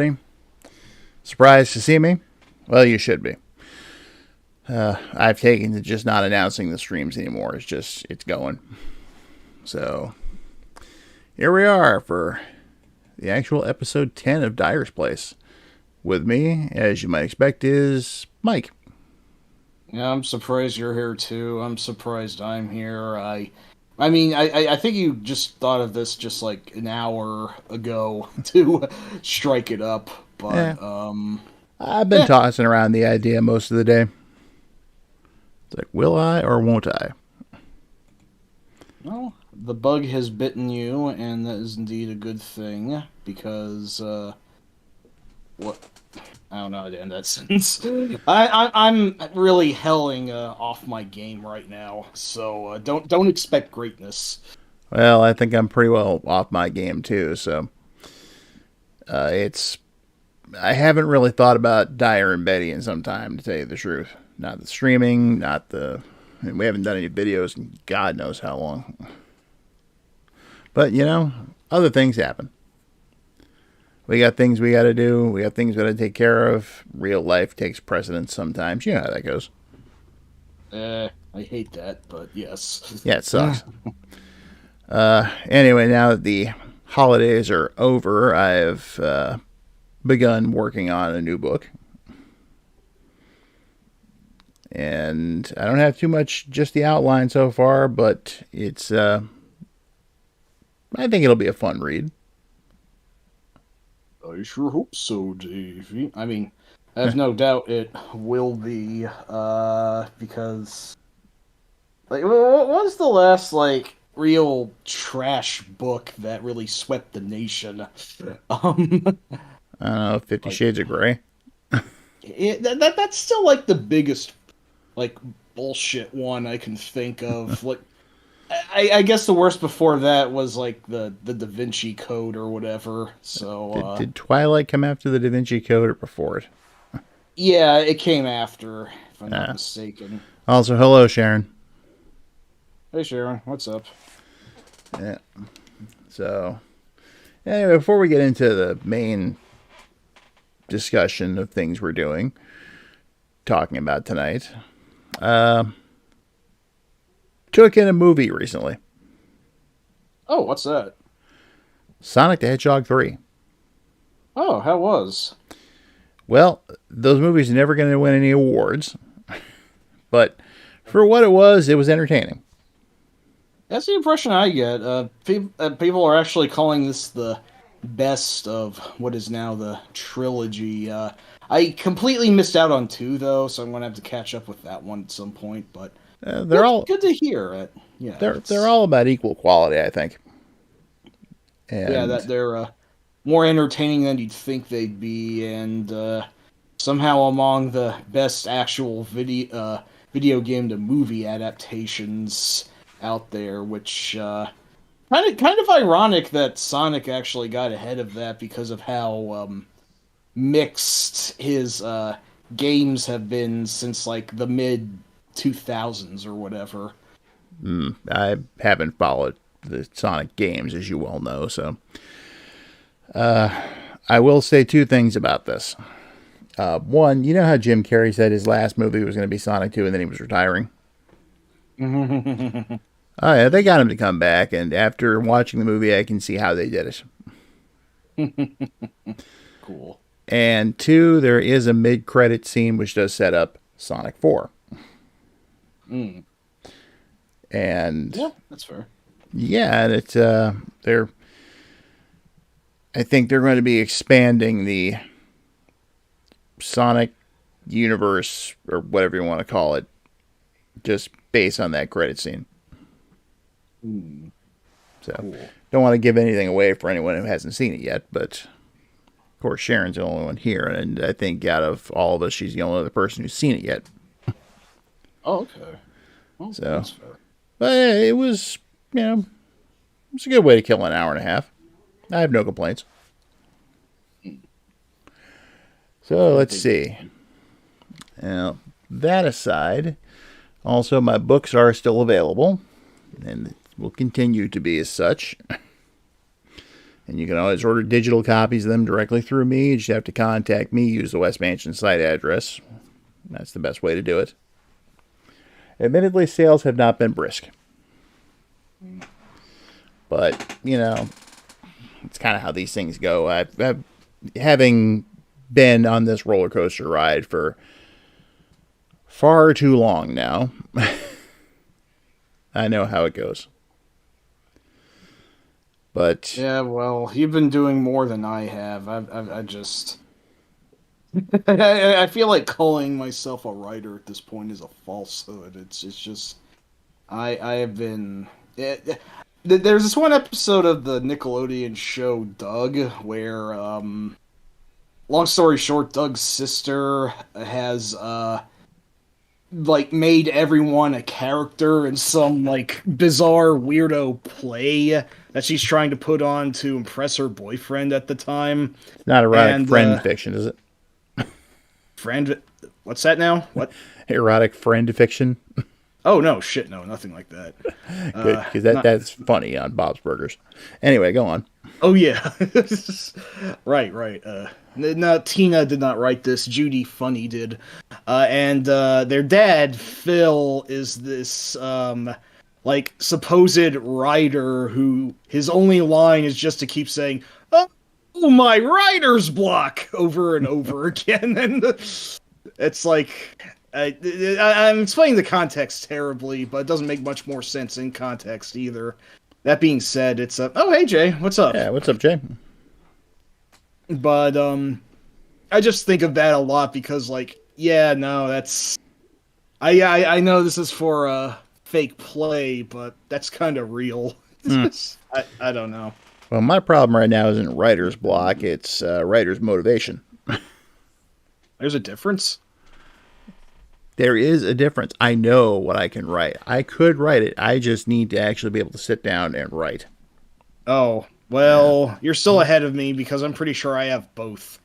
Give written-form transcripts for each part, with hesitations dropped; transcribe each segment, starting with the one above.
everybody. Surprised to see me? Well, you should be. I've taken to just not announcing the streams anymore. It's going. So, here we are for the actual episode 10 of Dyer's Place. With me, as you might expect, is Mike. Yeah, I'm surprised you're here too. I'm surprised I'm here. I think you just thought of this just like an hour ago to strike it up, Yeah, but I've been eh. tossing around the idea most of the day. It's like, will I or won't I? Well, the bug has bitten you, and that is indeed a good thing because what? I don't know how to end that sentence. I'm really helling off my game right now, so don't expect greatness. Well, I think I'm pretty well off my game too, so it's I haven't really thought about Dyer and Betty in some time, to tell you the truth. Not the streaming, not the. And we haven't done any videos in God knows how long. But, other things happen. We got things we got to do. We got things we got to take care of. Real life takes precedence sometimes. You know how that goes. I hate that, but yes. Yeah, it sucks. Anyway, now that the holidays are over, I've begun working on a new book. And I don't have too much, just the outline so far, but it's, I think it'll be a fun read. I sure hope so, Davey. I mean, I have no doubt it will be, because, like, what was the last, like, real trash book that really swept the nation? Um, I don't know, 50 like, Shades of Grey. that's still, like, the biggest, like, bullshit one I can think of. Like, I guess the worst before that was like the Da Vinci Code or whatever. So Did Twilight come after the Da Vinci Code or before it? yeah, it came after, if I'm not Uh, mistaken. Also, hello, Sharon. Hey Sharon, what's up? Yeah. So, anyway, before we get into the main discussion of things we're talking about tonight, took in a movie recently. Oh, what's that? Sonic the Hedgehog 3. Oh, how was? Well, those movies are never going to win any awards, but for what it was entertaining. That's the impression I get. People are actually calling this the best of what is now the trilogy. I completely missed out on two though, so I'm gonna have to catch up with that one at some point. But They're all good to hear it. Yeah, they're all about equal quality, I think. yeah, And that they're more entertaining than you'd think they'd be, and somehow among the best actual video game to movie adaptations out there. Which kind of ironic that Sonic actually got ahead of that because of how mixed his games have been since like the mid 2000s or whatever. I haven't followed the Sonic games, as you well know, so I will say two things about this. One, you know how Jim Carrey said his last movie was going to be Sonic 2 and then he was retiring? Oh, yeah, they got him to come back, and after watching the movie, I can see how they did it. Cool. And two, there is a mid-credit scene which does set up Sonic 4. Mm. And Yeah, that's fair. yeah, and it's they're I think they're going to be expanding the Sonic universe or whatever you want to call it, just based on that credit scene. Mm. So, Cool. don't want to give anything away for anyone who hasn't seen it yet, but of course Sharon's the only one here, and I think out of all of us, she's the only other person who's seen it yet. Oh, okay. Well, So, that's fair. but it was, it's a good way to kill an hour and a half. I have no complaints. So let's see. Now, that aside, also my books are still available, and will continue to be as such. And you can always order digital copies of them directly through me. You just have to contact me, use the West Mansion site address. That's the best way to do it. Admittedly, sales have not been brisk. But, you know, it's kind of how these things go. I've having been on this roller coaster ride for far too long now. I know how it goes. But Yeah, well, you've been doing more than I have. I just, I feel like calling myself a writer at this point is a falsehood. It's just, I have been. There's this one episode of the Nickelodeon show Doug where, long story short, Doug's sister has like made everyone a character in some like bizarre weirdo play that she's trying to put on to impress her boyfriend at the time. it's not erotic And friend fiction, is it? friend, what's that now? What? Erotic friend fiction? Oh no, shit, no, nothing like that. Good, because that's funny on Bob's Burgers. Anyway, go on. Oh yeah, right. No, Tina did not write this. Judy Funny did, and their dad Phil is this like supposed writer who his only line is just to keep saying, "Oh, my writer's block" over and over again, and it's like. I'm explaining the context terribly, but it doesn't make much more sense in context either. That being said, it's oh hey Jay, what's up? Yeah, what's up, Jay? But I just think of that a lot because like yeah, no, that's I know this is for a fake play, but that's kind of real. I don't know. Well, my problem right now isn't writer's block; it's writer's motivation. There's a difference. There is a difference. I know what I can write. I could write it. I just need to actually be able to sit down and write. Oh, well, you're still ahead of me because I'm pretty sure I have both.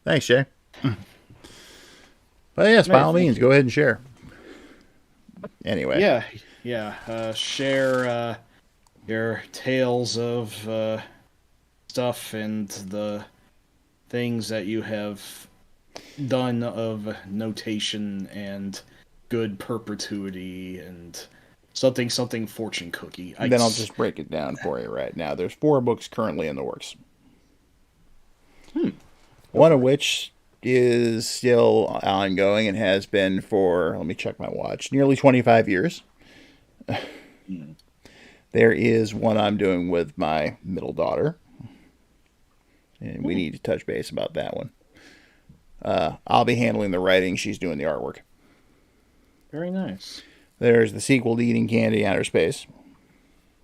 Thanks, Jay. But yes, by all means, go ahead and share. Anyway. Yeah. Share your tales of stuff and the things that you have done of notation and good perpetuity and something fortune cookie. Then I'll just break it down for you right now. There's 4 books currently in the works. One of which is still ongoing and has been for, let me check my watch, nearly 25 years. There is one I'm doing with my middle daughter. And we need to touch base about that one. I'll be handling the writing. She's doing the artwork. Very nice. There's the sequel to Eating Candy Outer Space.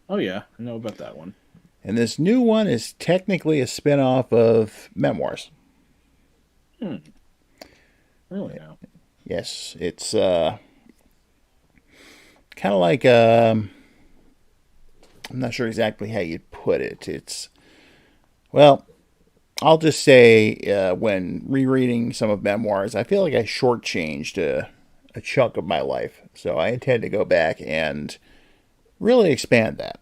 Oh, yeah. I know about that one. And this new one is technically a spin-off of Memoirs. Really now? Yes. It's kind of like, I'm not sure exactly how you'd put it. It's, well, I'll just say when rereading some of Memoirs, I feel like I shortchanged a chunk of my life. So I intend to go back and really expand that.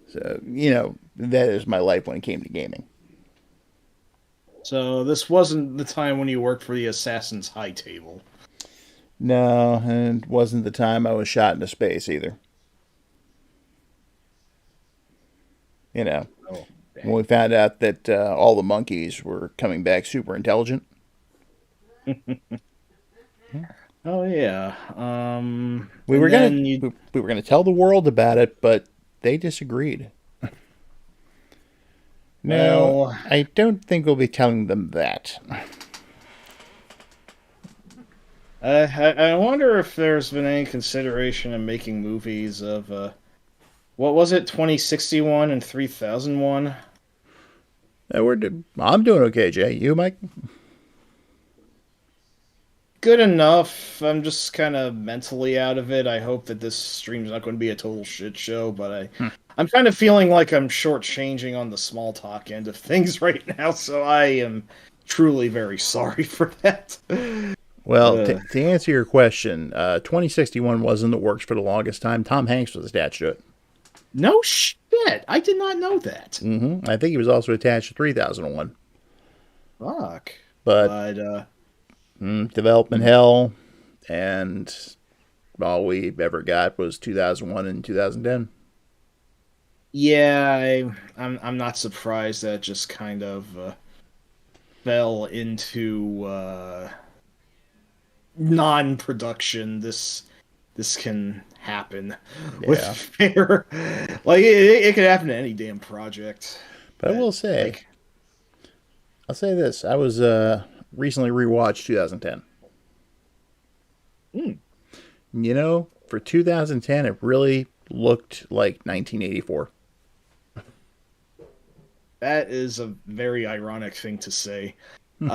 So, you know, that is my life when it came to gaming. So this wasn't the time when you worked for the Assassin's High Table. No, and it wasn't the time I was shot into space either. You know, when we found out that all the monkeys were coming back super intelligent. Oh yeah. We were gonna tell the world about it, but they disagreed. No, Well, I don't think we'll be telling them that. I wonder if there's been any consideration of making movies of what was it, 2061 and 3001? I'm doing okay, Jay. You, Mike? Good enough. I'm just kind of mentally out of it. I hope that this stream's not going to be a total shit show, but I'm kind of feeling like I'm shortchanging on the small talk end of things right now, so I am truly very sorry for that. Well, to answer your question, 2061 was in the works for the longest time. Tom Hanks was attached to it. No shit. I did not know that. I think he was also attached to 3001. Fuck. But But development hell, and all we ever got was 2001 and 2010. yeah, I'm not surprised that just kind of fell into non-production. This can happen with Yeah. fair. Like it could happen to any damn project. But I will say, Like, I'll say this. I was recently rewatched 2010. hmm, You know, for 2010, it really looked like 1984. that is a very ironic thing to say. When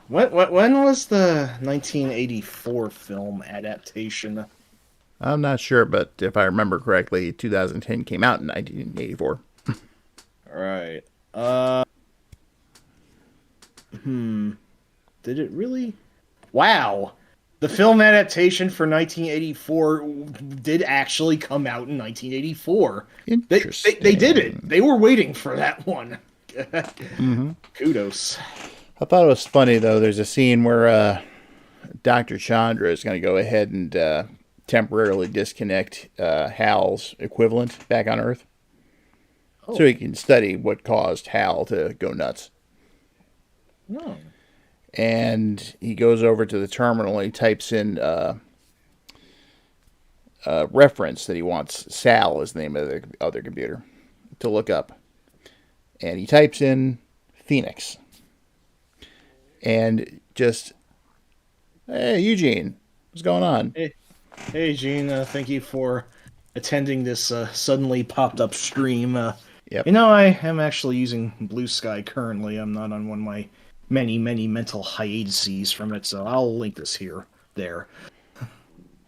was the 1984 film adaptation? I'm not sure, but if I remember correctly, 2010 came out in 1984. All right. Did it really? Wow. The film adaptation for 1984 did actually come out in 1984. They did it. Interesting. They were waiting for that one. hmm Kudos. I thought it was funny, though. There's a scene where Dr. Chandra is going to go ahead and temporarily disconnect Hal's equivalent back on Earth so Oh, he can study what caused Hal to go nuts. no. And he goes over to the terminal and he types in a reference that he wants. Sal is the name of the other computer to look up. And he types in Phoenix. And just, hey, Eugene, what's going on? Hey, hey, Gene. Thank you for attending this suddenly popped up stream. Yep. I am actually using Blue Sky currently. I'm not on one of my many mental hiatuses from it, so I'll link this here, there.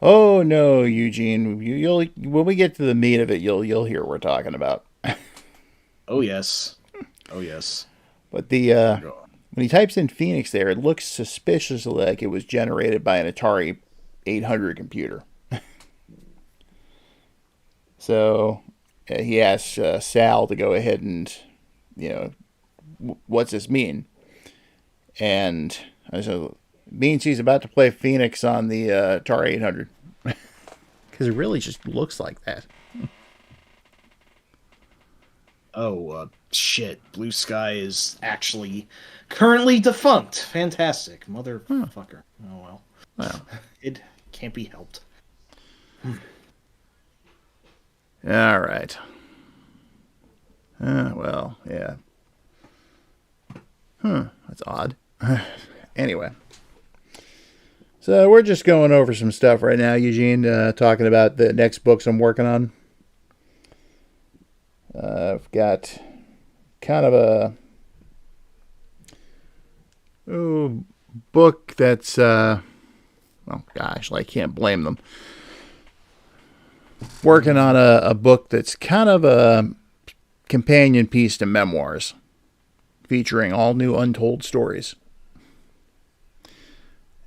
Oh no, Eugene. You'll when we get to the meat of it, you'll hear what we're talking about. Oh yes, oh yes. But the when he types in Phoenix there, it looks suspiciously like it was generated by an Atari 800 computer. So he asks Sal to go ahead and, what's this mean? And I said, it means he's about to play Phoenix on the Atari 800. Because it really just looks like that. Oh shit! Blue Sky is actually currently defunct. Fantastic, motherfucker. Oh well, Well, it can't be helped. all right. Well, yeah. That's odd. Anyway. So we're just going over some stuff right now, Eugene, talking about the next books I'm working on. I've got kind of a book that's, oh gosh, I can't blame them. Working on a book that's kind of a companion piece to memoirs, featuring all new untold stories.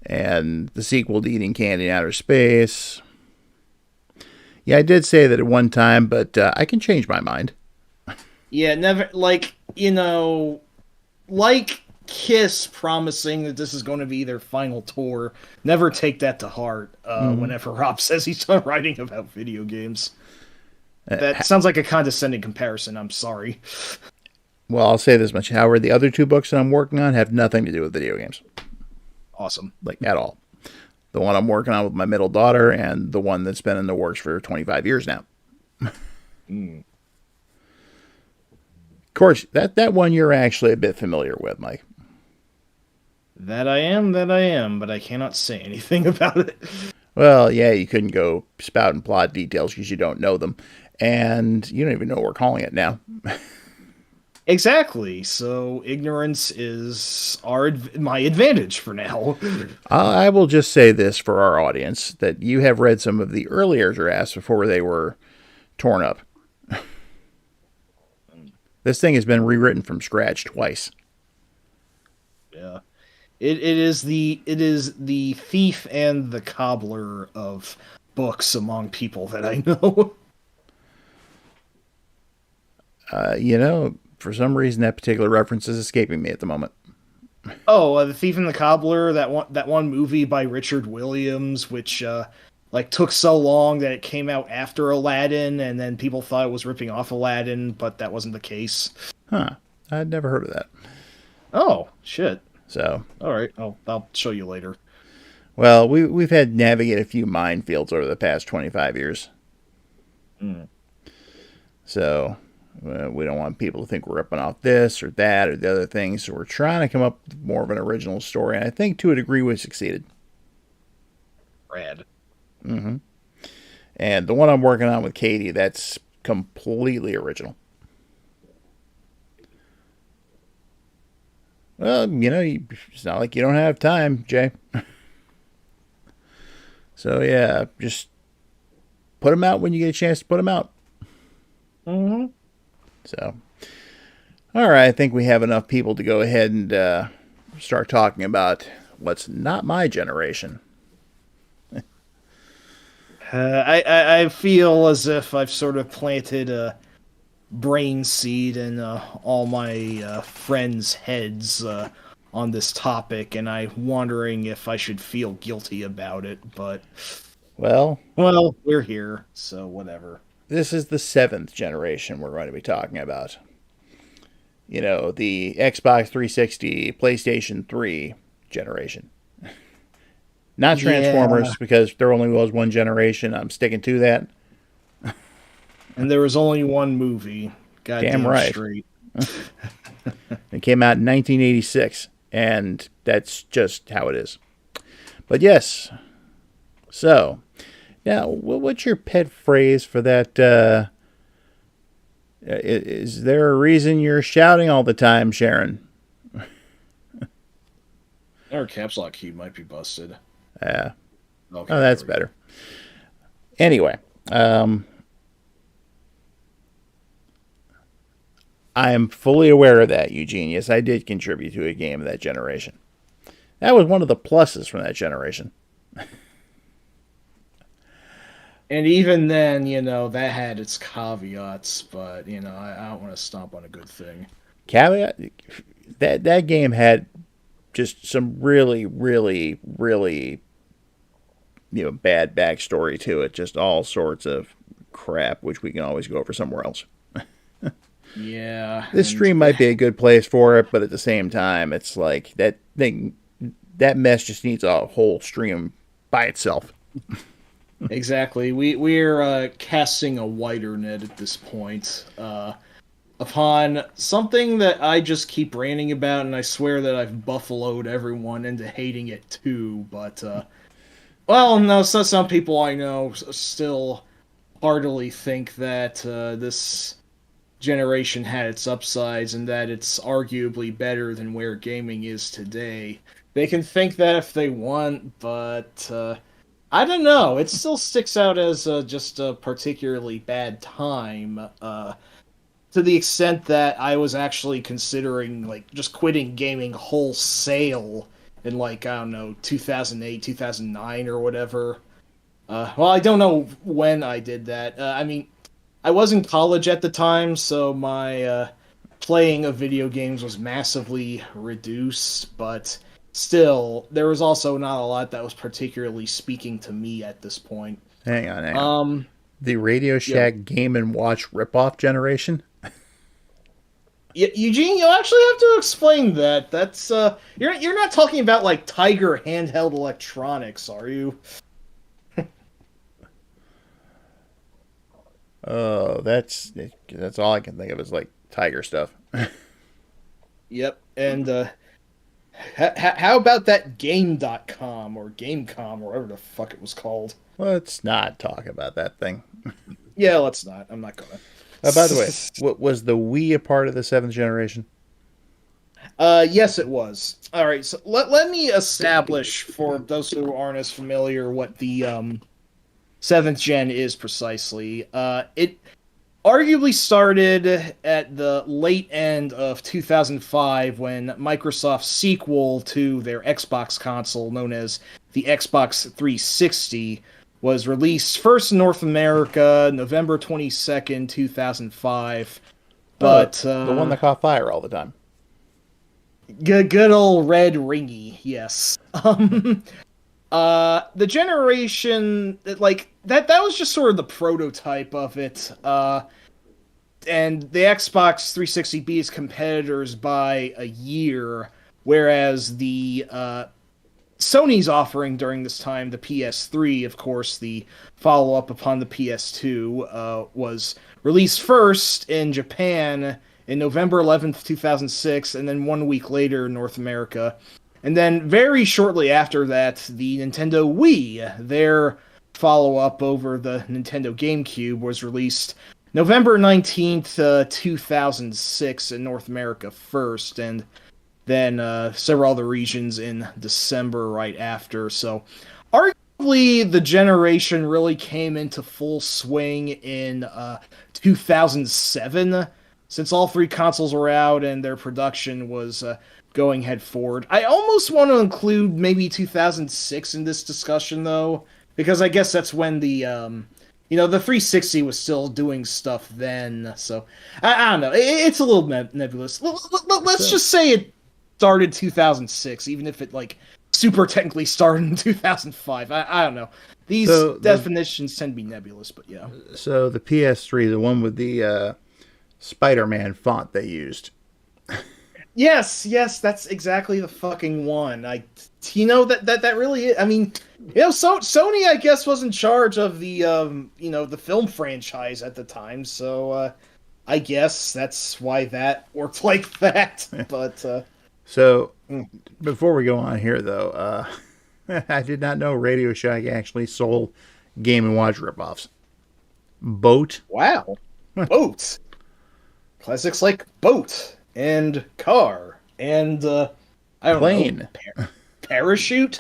And the sequel to Eating Candy in Outer Space. Yeah, I did say that at one time, but I can change my mind. Yeah, never like Kiss promising that this is going to be their final tour. Never take that to heart. Whenever Rob says he's done writing about video games, that sounds like a condescending comparison. I'm sorry. Well, I'll say this much. However, the other two books that I'm working on have nothing to do with video games. Awesome. Like, at all. The one I'm working on with my middle daughter and the one that's been in the works for 25 years now. Mm. Of course, that one you're actually a bit familiar with, Mike. That I am, but I cannot say anything about it. Well, yeah, you couldn't go spouting plot details because you don't know them. And you don't even know what we're calling it now. Exactly. So ignorance is my advantage for now. I will just say this for our audience, that you have read some of the earlier drafts before they were torn up. This thing has been rewritten from scratch twice. Yeah. It is the thief and the cobbler of books among people that I know. For some reason, that particular reference is escaping me at the moment. Oh, The Thief and the Cobbler, that one movie by Richard Williams, which like took so long that it came out after Aladdin, and then people thought it was ripping off Aladdin, but that wasn't the case. Huh. I'd never heard of that. Oh, shit. So, All right, I'll show you later. well, we've had to navigate a few minefields over the past 25 years. Mm. So, we don't want people to think we're ripping off this or that or the other things. So we're trying to come up with more of an original story. And I think to a degree we succeeded. Rad. Mm-hmm. And the one I'm working on with Katie, that's completely original. Well, it's not like you don't have time, Jay. So, yeah, just put them out when you get a chance to put them out. Mm-hmm. So, all right, I think we have enough people to go ahead and start talking about what's not my generation. I feel as if I've sort of planted a brain seed in all my friends' heads on this topic, and I'm wondering if I should feel guilty about it. But Well, we're here, so whatever. this is the seventh generation we're going to be talking about. The Xbox 360, PlayStation 3 generation. Not Transformers, because there only was one generation. I'm sticking to that. And there was only one movie. Goddamn Damn right. straight. It came out in 1986, and that's just how it is. But yes, so, now, what's your pet phrase for that? Is there a reason you're shouting all the time, Sharon? Our caps lock key might be busted. Okay, Oh, that's better. Anyway, I am fully aware of that, Eugene. Yes, I did contribute to a game of that generation. That was one of the pluses from that generation. And even then, that had its caveats, but, I don't want to stomp on a good thing. Caveat, that game had just some really, really, really, bad backstory to it. Just all sorts of crap, which we can always go over somewhere else. Yeah. This stream might be a good place for it, but at the same time, it's like that mess just needs a whole stream by itself. Exactly. We're casting a wider net at this point. Upon something that I just keep ranting about, and I swear that I've buffaloed everyone into hating it too, but, well, no, so some people I know still heartily think that this generation had its upsides and that it's arguably better than where gaming is today. They can think that if they want, but I don't know. It still sticks out as just a particularly bad time. To the extent that I was actually considering just quitting gaming wholesale in I don't know, 2008, 2009 or whatever. Well, I don't know when I did that. I mean, I was in college at the time, so my playing of video games was massively reduced, but still, there was also not a lot that was particularly speaking to me at this point. Hang on. The Radio Shack Game & Watch ripoff generation? Eugene, you'll actually have to explain that. That's you're not talking about Tiger handheld electronics, are you? Oh, that's all I can think of is Tiger stuff. Yep, and how about that Game.com or Gamecom or whatever the fuck it was called? Let's not talk about that thing. Yeah, let's not. I'm not gonna. By the way, was the Wii a part of the seventh generation? Yes, it was. All right, so let me establish for those who aren't as familiar what the seventh gen is precisely. It arguably started at the late end of 2005 when Microsoft's sequel to their Xbox console, known as the Xbox 360, was released first in North America, November 22nd, 2005, Oh, But the one that caught fire all the time. good old red ringy, yes. The generation like that was just sort of the prototype of it. And the Xbox 360 beat its competitors by a year, whereas the Sony's offering during this time, the PS3, of course, the follow up upon the PS2, was released first in Japan in November 11th, 2006, and then 1 week later in North America. And then very shortly after that, the Nintendo Wii, their follow up over the Nintendo GameCube, was released November 19th, 2006 in North America first, and then several other regions in December right after. So, arguably, the generation really came into full swing in 2007, since all three consoles were out and their production was going head forward. I almost want to include maybe 2006 in this discussion, though, because I guess that's when the 360 was still doing stuff then. So, I don't know. It's a little nebulous. Let's just say it started 2006, even if it like super technically started in 2005. I don't know. These definitions tend to be nebulous, but yeah. So the PS3, the one with the Spider-Man font they used. Yes, that's exactly the fucking one. That really is. I mean, so Sony, I guess, was in charge of the the film franchise at the time, so I guess that's why that worked like that. But so before we go on here, though, I did not know Radio Shack actually sold Game and Watch ripoffs. Boat. Wow, Boat. Classics like Boat and Car and I don't Plane. know, Parachute.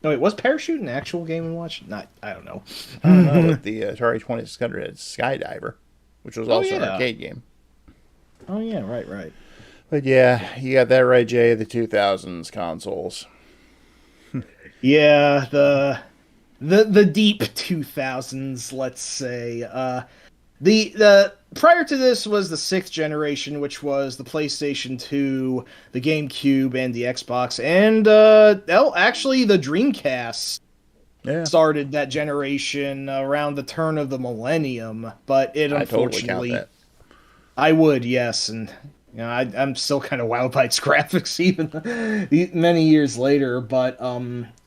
No, it was Parachute an actual Game and Watch? Not, I don't know. I don't know. The Atari 2600 had Skydiver, which was also an arcade game. Oh yeah, right. But yeah, you got that right, Jay. The 2000s consoles. Yeah, the deep 2000s, let's say. The prior to this was the sixth generation, which was the PlayStation 2, the GameCube, and the Xbox, and actually the Dreamcast started that generation around the turn of the millennium. But it unfortunately, totally count that. I would, yes, and I'm still kind of wowed by its graphics even many years later. But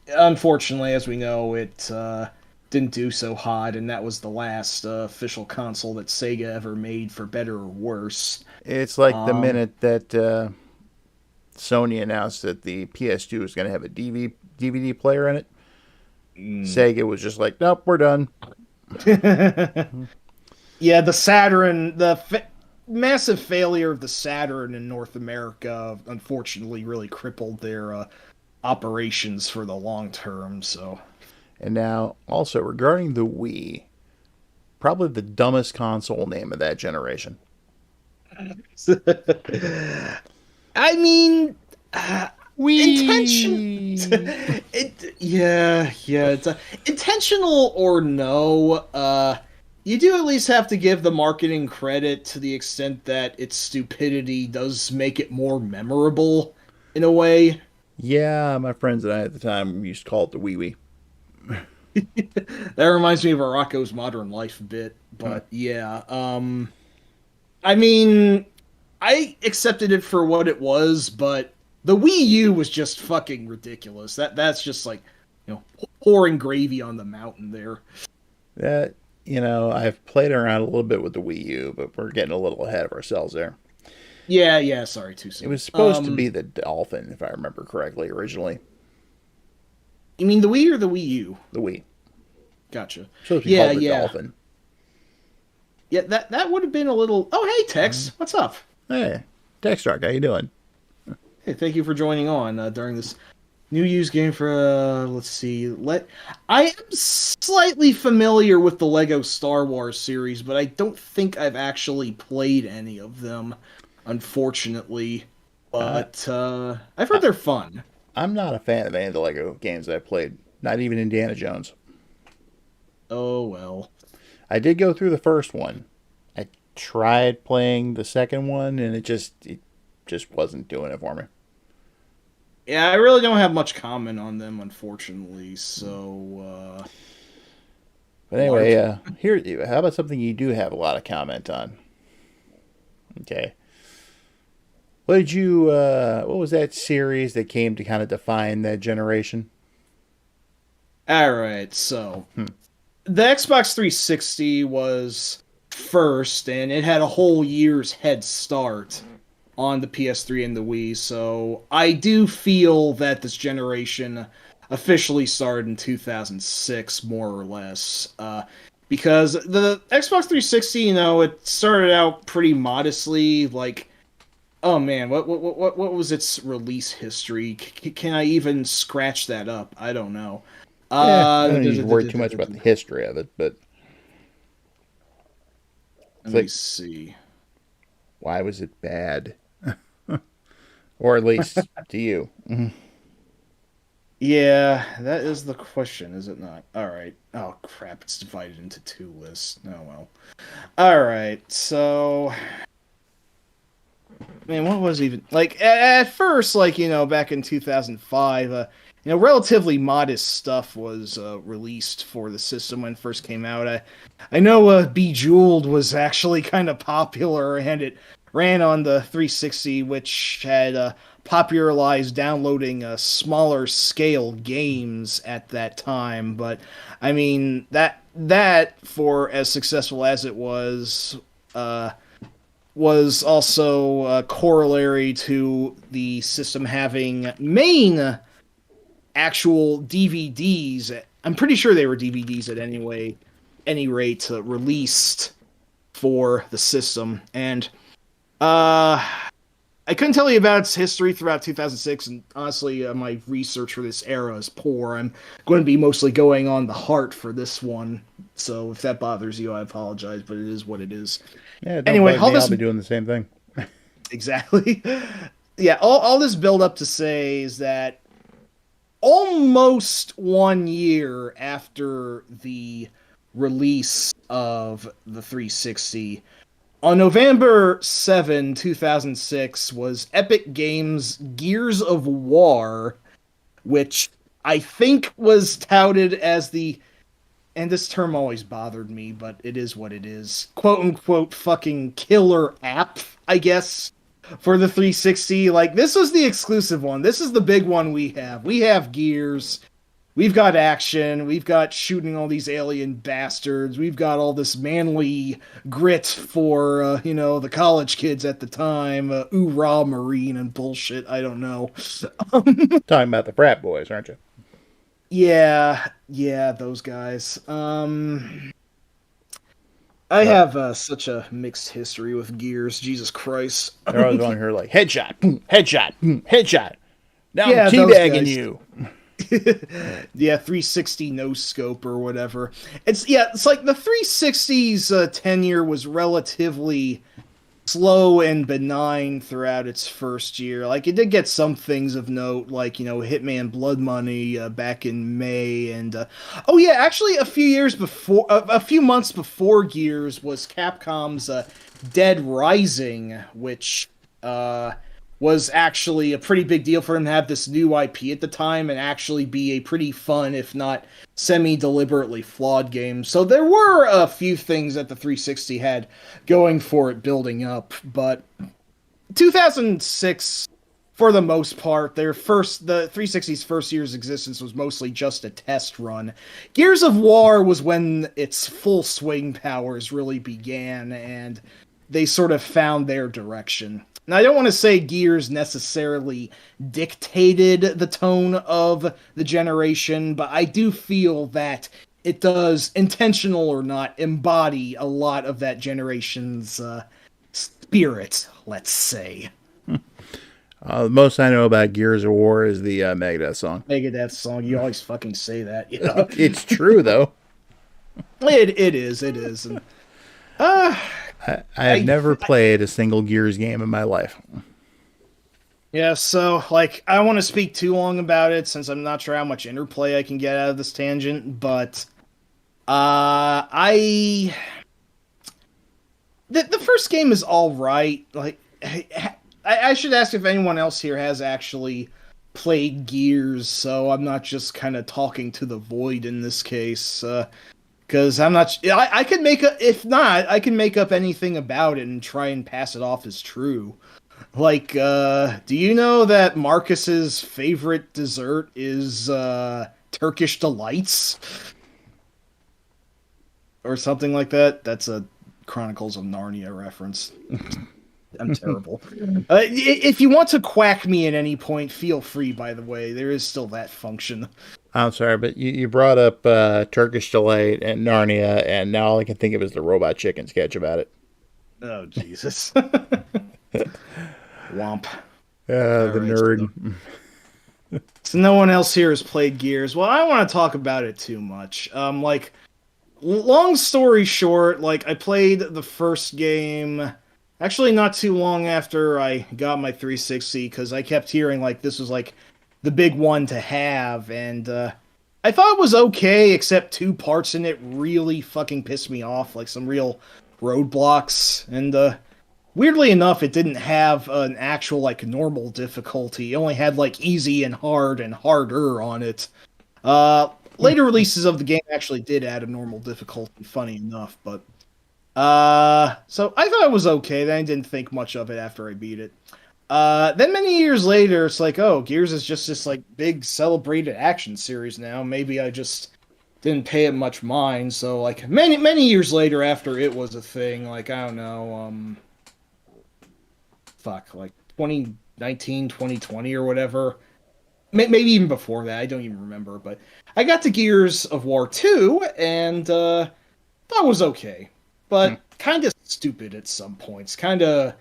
unfortunately, as we know, it didn't do so hot, and that was the last official console that Sega ever made, for better or worse. It's like the minute that Sony announced that the PS2 was going to have a DVD player in it, Sega was just like, nope, we're done. Yeah, the Saturn, massive failure of the Saturn in North America, unfortunately, really crippled their operations for the long term. So, and now also regarding the Wii, probably the dumbest console name of that generation. I mean, Wii. It's intentional or no. You do at least have to give the marketing credit to the extent that its stupidity does make it more memorable in a way. Yeah, my friends and I at the time used to call it the Wee Wee. That reminds me of a Rocco's Modern Life bit, but yeah. I mean, I accepted it for what it was, but the Wii U was just fucking ridiculous. That's just like, pouring gravy on the mountain there. That, I've played around a little bit with the Wii U, but we're getting a little ahead of ourselves there. Yeah, sorry, too soon. It was supposed to be the Dolphin, if I remember correctly, originally. You mean the Wii or the Wii U? The Wii. Gotcha. Supposed to be called the Dolphin. Yeah, that would have been a little... Oh, hey, Tex. What's up? Hey, Tex Dark, how you doing? Hey, thank you for joining on during this new used game for... let's see. I am slightly familiar with the Lego Star Wars series, but I don't think I've actually played any of them, unfortunately. But I've heard they're fun. I'm not a fan of any of the Lego games that I played. Not even Indiana Jones. Oh, well. I did go through the first one. I tried playing the second one, and it just wasn't doing it for me. Yeah, I really don't have much comment on them, unfortunately. So, But anyway, Lark. here, how about something you do have a lot of comment on? Okay, what was that series that came to kind of define that generation? All right, so Hmm. the Xbox 360 was first, and it had a whole year's head start on the PS3 and the Wii. So I do feel that this generation officially started in 2006, more or less. Because the Xbox 360, it started out pretty modestly. Like, oh man, what was its release history? Can I even scratch that up? I don't know. Yeah, I Uh, don't need to worry too much about the history of it, but Let it's me like, see. why was it bad? Or at least to you? Mhm. Yeah, that is the question, is it not? All right. Oh crap! It's divided into two lists. Oh well. All right. So, man, what was even like at first, like back in 2005, relatively modest stuff was released for the system when it first came out. I know Bejeweled was actually kind of popular, and it ran on the 360, which had popularized downloading smaller scale games at that time. But I mean that for as successful as it uh, was also a corollary to the system having main actual DVDs. I'm pretty sure they were DVDs at any rate released for the system, and uh, I couldn't tell you about its history throughout 2006. And honestly, my research for this era is poor. I'm going to be mostly going on the heart for this one, so if that bothers you, I apologize, but it is what it is. Yeah, don't Anyway, bug all me. I'll this be doing the same thing. exactly. Yeah, all this build up to say is that almost 1 year after the release of the 360, on November 7, 2006, was Epic Games' Gears of War, which I think was touted as and this term always bothered me, but it is what it is, quote unquote fucking killer app, I guess, for the 360. Like, this was the exclusive one. This is the big one we have. We have Gears. We've got action. We've got shooting all these alien bastards. We've got all this manly grit for, the college kids at the time. Ooh-rah Marine and bullshit. I don't know. Talking about the frat boys, aren't you? Yeah, those guys. I Uh, have such a mixed history with Gears. Jesus Christ. they're always on here like headshot, boom, headshot, boom, headshot. Now I'm Yeah, those teabagging guys. you. Yeah, 360 no scope or whatever. It's like the 360's tenure was relatively slow and benign throughout its first year. Like, it did get some things of note, like Hitman Blood Money back in May, and oh yeah, actually a few months before Gears was Capcom's Dead Rising, which uh, was actually a pretty big deal for them to have this new IP at the time and actually be a pretty fun, if not semi-deliberately flawed game. So there were a few things that the 360 had going for it building up, but 2006, for the most part, the 360's first year's existence was mostly just a test run. Gears of War was when its full swing powers really began, and they sort of found their direction. Now, I don't want to say Gears necessarily dictated the tone of the generation, but I do feel that it does, intentional or not, embody a lot of that generation's spirit, let's say. The most I know about Gears of War is the Megadeth song. Megadeth song, you always fucking say that. Yeah, It's true though. it is. And, uh, I have I, never played a single Gears game in my life. yeah, so, like, I don't want to speak too long about it since I'm not sure how much interplay I can get out of this tangent, but I the first game is all right. Like, I should ask if anyone else here has actually played Gears, so I'm not just kind of talking to the void in this case. Because I'm not. I can make a. If not, I can make up anything about it and try and pass it off as true. Like, do you know that Marcus's favorite dessert is Turkish delights or something like that? That's a Chronicles of Narnia reference. I'm terrible. If you want to quack me at any point, feel free. By the way, there is still that function. I'm sorry, but you brought up Turkish Delight and Narnia, and now all I can think of is the Robot Chicken sketch about it. Oh Jesus! Womp. The right, nerd. So no one else here has played Gears. Well, I don't want to talk about it too much. Like, long story short, like I played the first game actually not too long after I got my 360 because I kept hearing like this was like the big one to have, and I thought it was okay, except two parts in it really fucking pissed me off, like some real roadblocks, and weirdly enough, it didn't have an actual like normal difficulty. It only had like easy and hard and harder on it. Later releases of the game actually did add a normal difficulty, funny enough, but so I thought it was okay. Then I didn't think much of it after I beat it. Then many years later, it's like, oh, Gears is just this like big celebrated action series now. Maybe I just didn't pay it much mind. So like many years later, after it was a thing, like I don't know, like 2019, 2020 or whatever. Maybe even before that, I don't even remember. But I got to Gears of War 2, and that was okay. But kind of stupid at some points. Kind of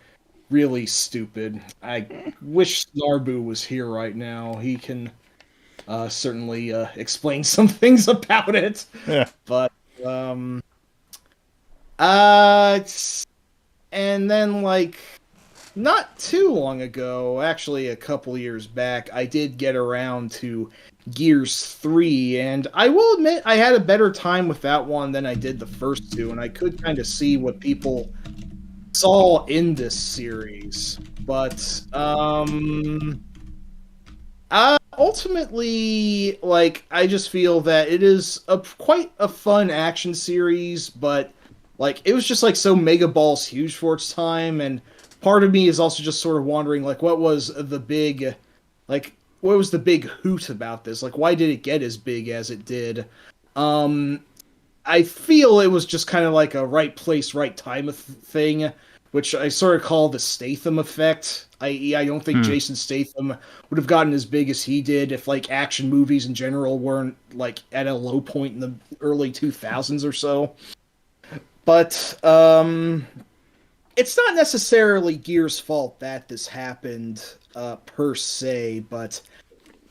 really stupid. I wish Narbu was here right now. He can certainly explain some things about it. Yeah. But and then like not too long ago, actually a couple years back, I did get around to Gears 3, and I will admit I had a better time with that one than I did the first two, and I could kind of see what people saw in this series. But ultimately, like, I just feel that it is quite a fun action series, but like it was just like so mega balls huge for its time, and part of me is also just sort of wondering like what was the big hoot about this? Like why did it get as big as it did? I feel it was just kind of like a right place, right time thing, which I sort of call the Statham effect. I don't think Jason Statham would have gotten as big as he did if like action movies in general weren't like at a low point in the early 2000s or so. But it's not necessarily Gears' fault that this happened per se, but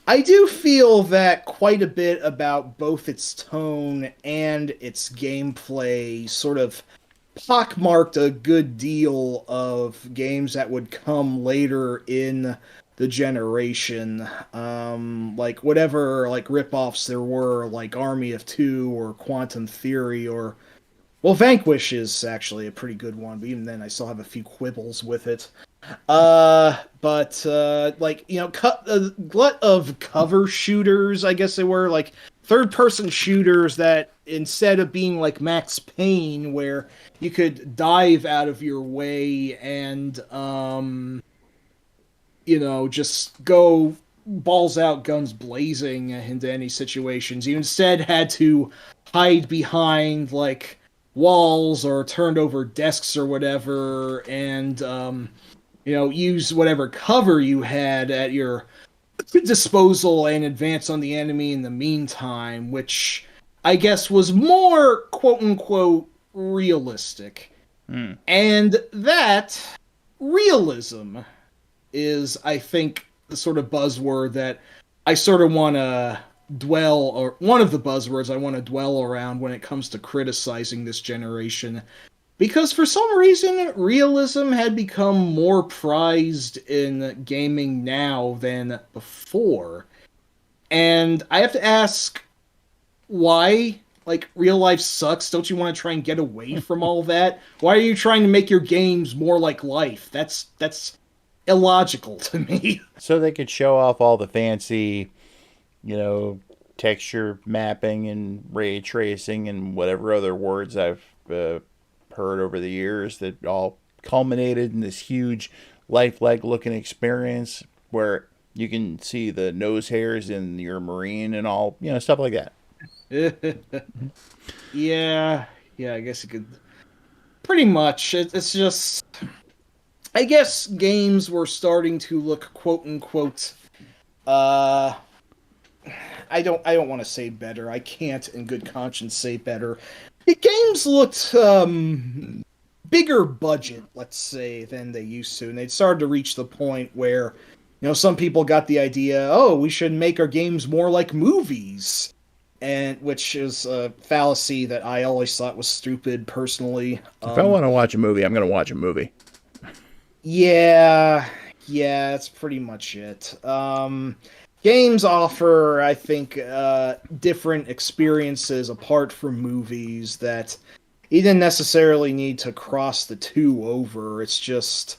I do feel that quite a bit about both its tone and its gameplay sort of pockmarked a good deal of games that would come later in the generation. Like whatever like ripoffs there were, like Army of Two or Quantum Theory or well, Vanquish is actually a pretty good one, but even then I still have a few quibbles with it. But like you know, a glut of cover shooters, I guess they were like third-person shooters that instead of being like Max Payne, where you could dive out of your way and you know just go balls out, guns blazing into any situations. You instead had to hide behind like walls or turned over desks or whatever, and you know, use whatever cover you had at your disposal and advance on the enemy in the meantime, which I guess was more quote unquote realistic. And that realism is, I think, the sort of buzzword that I sort of want to dwell, or one of the buzzwords I want to dwell around when it comes to criticizing this generation. Because for some reason, realism had become more prized in gaming now than before. And I have to ask, why? Like, real life sucks. Don't you want to try and get away from all that? Why are you trying to make your games more like life? That's illogical to me. So they could show off all the fancy, you know, texture mapping and ray tracing and whatever other words I've heard over the years that all culminated in this huge lifelike looking experience where you can see the nose hairs in your marine and all, you know, stuff like that. Yeah, yeah, I guess you could. Pretty much. It's just. I guess games were starting to look quote unquote. Uh, I don't want to say better. I can't, in good conscience, say better. The games looked bigger budget, let's say, than they used to, and they'd started to reach the point where, some people got the idea, oh, we should make our games more like movies, and which is a fallacy that I always thought was stupid, personally. If I want to watch a movie, I'm going to watch a movie. Yeah, yeah, that's pretty much it. Games offer, I think, different experiences apart from movies that you didn't necessarily need to cross the two over. It's just,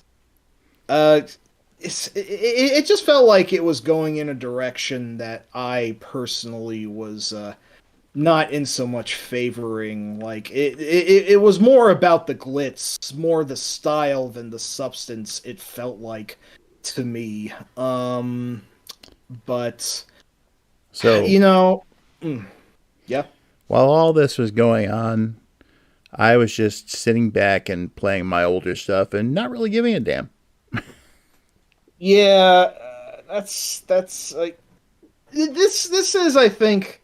it just felt like it was going in a direction that I personally was not in so much favoring. Like it was more about the glitz, more the style than the substance. It felt like to me. But So, yeah. while all this was going on, I was just sitting back and playing my older stuff and not really giving a damn. Yeah, that's like this is, I think.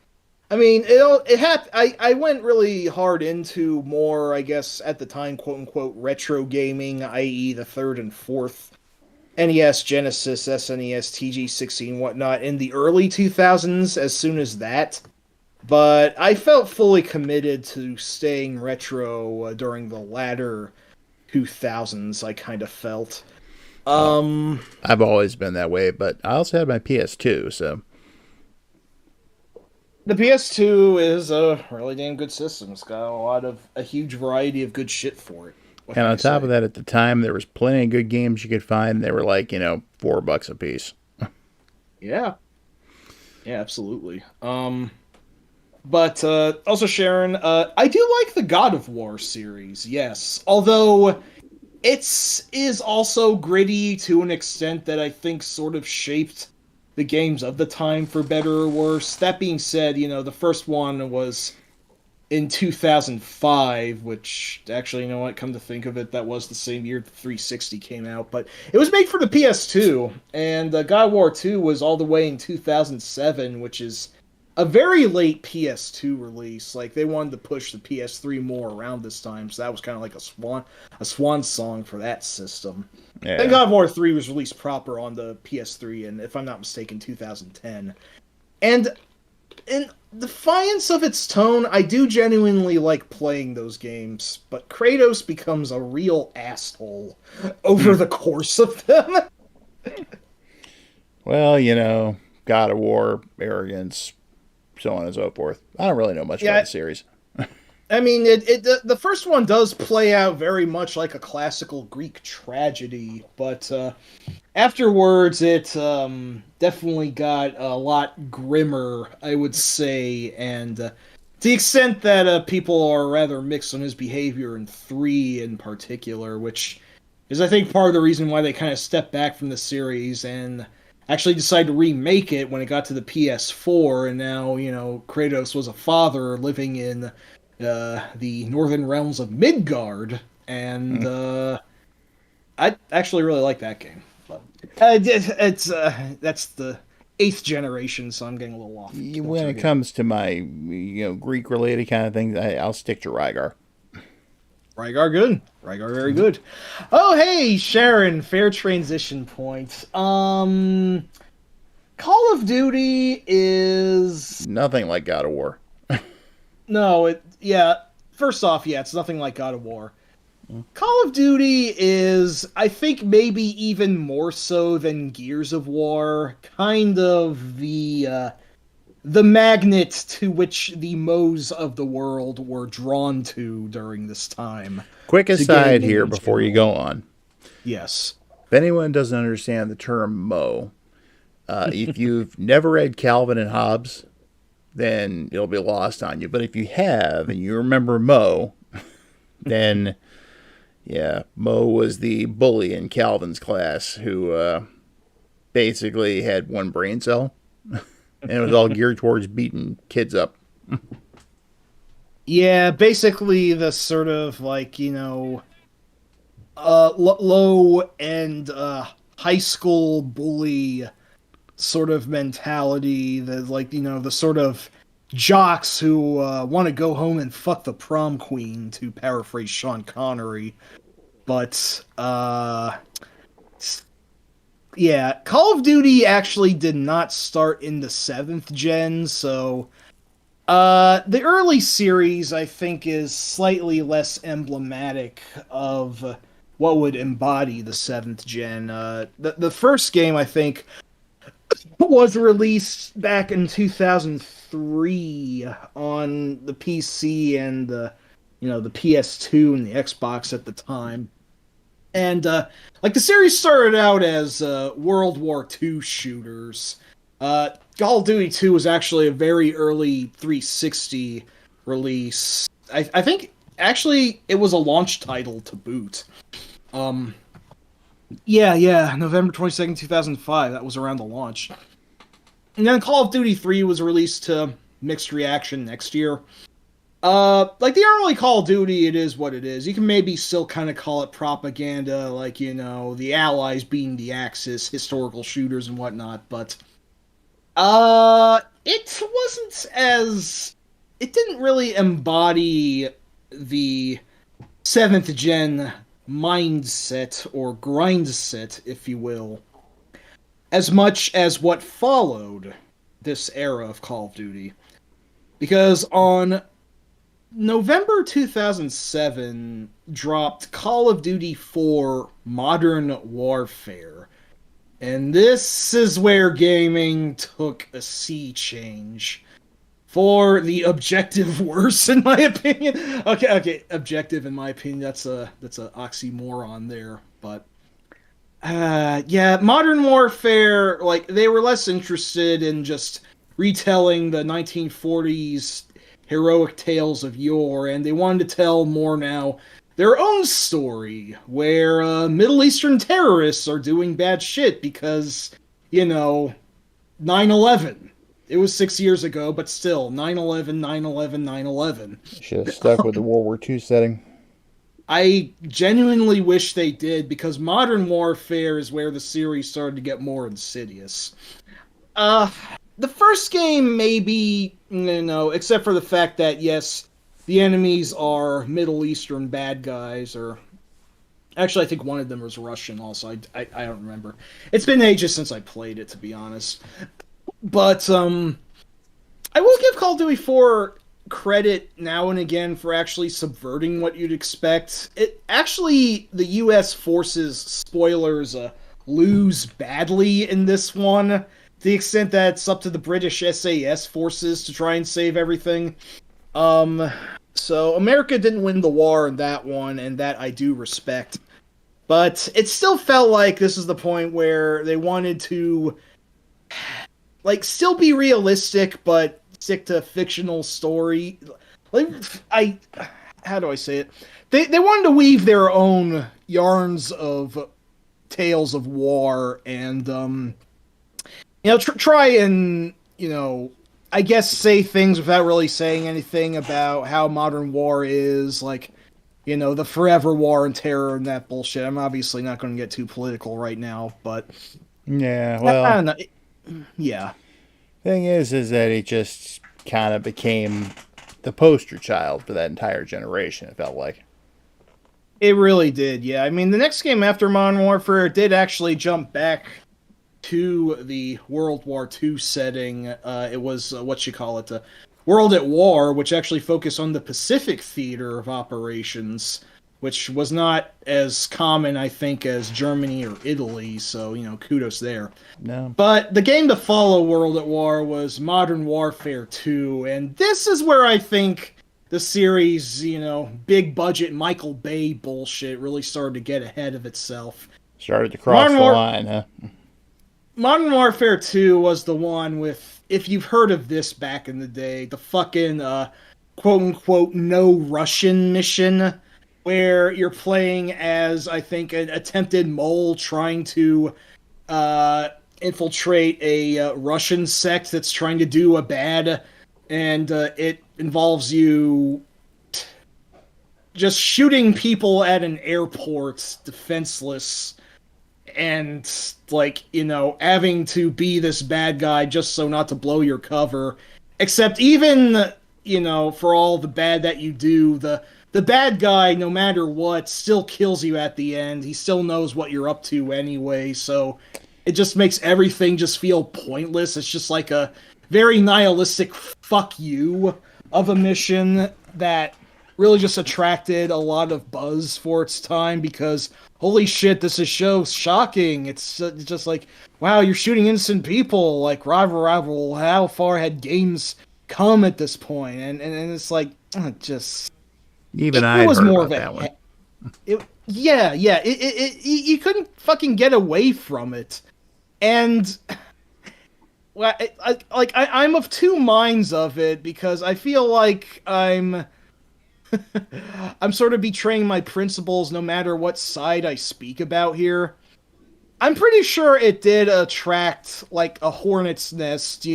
I mean, it had. I went really hard into more, I guess, at the time, quote unquote, retro gaming, i.e., the third and fourth NES, Genesis, SNES, TG16, whatnot, in the early 2000s. As soon as that, but I felt fully committed to staying retro during the latter 2000s. I kind of felt. I've always been that way, but I also had my PS2, so. The PS2 is a really damn good system. It's got a huge variety of good shit for it. What And can on I top say? of that, at the time, there was plenty of good games you could find. They were like, $4 a piece. Yeah, yeah, absolutely. But also, Sharon, I do like the God of War series. Yes, although it's is also gritty to an extent that I think sort of shaped the games of the time for better or worse. That being said, the first one was in 2005, which actually, you know what, come to think of it, that was the same year the 360 came out, but it was made for the PS2, and God of War 2 was all the way in 2007, which is a very late PS2 release. Like, they wanted to push the PS3 more around this time, so that was kind of like a swan song for that system. Then Yeah. God of War 3 was released proper on the PS3, and if I'm not mistaken, 2010. And in defiance of its tone, I do genuinely like playing those games, but Kratos becomes a real asshole over the course of them. Well, God of War, arrogance, so on and so forth. I don't really know much about Yeah, the series. I mean, the first one does play out very much like a classical Greek tragedy, but afterwards it definitely got a lot grimmer, I would say, and to the extent that people are rather mixed on his behavior in 3 in particular, which is, I think, part of the reason why they kind of stepped back from the series and actually decided to remake it when it got to the PS4, and now, Kratos was a father living in the northern realms of Midgard, and I actually really like that game. But it's that's the 8th generation, so I'm getting a little off When kilter it here. comes to my, Greek related kind of things, I'll stick to Rygar. Rygar good. Rygar very good. Oh hey, Sharon, fair transition point. Call of Duty is Nothing like God of War. no, it yeah. First off, yeah, it's nothing like God of War. Call of Duty is, I think, maybe even more so than Gears of War, kind of the magnet to which the Moes of the world were drawn to during this time. Quick To aside gaming here in before you general. go on. Yes. If anyone doesn't understand the term Mo, if you've never read Calvin and Hobbes, then it'll be lost on you. But if you have and you remember Mo, then yeah, Mo was the bully in Calvin's class who basically had one brain cell, and it was all geared towards beating kids up. Yeah, basically the sort of like, low end high school bully sort of mentality, the like, the sort of jocks who want to go home and fuck the prom queen, to paraphrase Sean Connery. But yeah, Call of Duty actually did not start in the 7th gen, so the early series, I think, is slightly less emblematic of what would embody the 7th gen. The first game, I think, was released back in 2003 on the PC and the PS2 and the Xbox at the time. And like the series started out as World War II shooters. Call of Duty 2 was actually a very early 360 release. I think actually it was a launch title to boot. Yeah, November 22nd, 2005. That was around the launch. And then Call of Duty 3 was released to mixed reaction next year. Like the early Call of Duty, it is what it is. You can maybe still kind of call it propaganda, like, the Allies being the Axis, historical shooters and whatnot, but it wasn't as it didn't really embody the 7th gen mindset or grind set, if you will, as much as what followed this era of Call of Duty. Because on November 2007 dropped Call of Duty 4 Modern Warfare. And this is where gaming took a sea change. For the objective worse, in my opinion. Okay, objective in my opinion. That's a oxymoron there, but yeah, Modern Warfare, like, they were less interested in just retelling the 1940s heroic tales of yore, and they wanted to tell more now their own story, where Middle Eastern terrorists are doing bad shit because, 9/11. It was 6 years ago, but still, 9/11, 9/11, 9/11. Should have stuck with the World War II setting. I genuinely wish they did, because Modern Warfare is where the series started to get more insidious. The first game, maybe, except for the fact that, yes, the enemies are Middle Eastern bad guys, or actually, I think one of them was Russian also. I don't remember. It's been ages since I played it, to be honest. But, I will give Call of Duty 4 credit now and again for actually subverting what you'd expect. It actually, the U.S. forces, spoilers, lose badly in this one, to the extent that it's up to the British SAS forces to try and save everything. So America didn't win the war in that one, and that I do respect. But it still felt like this is the point where they wanted to, like, still be realistic, but stick to fictional story. Like, how do I say it? They wanted to weave their own yarns of tales of war, and try and I guess say things without really saying anything about how modern war is, like, the forever war and terror and that bullshit. I'm obviously not going to get too political right now, but Yeah, I well, don't know. Yeah. thing is that it just kind of became the poster child for that entire generation, it felt like. It really did, yeah. I mean, the next game after Modern Warfare did actually jump back to the World War II setting. It was, World at War, which actually focused on the Pacific theater of operations. which was not as common, I think, as Germany or Italy. So, kudos there. No. But the game to follow World at War was Modern Warfare 2, and this is where I think the series, big budget Michael Bay bullshit really started to get ahead of itself. Started to cross the line, huh? Modern Warfare 2 was the one with, if you've heard of this back in the day, the fucking quote-unquote no Russian mission, where you're playing as, I think, an attempted mole trying to infiltrate a Russian sect that's trying to do a bad, and it involves you just shooting people at an airport defenseless, and having to be this bad guy just so not to blow your cover. Except even for all the bad that you do, the bad guy, no matter what, still kills you at the end. He still knows what you're up to anyway, so it just makes everything just feel pointless. It's just like a very nihilistic fuck you of a mission that really just attracted a lot of buzz for its time, because holy shit, this is so shocking. It's just like, wow, you're shooting innocent people. Like, rival, how far had games come at this point? And it's like, just... Even I heard about that one. You couldn't fucking get away from it. And I'm of two minds of it, because I feel like I'm sort of betraying my principles no matter what side I speak about here. I'm pretty sure it did attract like a hornet's nest,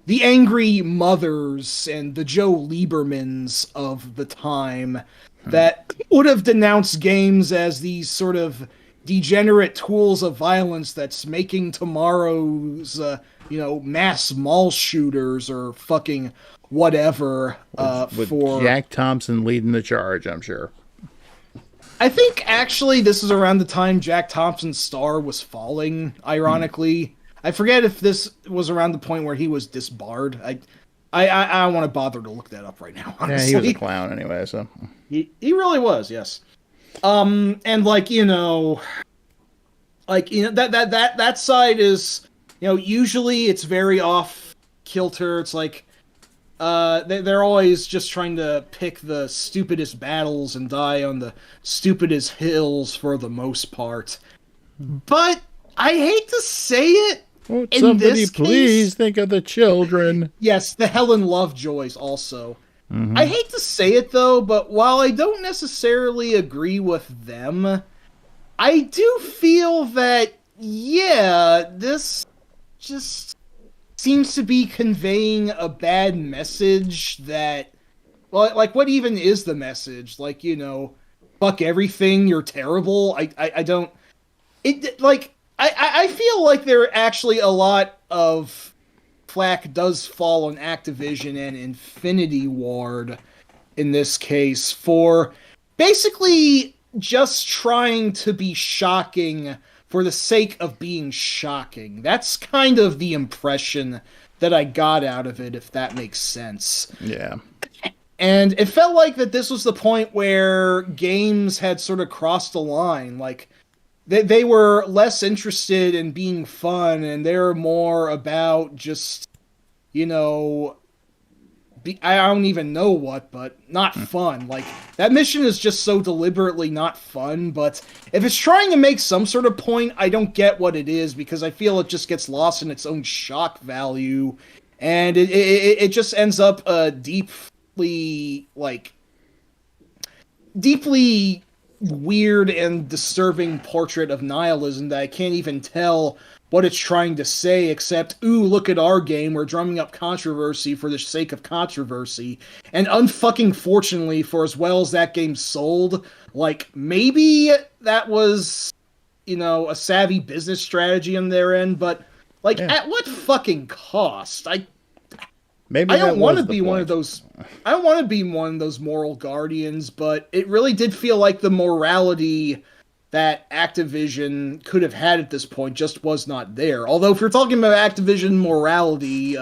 the angry mothers and the Joe Liebermans of the time that would have denounced games as these sort of degenerate tools of violence that's making tomorrow's, mass mall shooters or fucking whatever. With Jack Thompson leading the charge, I'm sure. I think actually this is around the time Jack Thompson's star was falling, ironically. I forget if this was around the point where he was disbarred. I don't want to bother to look that up right now, honestly. Yeah, he was a clown anyway, so. He really was, yes. And that side is, usually it's very off kilter. It's like, they're always just trying to pick the stupidest battles and die on the stupidest hills for the most part. But I hate to say it. Won't somebody please think of the children? Yes, the Helen Lovejoys also. Mm-hmm. I hate to say it though, but while I don't necessarily agree with them, I do feel that, this just seems to be conveying a bad message that, well, like, what even is the message? Like, fuck everything, you're terrible. I don't... I feel like there actually a lot of flack does fall on Activision and Infinity Ward in this case for basically just trying to be shocking for the sake of being shocking. That's kind of the impression that I got out of it, if that makes sense. Yeah. And it felt like that this was the point where games had sort of crossed a line. Like, they were less interested in being fun, and they're more about just, I don't even know what, but not fun. Like, that mission is just so deliberately not fun, but if it's trying to make some sort of point, I don't get what it is, because I feel it just gets lost in its own shock value, and it just ends up a deeply weird and disturbing portrait of nihilism that I can't even tell what it's trying to say, except, ooh, look at our game, we're drumming up controversy for the sake of controversy. And unfucking fortunately, for as well as that game sold, like, maybe that was, a savvy business strategy on their end, but, at what fucking cost? Maybe I don't want to be one of those. I don't want to be one of those moral guardians, but it really did feel like the morality that Activision could have had at this point just was not there. Although, if you're talking about Activision morality,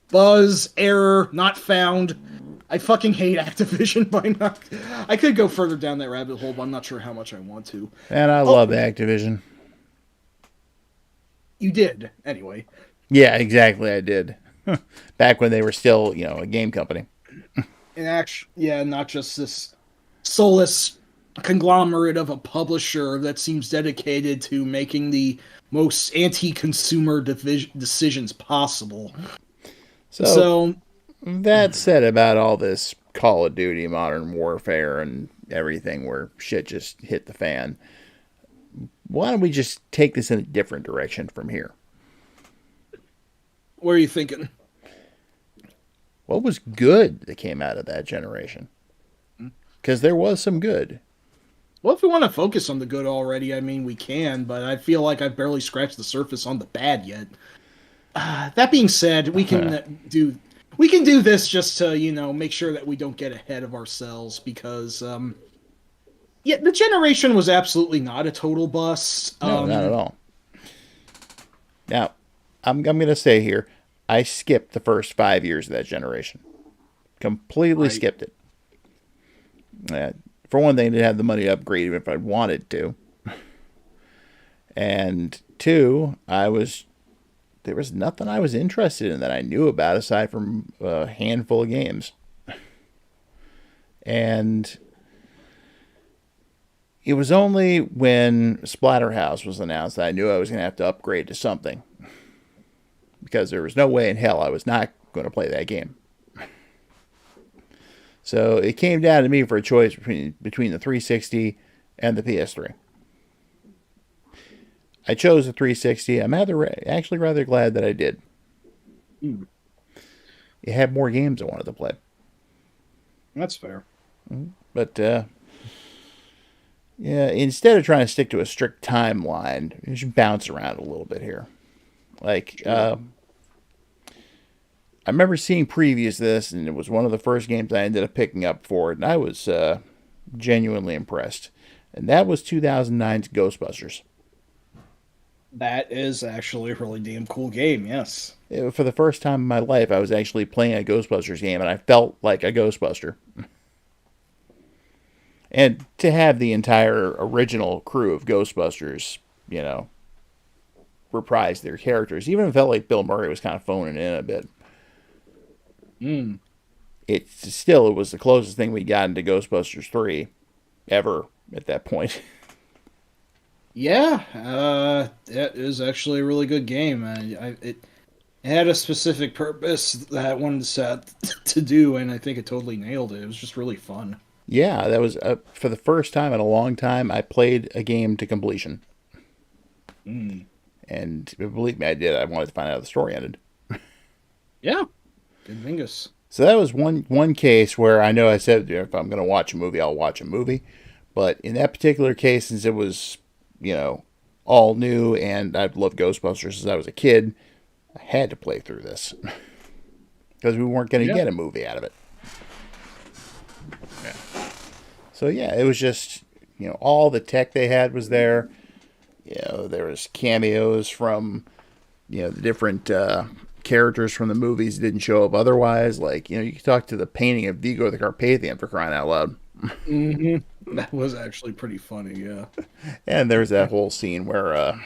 buzz, error, not found, I fucking hate Activision by not. I could go further down that rabbit hole, but I'm not sure how much I want to. And I Oh, love Activision. you did anyway. Yeah, exactly. I did. Back when they were still, a game company. And actually, yeah, not just this soulless conglomerate of a publisher that seems dedicated to making the most anti-consumer decisions possible. So So, that said about all this Call of Duty, Modern Warfare, and everything where shit just hit the fan, why don't we just take this in a different direction from here? what are you thinking? What was good that came out of that generation? Because there was some good. Well, if we want to focus on the good already, I mean, we can, but I feel like I've barely scratched the surface on the bad yet. That being said, we can do this just to make sure that we don't get ahead of ourselves because yeah, the generation was absolutely not a total bust. No, not at all. Now, I'm going to say here, I skipped the first 5 years of that generation. Completely Right. skipped it. For one thing, I didn't have the money to upgrade even if I wanted to. And two, there was nothing I was interested in that I knew about aside from a handful of games. And it was only when Splatterhouse was announced that I knew I was going to have to upgrade to something. Because there was no way in hell I was not going to play that game. So it came down to me for a choice between the 360 and the PS3. I chose the 360. I'm actually rather glad that I did. Mm, It had more games I wanted to play. that's fair. But yeah, instead of trying to stick to a strict timeline, you should bounce around a little bit here. Like, Sure. I remember seeing previews of this, and it was one of the first games I ended up picking up for it, and I was genuinely impressed. And that was 2009's Ghostbusters. That is actually a really damn cool game. Yes. For the first time in my life, I was actually playing a Ghostbusters game, and I felt like a Ghostbuster. And to have the entire original crew of Ghostbusters, reprise their characters, even if it felt like Bill Murray was kind of phoning in a bit, Mm. it was the closest thing we got into Ghostbusters 3 ever at that point. Yeah, that is actually a really good game. It had a specific purpose that I wanted to set to do, and I think it totally nailed it. It was just really fun. Yeah, that was for the first time in a long time I played a game to completion. Mm. And believe me, I did. I wanted to find out how the story ended. Yeah, good Mingus. So that was one case where I know I said if I'm going to watch a movie, I'll watch a movie. But in that particular case, since it was, you know, all new and I've loved Ghostbusters since I was a kid, I had to play through this because we weren't going to Yeah. get a movie out of it. Yeah. So yeah, it was just, all the tech they had was there. There was cameos from, the different characters from the movies that didn't show up otherwise. Like, you could talk to the painting of Vigo the Carpathian for crying out loud. Hmm. That was actually pretty funny. Yeah. And there's that whole scene where, I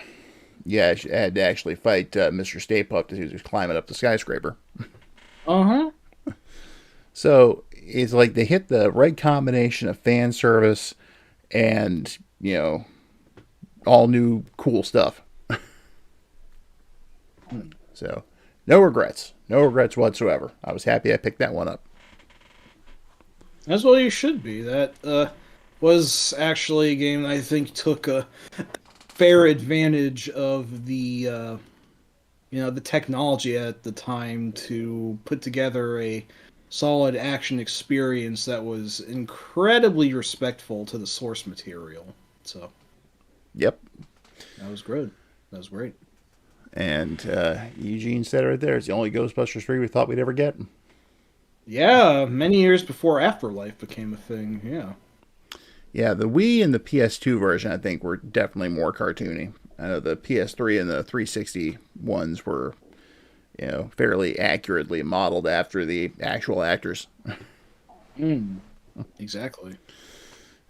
had to actually fight Mr. Stay Puft as he was climbing up the skyscraper. Uh huh. So it's like they hit the right combination of fan service and, all new cool stuff. So no regrets. No regrets whatsoever. I was happy I picked that one up. That's what you should be. That was actually a game that I think took a fair advantage of the technology at the time to put together a solid action experience that was incredibly respectful to the source material. So Yep. that was good. That was great. And Eugene said it right there. It's the only Ghostbusters 3 we thought we'd ever get. Yeah, many years before Afterlife became a thing. Yeah. Yeah, the Wii and the PS2 version, I think, were definitely more cartoony. I know the PS3 and the 360 ones were, fairly accurately modeled after the actual actors. Mm, exactly.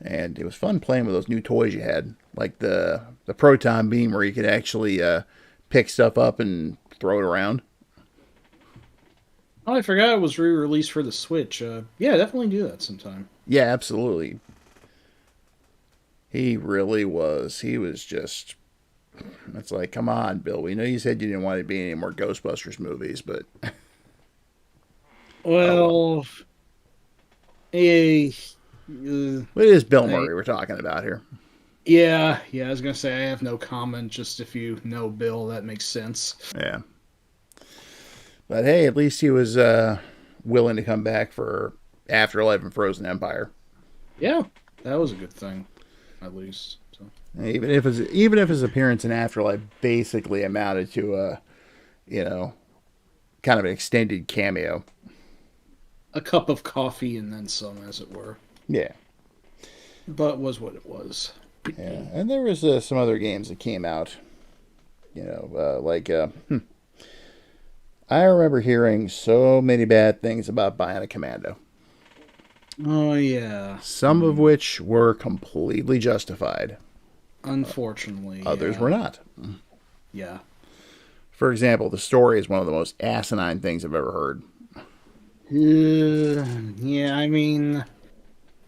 And it was fun playing with those new toys you had, like the proton beam where you could actually pick stuff up and throw it around. Oh, I forgot it was re-released for the Switch. Yeah, definitely do that sometime. Yeah, absolutely. He really was. He was just. It's like, come on, Bill. We know you said you didn't want to be in any more Ghostbusters movies, but oh well. Well, eh, uh, It is Bill I Murray we're talking about here. yeah. I was gonna say I have no comment. Just if you know Bill, that makes sense. Yeah. But hey, at least he was willing to come back for Afterlife and Frozen Empire. Yeah, that was a good thing, at least. So. Even if his appearance in Afterlife basically amounted to a you know kind of an extended cameo. A cup of coffee and then some, as it were. Yeah, But was what it was. yeah. And there was some other games that came out. Like I remember hearing so many bad things about Bionic Commando. Oh yeah. Some of which were completely justified. Unfortunately, Others yeah. were not. Yeah. For example, the story is one of the most asinine things I've ever heard. Yeah, I mean,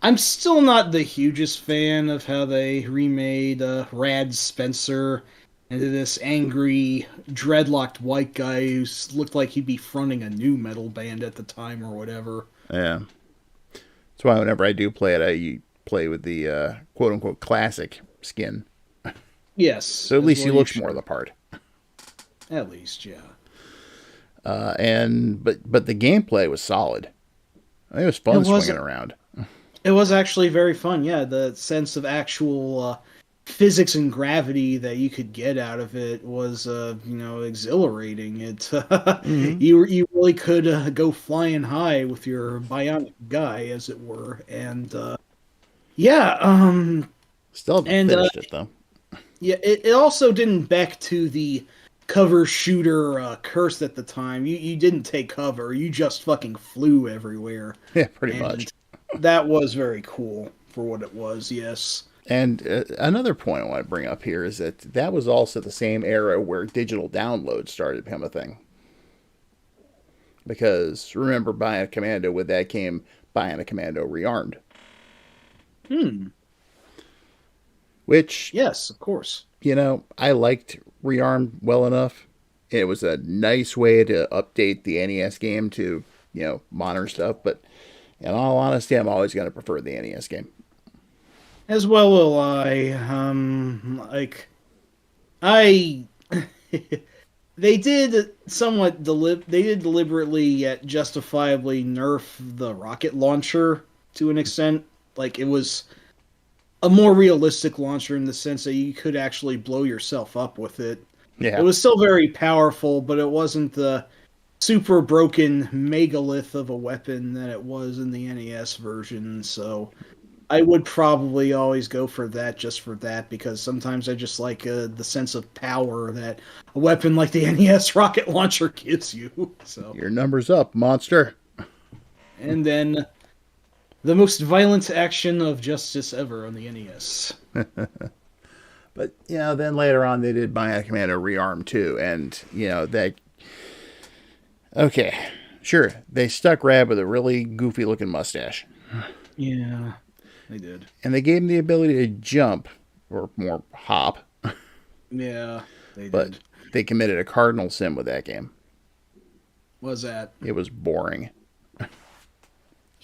I'm still not the hugest fan of how they remade Rad Spencer into this angry, dreadlocked white guy who looked like he'd be fronting a new metal band at the time or whatever. Yeah. That's why whenever I do play it, I play with the quote unquote classic skin. Yes, So at as least he well you looks more should. the part. At least, yeah. But the gameplay was solid. I think it was It fun was swinging around. it was actually very fun. Yeah, the sense of actual physics and gravity that you could get out of it was, exhilarating. It Mm-hmm. you really could go flying high with your bionic guy, as it were, and yeah, Still haven't and finished it though. yeah, it also didn't back to the cover shooter curse at the time. You didn't take cover. You just fucking flew everywhere, Yeah, pretty much. and that was very cool for what it was. Yes. And another point I want to bring up here is that that was also the same era where digital downloads started to become a thing. Because remember, Bionic Commando, with that came Bionic Commando Rearmed, Hmm. which, Yes, of course. I liked Rearmed well enough. It was a nice way to update the NES game to, modern stuff. But in all honesty, I'm always going to prefer the NES game. As well will I. I. They did they did deliberately yet justifiably nerf the rocket launcher to an extent. Like it was a more realistic launcher in the sense that you could actually blow yourself up with it. It Yeah, was still very powerful, but it wasn't the super broken megalith of a weapon that it was in the NES version. So I would probably always go for that just for that because sometimes I just like the sense of power that a weapon like the NES rocket launcher gives you. So, your number's up, monster. and then the most violent action of justice ever on the NES. But, then later on they did Bionic Commando Rearmed too. And, that. Okay, sure, they stuck Rad with a really goofy looking mustache. Yeah, they did. And they gave him the ability to jump, or more hop, Yeah, they but did. they committed a cardinal sin with that game. Was that? It was boring.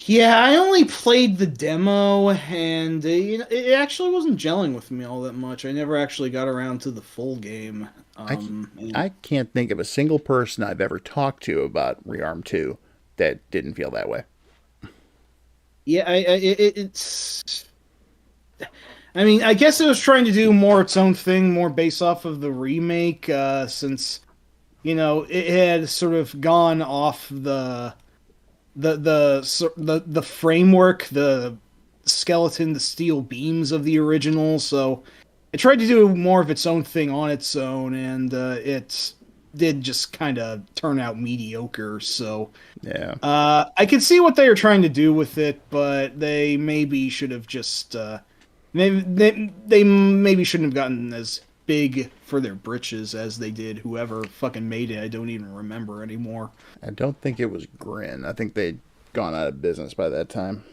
Yeah, I only played the demo, and it actually wasn't gelling with me all that much. I never actually got around to the full game. I, And I can't think of a single person I've ever talked to about Rearm 2 that didn't feel that way. yeah, it's. I mean, I guess it was trying to do more its own thing, more based off of the remake, since it had sort of gone off the framework, the skeleton, the steel beams of the original. So it tried to do more of its own thing on its own, and did just kind of turn out mediocre. So Yeah, I can see what they were trying to do with it, but they maybe should have just they maybe shouldn't have gotten as big for their britches as they did. Whoever fucking made it, I don't even remember anymore. I don't think it was Grin. I think they'd gone out of business by that time.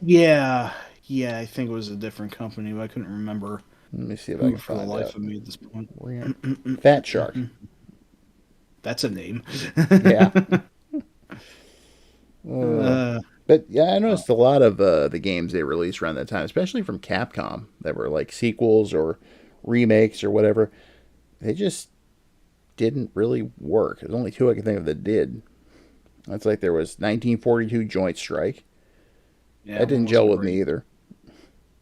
Yeah, yeah, I think it was a different company, but I couldn't remember Let me see if I who can for the find life out. of me at this point. Fat Shark. That's a name. Yeah. Uh, uh, but yeah, I uh, noticed a lot of the games they released around that time, especially from Capcom, that were like sequels or remakes or whatever. They just didn't really work. There's only two I can think of that did. That's like there was 1942 Joint Strike. yeah, That one didn't gel wasn't with me great. either.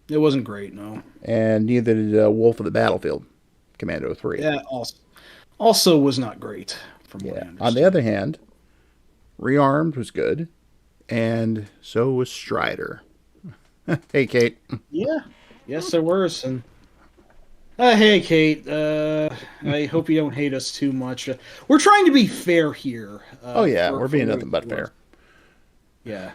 It wasn't great, no. And neither did Wolf of the Battlefield, Commando 3. Yeah, also was not great, from what I Yeah. On the understand. other hand, Rearmed was good, and so was Strider. Hey, Kate. Yeah, yes, there were some. Hey, Kate. I hope you don't hate us too much. We're trying to be fair here. Oh, yeah, For we're being what nothing it's but worth. fair. Yeah,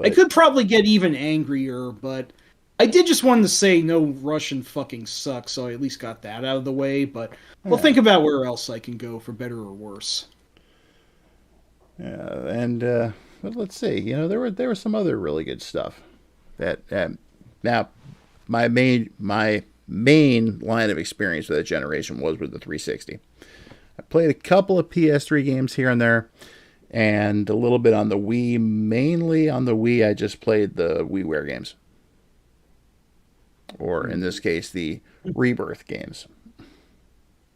I But could probably get even angrier, but I did just want to say no Russian fucking sucks, so I at least got that out of the way. But we'll yeah, think about where else I can go for better or worse. yeah, and but let's see. There was some other really good stuff that now my main line of experience with that generation was with the 360. I played a couple of PS3 games here and there, and a little bit on the Wii. Mainly on the Wii, I just played the WiiWare games, or in this case, the Rebirth games.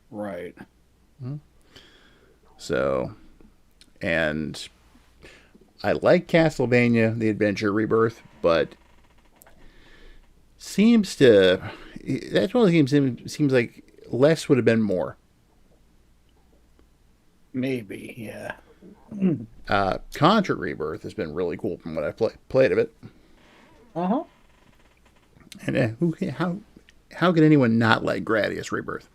Right. So, and I like Castlevania: The Adventure Rebirth, but seems to that's one of the games seems like less would have been more. Maybe. Yeah. Contra Rebirth has been really cool from what I've played of it. Uh huh. And how could anyone not like Gradius Rebirth?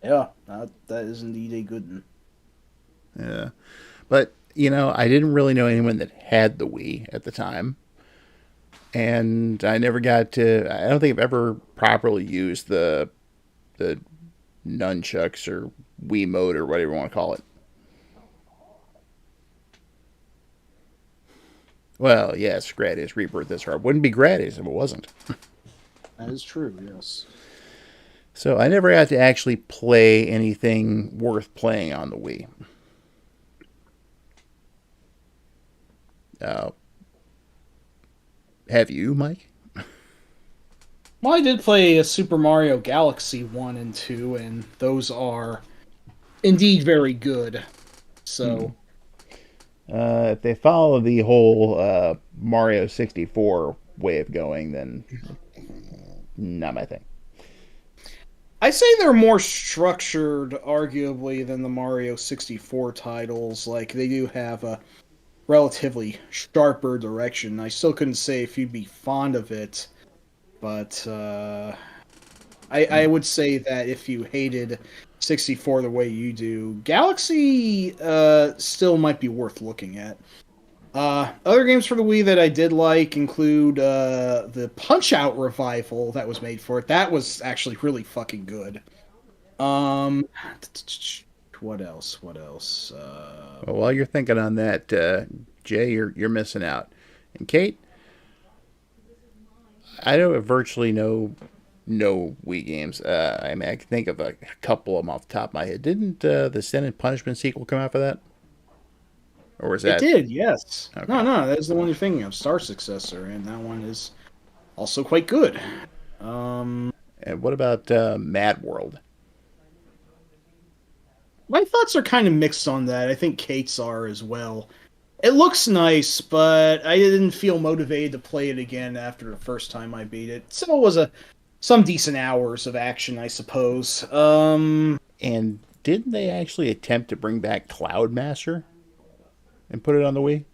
Yeah. That is indeed a good one. Yeah, but I didn't really know anyone that had the Wii at the time, and I never got to. I don't think I've ever properly used the nunchucks or Wii mode or whatever you want to call it. Well, yes, Gradius Rebirth this hard. Wouldn't be Gradius if it wasn't. That is true. Yes. So I never got to actually play anything worth playing on the Wii. Uh, have you, Mike? Well, I did play a Super Mario Galaxy 1 and 2, and those are indeed very good. Hmm. So, If they follow the whole Mario 64 way of going, then not my thing. I say they're more structured, arguably, than the Mario 64 titles. Like, they do have a relatively sharper direction. I still couldn't say if you'd be fond of it, but I would say that if you hated 64 the way you do, Galaxy still might be worth looking at. Other games for the Wii that I did like include the Punch Out revival that was made for it. That was actually really fucking good. Um, what else? What else? Well, while you're thinking on that, Jay, you're missing out. And Kate, I know virtually no Wii games. I mean, I can think of a couple of them off the top of my head. Didn't the Sin and Punishment sequel come out for that, or was It that did, yes. No, okay? no, that's the one you're thinking of, Star Successor, and that one is also quite good. And what about Mad World? My thoughts are kind of mixed on that. I think Kate's are as well. It looks nice, but I didn't feel motivated to play it again after the first time I beat it. So it was some decent hours of action, I suppose. And didn't they actually attempt to bring back Cloud Master and put it on the Wii?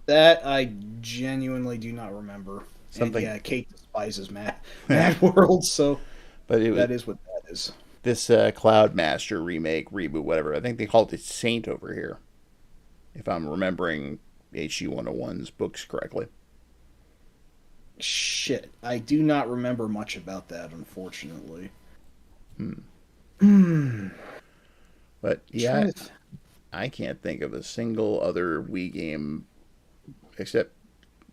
That I genuinely do not remember. And Something yeah, Kate despises Mad World, so But it was That is what that is. this Cloud Master remake, reboot, whatever. I think they called it Saint over here, if I'm remembering HG 101's books correctly. Shit, I do not remember much about that, unfortunately. But yeah, I can't think of a single other Wii game except,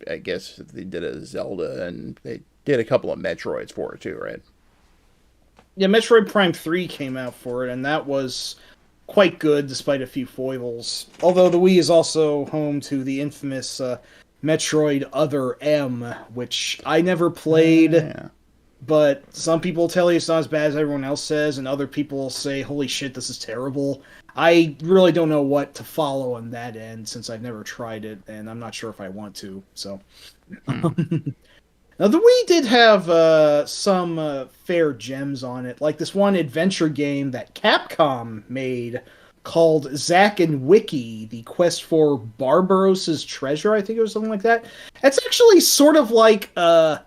I guess, they did a Zelda and they did a couple of Metroids for it too, right? Yeah, Metroid Prime 3 came out for it, and that was quite good despite a few foibles. Although the Wii is also home to the infamous Metroid Other M, which I never played, Yeah. but some people tell you it's not as bad as everyone else says, and other people say, holy shit, this is terrible. I really don't know what to follow on that end since I've never tried it, and I'm not sure if I want to, so. Now, the Wii did have some fair gems on it, like this one adventure game that Capcom made called Zack and Wiki, The Quest for Barbaros's Treasure, I think it was something like that. It's actually sort of like a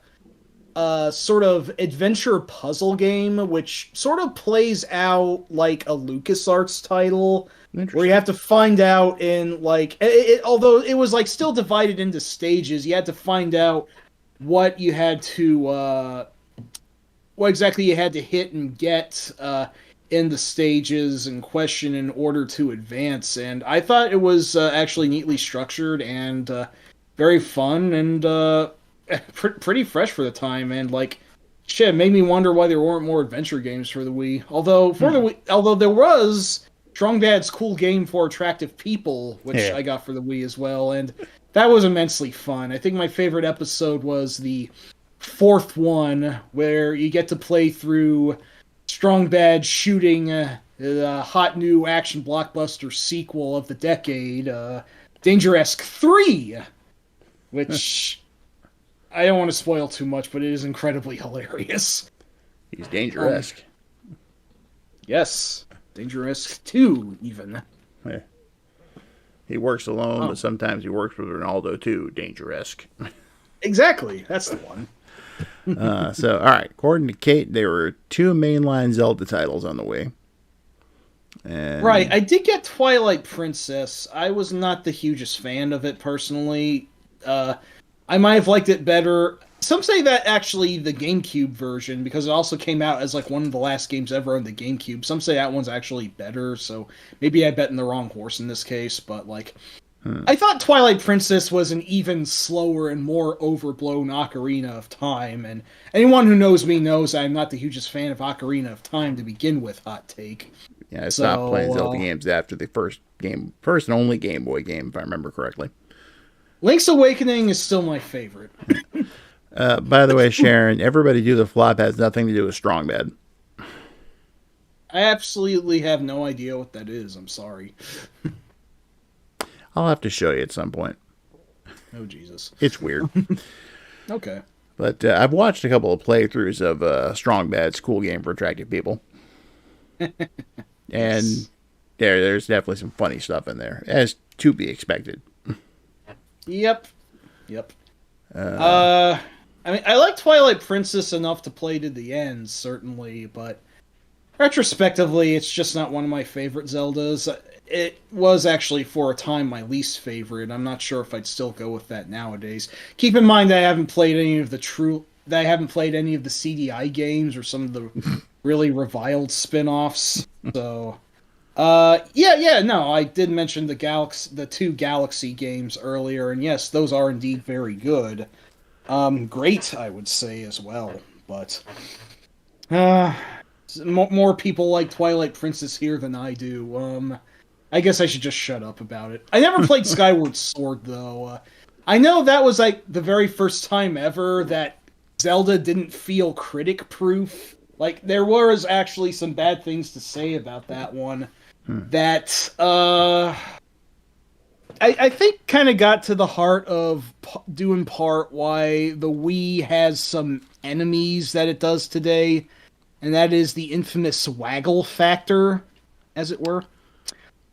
sort of adventure puzzle game, which sort of plays out like a LucasArts title, where you have to find out in, like, although it was, like, still divided into stages, you had to find out what you had to, what exactly you had to hit and get in the stages in question in order to advance. And I thought it was actually neatly structured and very fun and pretty fresh for the time. And like, shit, it made me wonder why there weren't more adventure games for the Wii. Although there was Strong Bad's Cool Game for Attractive People, which I got for the Wii as well, and that was immensely fun. I think my favorite episode was the fourth one, where you get to play through Strong Bad shooting the hot new action blockbuster sequel of the decade, Danger-esque 3, which I don't want to spoil too much, but it is incredibly hilarious. He's Danger-esque. Yes, Danger-esque 2, even. Yeah. He works alone, but sometimes he works with Ronaldo too. Danger-esque. Exactly, that's the one. So, all right. According to Kate, there were 2 mainline Zelda titles on the Wii. And Right, I did get Twilight Princess. I was not the hugest fan of it personally. I might have liked it better. Some say that actually the GameCube version, because it also came out as like one of the last games ever on the GameCube. Some say that one's actually better, so maybe I bet in the wrong horse in this case, but like, I thought Twilight Princess was an even slower and more overblown Ocarina of Time, and anyone who knows me knows I'm not the hugest fan of Ocarina of Time to begin with, hot take. yeah, I stopped playing Zelda games after the first and only Game Boy game, if I remember correctly. Link's Awakening is still my favorite. By the way, Sharon, everybody do the flop has nothing to do with Strong Bad. I absolutely have no idea what that is. I'm sorry. I'll have to show you at some point. Oh, Jesus. It's weird. Okay. But I've watched a couple of playthroughs of Strong Bad's Cool Game for Attractive People. And there's definitely some funny stuff in there, as to be expected. Yep. I mean, I like Twilight Princess enough to play to the end, certainly, but retrospectively, it's just not one of my favorite Zeldas. It was actually, for a time, my least favorite. I'm not sure if I'd still go with that nowadays. Keep in mind that I haven't played any of the CDI games or some of the really reviled spin-offs. So, no, I did mention the 2 Galaxy games earlier, and yes, those are indeed very good. Great, I would say as well, but more people like Twilight Princess here than I do. I guess I should just shut up about it. I never played Skyward Sword, though. I know that was like the very first time ever that Zelda didn't feel critic-proof. Like, there was actually some bad things to say about that one. That, I think kind of got to the heart of due in part why the Wii has some enemies that it does today, and that is the infamous waggle factor, as it were.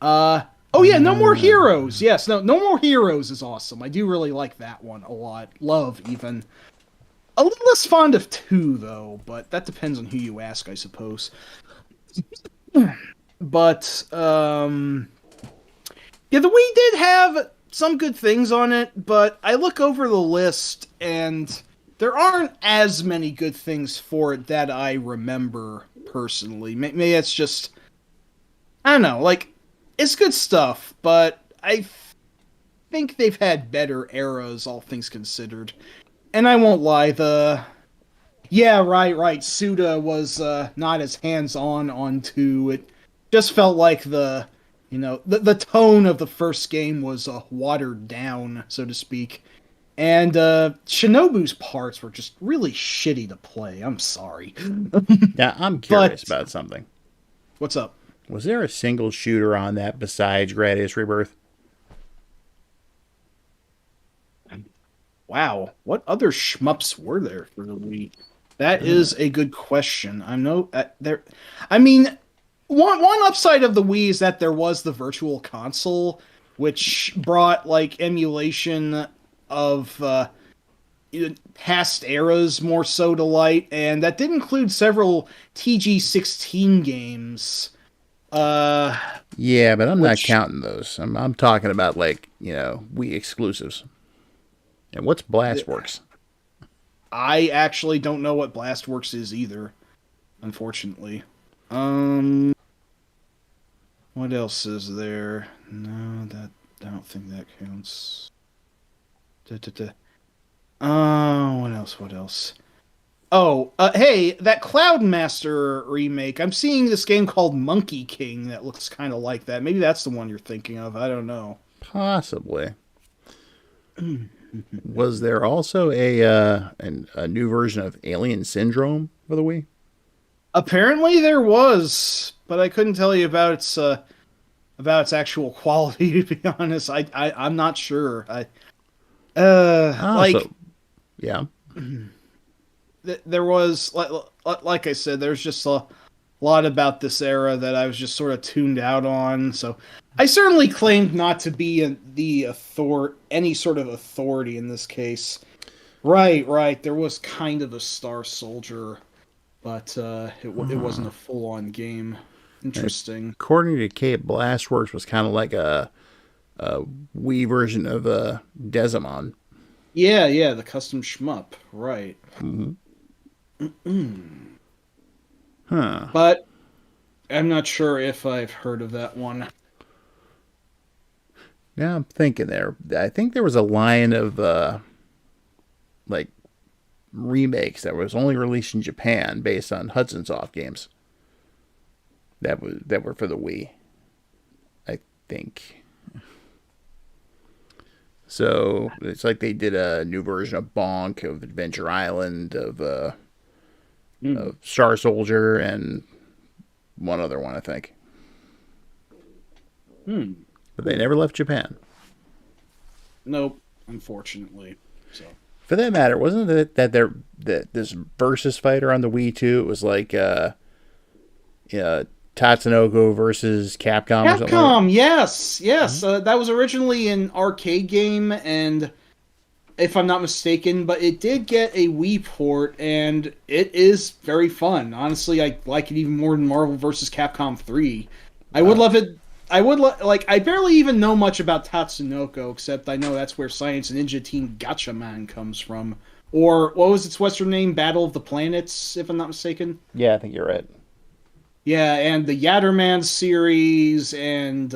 No More Heroes. Yes, No More Heroes is awesome. I do really like that one a lot. Love, even. A little less fond of 2 though, but that depends on who you ask, I suppose. But yeah, the Wii did have some good things on it, but I look over the list and there aren't as many good things for it that I remember personally. Maybe it's just, I don't know, like, it's good stuff, but I think they've had better eras, all things considered. And I won't lie, yeah, right. Suda was not as hands-on on 2. It just felt like the tone of the first game was watered down, so to speak. And Shinobu's parts were just really shitty to play. I'm sorry. Now, I'm curious But about something. what's up? Was there a single shooter on that besides Gradius Rebirth? Wow, what other shmups were there for the Wii? That is a good question. I know there. I mean, one upside of the Wii is that there was the Virtual Console, which brought like emulation of past eras more so to light, and that did include several TG16 games. Yeah, but I'm not Which counting those. I'm talking about, like, Wii exclusives. And what's Blastworks? I actually don't know what Blastworks is either, unfortunately. Um, what else is there? No, that I don't think that counts. Da, da, da. What else? What else? Oh, hey, that Cloudmaster remake. I'm seeing this game called Monkey King that looks kind of like that. Maybe that's the one you're thinking of. I don't know. Possibly. Was there also a new version of Alien Syndrome for the Wii? Apparently there was, but I couldn't tell you about its actual quality. To be honest, I'm not sure. Oh, Like so yeah. there was like I said, there's just a lot about this era that I was just sort of tuned out on. So I certainly claimed not to be any sort of authority in this case. Right. There was kind of a Star Soldier, but it wasn't a full on game. Interesting. According to Kate, Blastworks was kind of like a Wii version of Desimon. Yeah, the custom shmup. Right. Huh. But I'm not sure if I've heard of that one. Now I'm thinking there. I think there was a line of like remakes that was only released in Japan based on Hudson Soft games. That were for the Wii. I think. So it's like they did a new version of Bonk, of Adventure Island, of Star Soldier, and one other one, I think. But they never left Japan. Nope, unfortunately. So For that matter, wasn't it that this versus fighter on the Wii too? It was like Tatsunoko versus Capcom or something like Capcom, yes. That was originally an arcade game, and if I'm not mistaken, but it did get a Wii port, and it is very fun. Honestly, I like it even more than Marvel vs. Capcom 3. I would love it. I barely even know much about Tatsunoko, except I know that's where Science Ninja Team Gatchaman comes from. Or, what was its Western name? Battle of the Planets, if I'm not mistaken. Yeah, I think you're right. Yeah, and the Yatterman series, and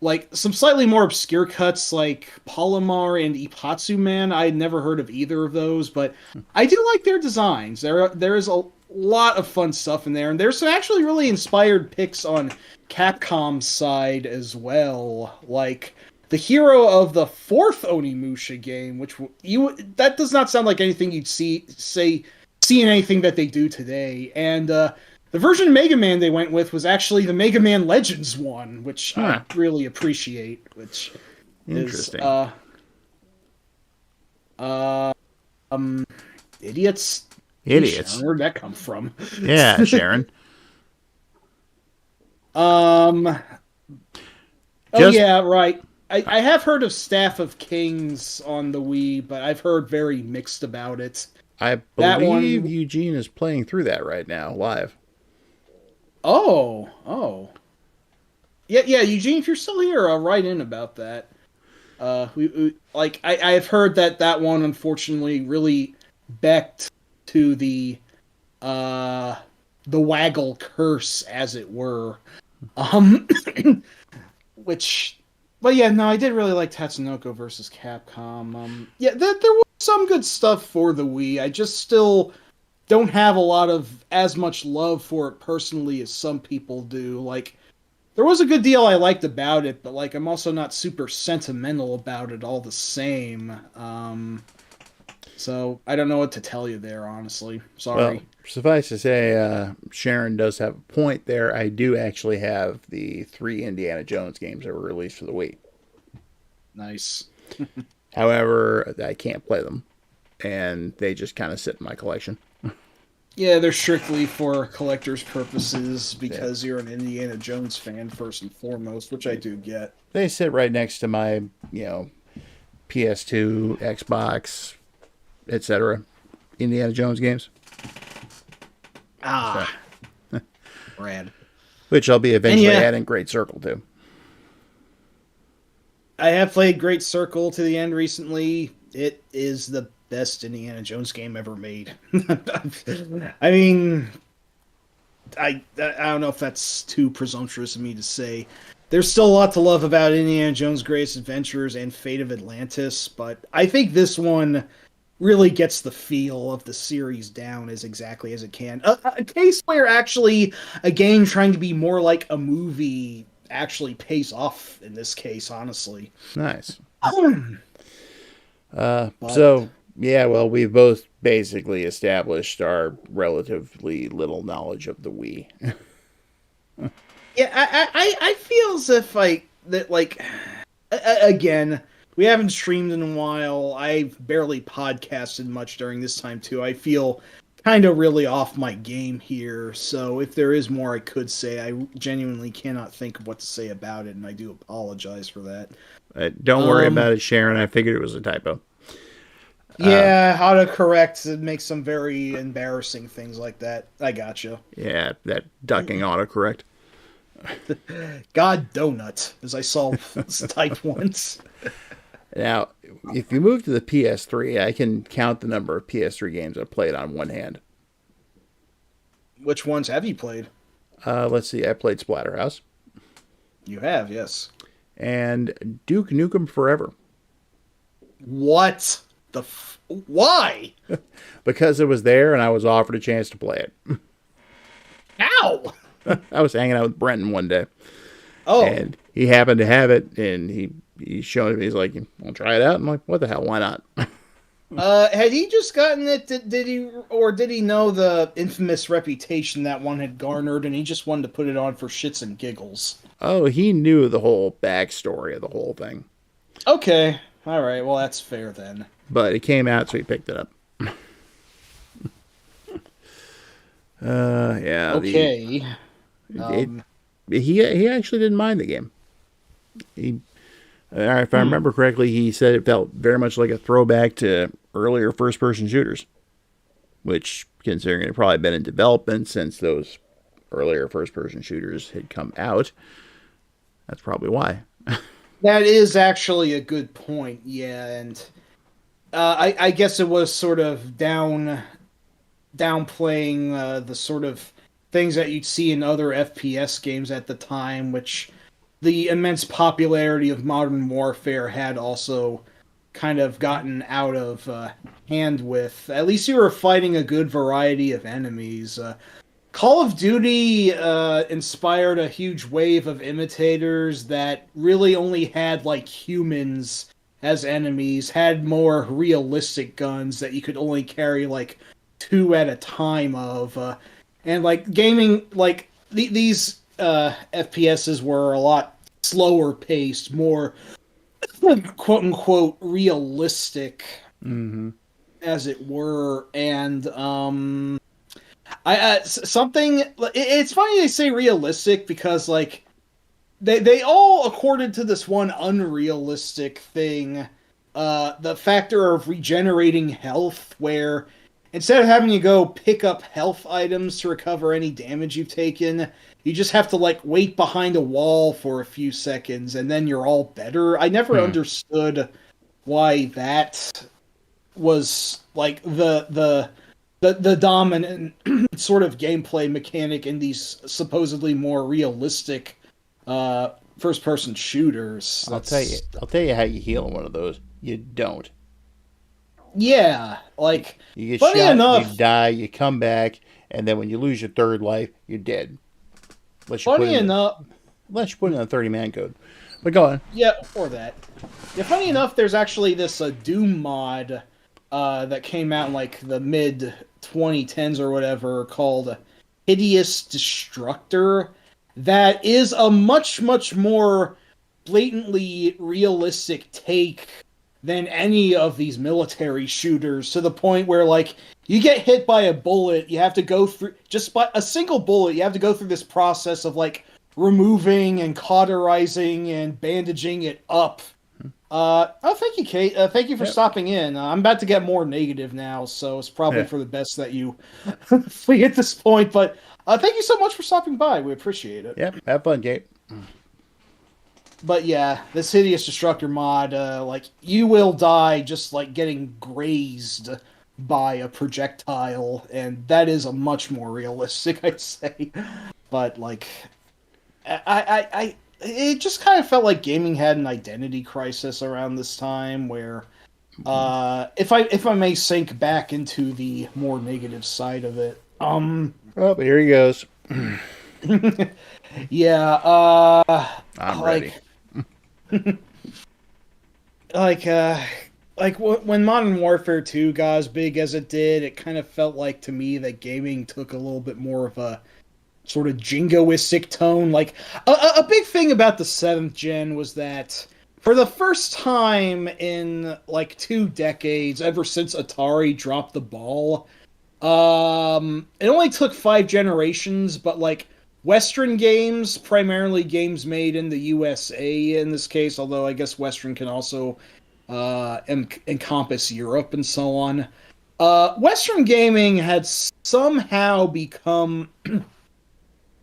like some slightly more obscure cuts like Palomar and Ipatsu Man. I had never heard of either of those, but I do like their designs. There is a lot of fun stuff in there, and there's some actually really inspired picks on Capcom's side as well. Like the hero of the fourth Onimusha game, which that does not sound like anything you'd see in anything that they do today, and the version of Mega Man they went with was actually the Mega Man Legends one, which I really appreciate. Which Interesting. is idiots. Idiots. Sharon, where'd that come from? Yeah, Sharon. Oh Just- yeah, right. I have heard of Staff of Kings on the Wii, but I've heard very mixed about it. I That believe one, Eugene is playing through that right now, live. oh. Yeah, Eugene, if you're still here, I'll write in about that. I've heard that one unfortunately really becked to uh the waggle curse, as it were. Um, which, but yeah, no, I did really like Tatsunoko versus Capcom. Yeah, there was some good stuff for the Wii. I just still don't have a lot of as much love for it personally as some people do. Like, there was a good deal I liked about it, but like I'm also not super sentimental about it all the same. So I don't know what to tell you there, honestly. Well, Sorry. suffice to say, Sharon does have a point there. I do actually have the 3 Indiana Jones games that were released for the Wii. Nice. However, I can't play them, and they just kind of sit in my collection. Yeah, they're strictly for collector's purposes Yeah. because you're an Indiana Jones fan first and foremost, which I do get. They sit right next to my, PS2, Xbox, etc. Indiana Jones games, Ah, rad. which I'll be eventually yeah. adding Great Circle to. I have played Great Circle to the end recently. It is the best Indiana Jones game ever made. I mean, I don't know if that's too presumptuous of me to say. There's still a lot to love about Indiana Jones' Greatest Adventures and Fate of Atlantis, but I think this one really gets the feel of the series down as exactly as it can. A case where actually a game trying to be more like a movie actually pays off in this case, honestly. Nice. But So, yeah, well, we've both basically established our relatively little knowledge of the Wii. yeah, I feel as if again, we haven't streamed in a while. I've barely podcasted much during this time too. I feel kind of really off my game here. So if there is more I could say, I genuinely cannot think of what to say about it, and I do apologize for that. Don't worry about it, Sharon. I figured it was a typo. Yeah, autocorrect make some very embarrassing things like that. I gotcha. Yeah, that ducking autocorrect. God donut, as I saw type once. Now, if you move to the PS3, I can count the number of PS3 games I've played on one hand. Which ones have you played? Let's see, I played Splatterhouse You have, yes. and Duke Nukem Forever What why? because it was there and I was offered a chance to play it. How? I was hanging out with Brenton one day, Oh, and he happened to have it, and he showed it. He's like, "I'll try it out." I'm like, "What the hell? Why not?" had he just gotten it? Did he know the infamous reputation that one had garnered, and he just wanted to put it on for shits and giggles? Oh, he knew the whole backstory of the whole thing, Okay, all right. Well, that's fair then. but it came out, so he picked it up. Yeah. Okay. He actually didn't mind the game. If I remember correctly, he said it felt very much like a throwback to earlier first-person shooters, which, considering it probably been in development since those earlier first-person shooters had come out, that's probably why. That is actually a good point. Yeah, and I guess it was sort of downplaying the sort of things that you'd see in other FPS games at the time, which the immense popularity of Modern Warfare had also kind of gotten out of hand with. At least you were fighting a good variety of enemies. Call of Duty inspired a huge wave of imitators that really only had like humans as enemies, had more realistic guns that you could only carry like two at a time of, and like gaming like these FPSs were a lot slower paced, more quote unquote realistic, as it were, and something. It's funny they say realistic because like they all accorded to this one unrealistic thing, the factor of regenerating health, where instead of having to go pick up health items to recover any damage you've taken, you just have to like wait behind a wall for a few seconds and then you're all better. I never understood why that was like the dominant sort of gameplay mechanic in these supposedly more realistic first person shooters. I'll tell you how you heal in one of those. You don't. Yeah, like You get funny shot, enough, you die, you come back, and then when you lose your third life, you're dead. funny enough, Unless you put in a 30-man code. But go on. yeah, or that. Yeah, funny enough, there's actually this Doom mod that came out in like the mid 2010s or whatever called Hideous Destructor that is a much more blatantly realistic take than any of these military shooters, to the point where like you get hit by a bullet, you have to go through just by a single bullet, you have to go through this process of like removing and cauterizing and bandaging it up. Thank you, Kate. Thank you for stopping in. I'm about to get more negative now, so it's probably for the best that you flee at this point. But thank you so much for stopping by. We appreciate it. Yep, have fun, Kate. But yeah, this Hideous Destructor mod, like, you will die just, like, getting grazed by a projectile, and that is a much more realistic, I'd say. But, like, it just kind of felt like gaming had an identity crisis around this time, where, if I may sink back into the more negative side of it, oh, but here he goes. yeah, I'm ready. When Modern Warfare 2 got as big as it did, it kind of felt like to me that gaming took a little bit more of a sort of jingoistic tone. Like, a big thing about the 7th gen was that for the first time in like 2 decades, ever since Atari dropped the ball, it only took 5 generations, but like Western games, primarily games made in the USA in this case, although I guess Western can also encompass Europe and so on. Western gaming had somehow become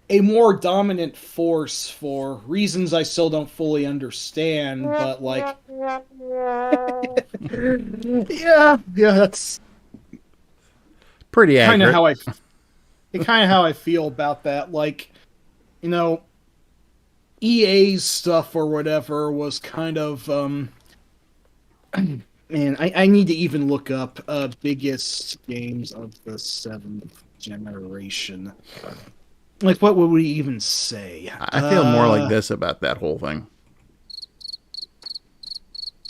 a more dominant force for reasons I still don't fully understand, but like... yeah, that's pretty accurate. Kind of how I feel about that. Like, you know, EA's stuff or whatever was kind of, man, I need to even look up biggest games of the 7th generation. Like, what would we even say? I feel more like this about that whole thing.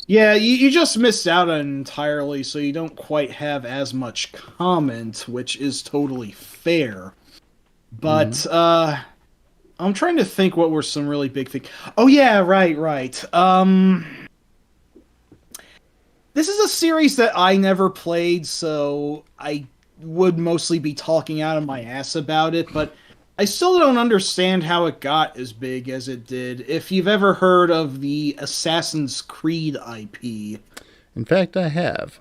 Yeah, you just missed out on it entirely, so you don't quite have as much comment, which is totally fair. But, I'm trying to think what were some really big things. Oh yeah, right. This is a series that I never played, so I would mostly be talking out of my ass about it, but I still don't understand how it got as big as it did. If you've ever heard of the Assassin's Creed IP. In fact, I have.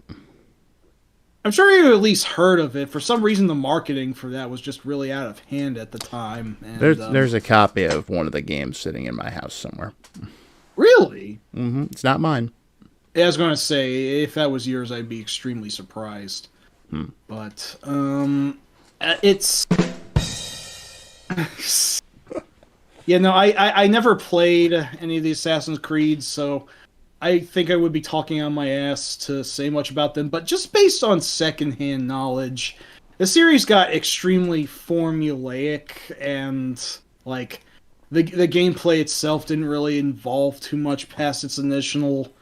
I'm sure you at least heard of it. For some reason, the marketing for that was just really out of hand at the time. And, there's a copy of one of the games sitting in my house somewhere. Really? Mm-hmm. It's not mine. I was going to say, if that was yours, I'd be extremely surprised. But, it's... yeah, no, I never played any of the Assassin's Creed, so I think I would be talking on my ass to say much about them. But just based on secondhand knowledge, the series got extremely formulaic, and like the gameplay itself didn't really involve too much past its initial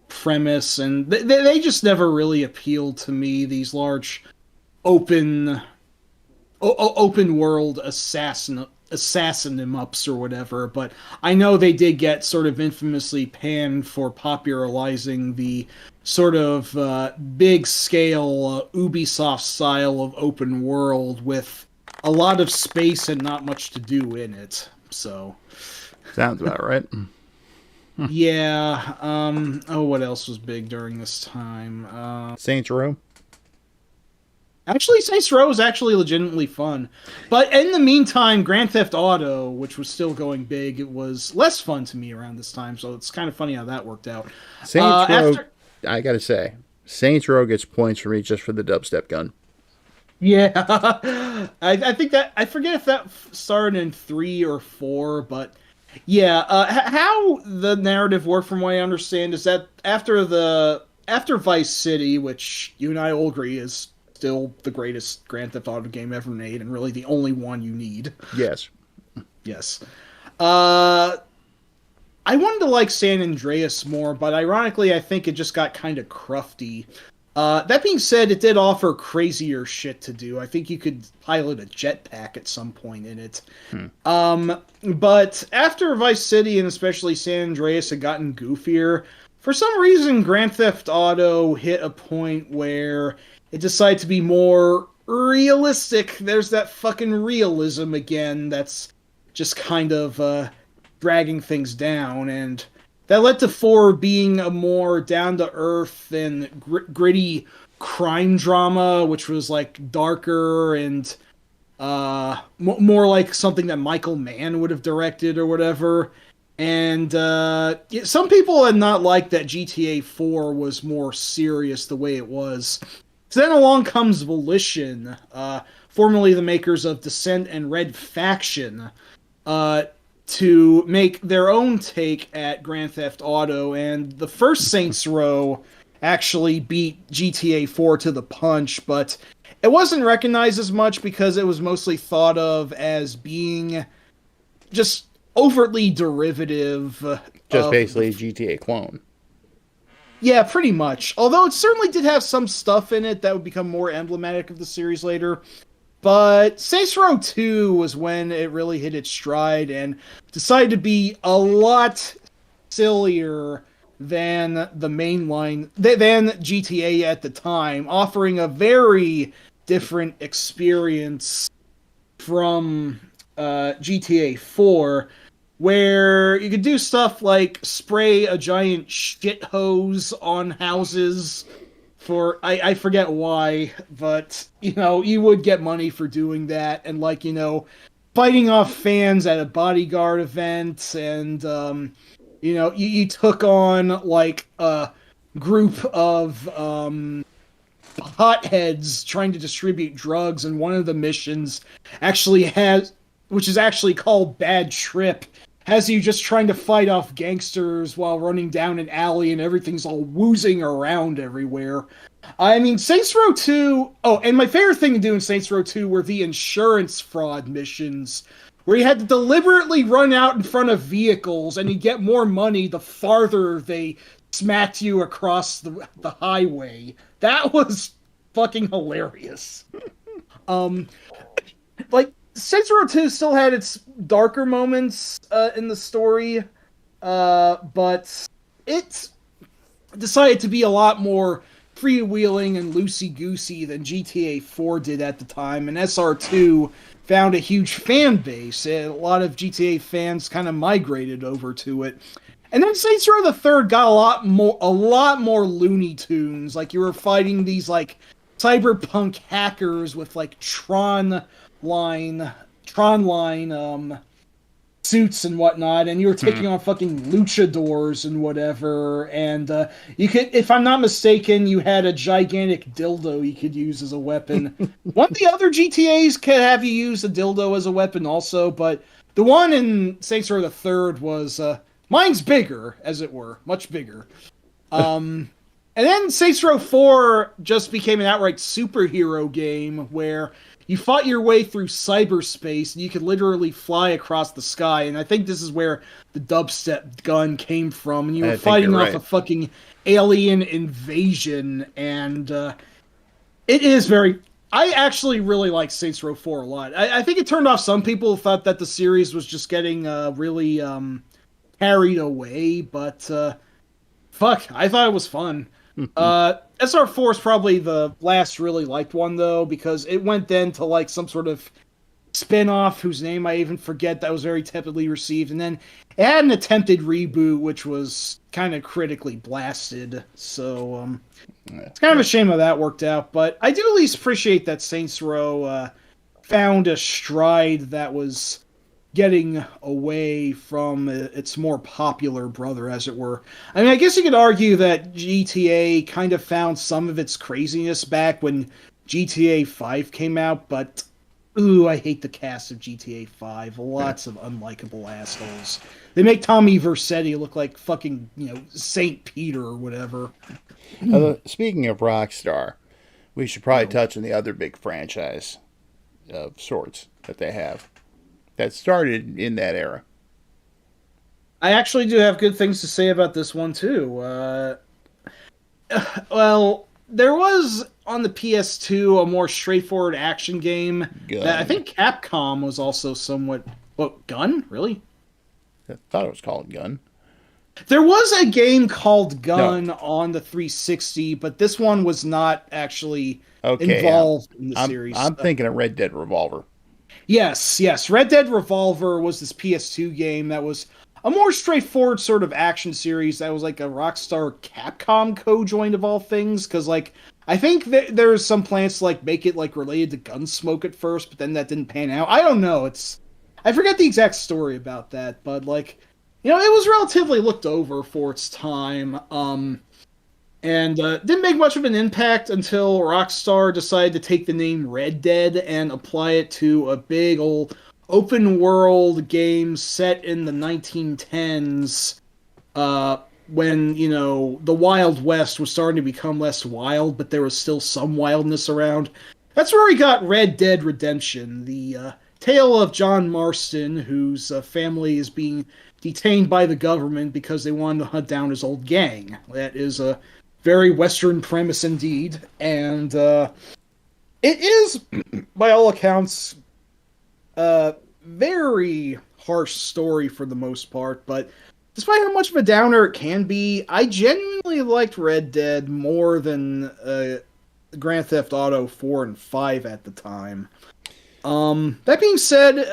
premise, and they just never really appealed to me. These large open world assassin em-ups or whatever, but I know they did get sort of infamously panned for popularizing the sort of big scale Ubisoft style of open world with a lot of space and not much to do in it. So Sounds about right. Yeah. Oh, what else was big during this time? Saints Row. Actually, Saints Row was actually legitimately fun. But in the meantime, Grand Theft Auto, which was still going big, it was less fun to me around this time. So it's kind of funny how that worked out. Saints Row. After, I gotta say, Saints Row gets points for me just for the dubstep gun. yeah, I think that I forget if that started in 3 or 4, but yeah, how the narrative worked, from what I understand, is that after Vice City, which you and I will agree is still the greatest Grand Theft Auto game ever made, and really the only one you need. Yes. Yes. Uh, I wanted to like San Andreas more, but ironically, I think it just got kind of crufty. That being said, it did offer crazier shit to do. I think you could pilot a jetpack at some point in it. But after Vice City and especially San Andreas had gotten goofier, for some reason Grand Theft Auto hit a point where it decided to be more realistic. There's that fucking realism again that's just kind of dragging things down, and that led to 4 being a more down-to-earth and gritty crime drama, which was like darker and more like something that Michael Mann would have directed or whatever. And some people had not liked that GTA 4 was more serious the way it was. So then along comes Volition, formerly the makers of Descent and Red Faction, to make their own take at Grand Theft Auto, and the first Saints Row actually beat GTA 4 to the punch, but it wasn't recognized as much because it was mostly thought of as being just overtly derivative. Just basically a GTA clone. Yeah, pretty much. Although it certainly did have some stuff in it that would become more emblematic of the series later. But Saints Row 2 was when it really hit its stride and decided to be a lot sillier than the mainline, than GTA at the time, offering a very different experience from GTA 4, where you could do stuff like spray a giant shit hose on houses for I forget why, but you would get money for doing that, and fighting off fans at a bodyguard event, and you took on like a group of hotheads trying to distribute drugs, and one of the missions actually has, which is actually called Bad Trip, has you just trying to fight off gangsters while running down an alley and everything's all woozing around everywhere. I mean, Saints Row 2... Oh, and my favorite thing to do in Saints Row 2 were the insurance fraud missions, where you had to deliberately run out in front of vehicles and you get more money the farther they smacked you across the highway. That was fucking hilarious. Saints Row 2 still had its darker moments in the story, but it decided to be a lot more freewheeling and loosey-goosey than GTA 4 did at the time, and SR2 found a huge fan base. A lot of GTA fans kind of migrated over to it. And then Saints Row the Third got a lot more Looney Tunes. Like, you were fighting these like cyberpunk hackers with like Tron line suits and whatnot, and you were taking on fucking luchadors and whatever, and you could, if I'm not mistaken, you had a gigantic dildo you could use as a weapon. One of the other GTAs could have you use a dildo as a weapon also, but the one in Saints Row the Third was mine's bigger, as it were, much bigger. And then Saints Row 4 just became an outright superhero game where you fought your way through cyberspace and you could literally fly across the sky. And I think this is where the dubstep gun came from. And you were fighting off a fucking alien invasion. And it is very... I actually really like Saints Row 4 a lot. I think it turned off some people who thought that the series was just getting really carried away. But fuck, I thought it was fun. SR4 is probably the last really liked one, though, because it went then to like some sort of spin-off whose name I even forget that was very tepidly received, and then it had an attempted reboot which was kind of critically blasted. So Yeah. it's kind of a shame how that worked out, but I did at least appreciate that Saints Row found a stride that was getting away from its more popular brother, as it were. I mean, I guess you could argue that GTA kind of found some of its craziness back when GTA 5 came out, but ooh, I hate the cast of GTA 5. Lots of unlikable assholes. They make Tommy Vercetti look like fucking, Saint Peter or whatever. Speaking of Rockstar, we should probably touch on the other big franchise of sorts that they have that started in that era. I actually do have good things to say about this one too. Well, there was on the PS2 a more straightforward action game that I Gun. think Capcom was also somewhat. What, Gun? Really? I thought it was called Gun. There was a game called No. Gun on the 360, but this one was not actually Okay. involved in the I'm series. I'm thinking of Red Dead Revolver. Yes, yes. Red Dead Revolver was this PS2 game that was a more straightforward sort of action series that was like a Rockstar Capcom co-joined of all things. Because like I think there's some plans to like make it like related to Gunsmoke at first, but then that didn't pan out. I don't know. I forget the exact story about that, but like it was relatively looked over for its time. And didn't make much of an impact until Rockstar decided to take the name Red Dead and apply it to a big old open world game set in the 1910s, when the Wild West was starting to become less wild, but there was still some wildness around. That's where we got Red Dead Redemption, the tale of John Marston, whose family is being detained by the government because they wanted to hunt down his old gang. That is a very Western premise indeed, and it is, by all accounts, a very harsh story for the most part. But despite how much of a downer it can be, I genuinely liked Red Dead more than Grand Theft Auto 4 and 5 at the time. That being said,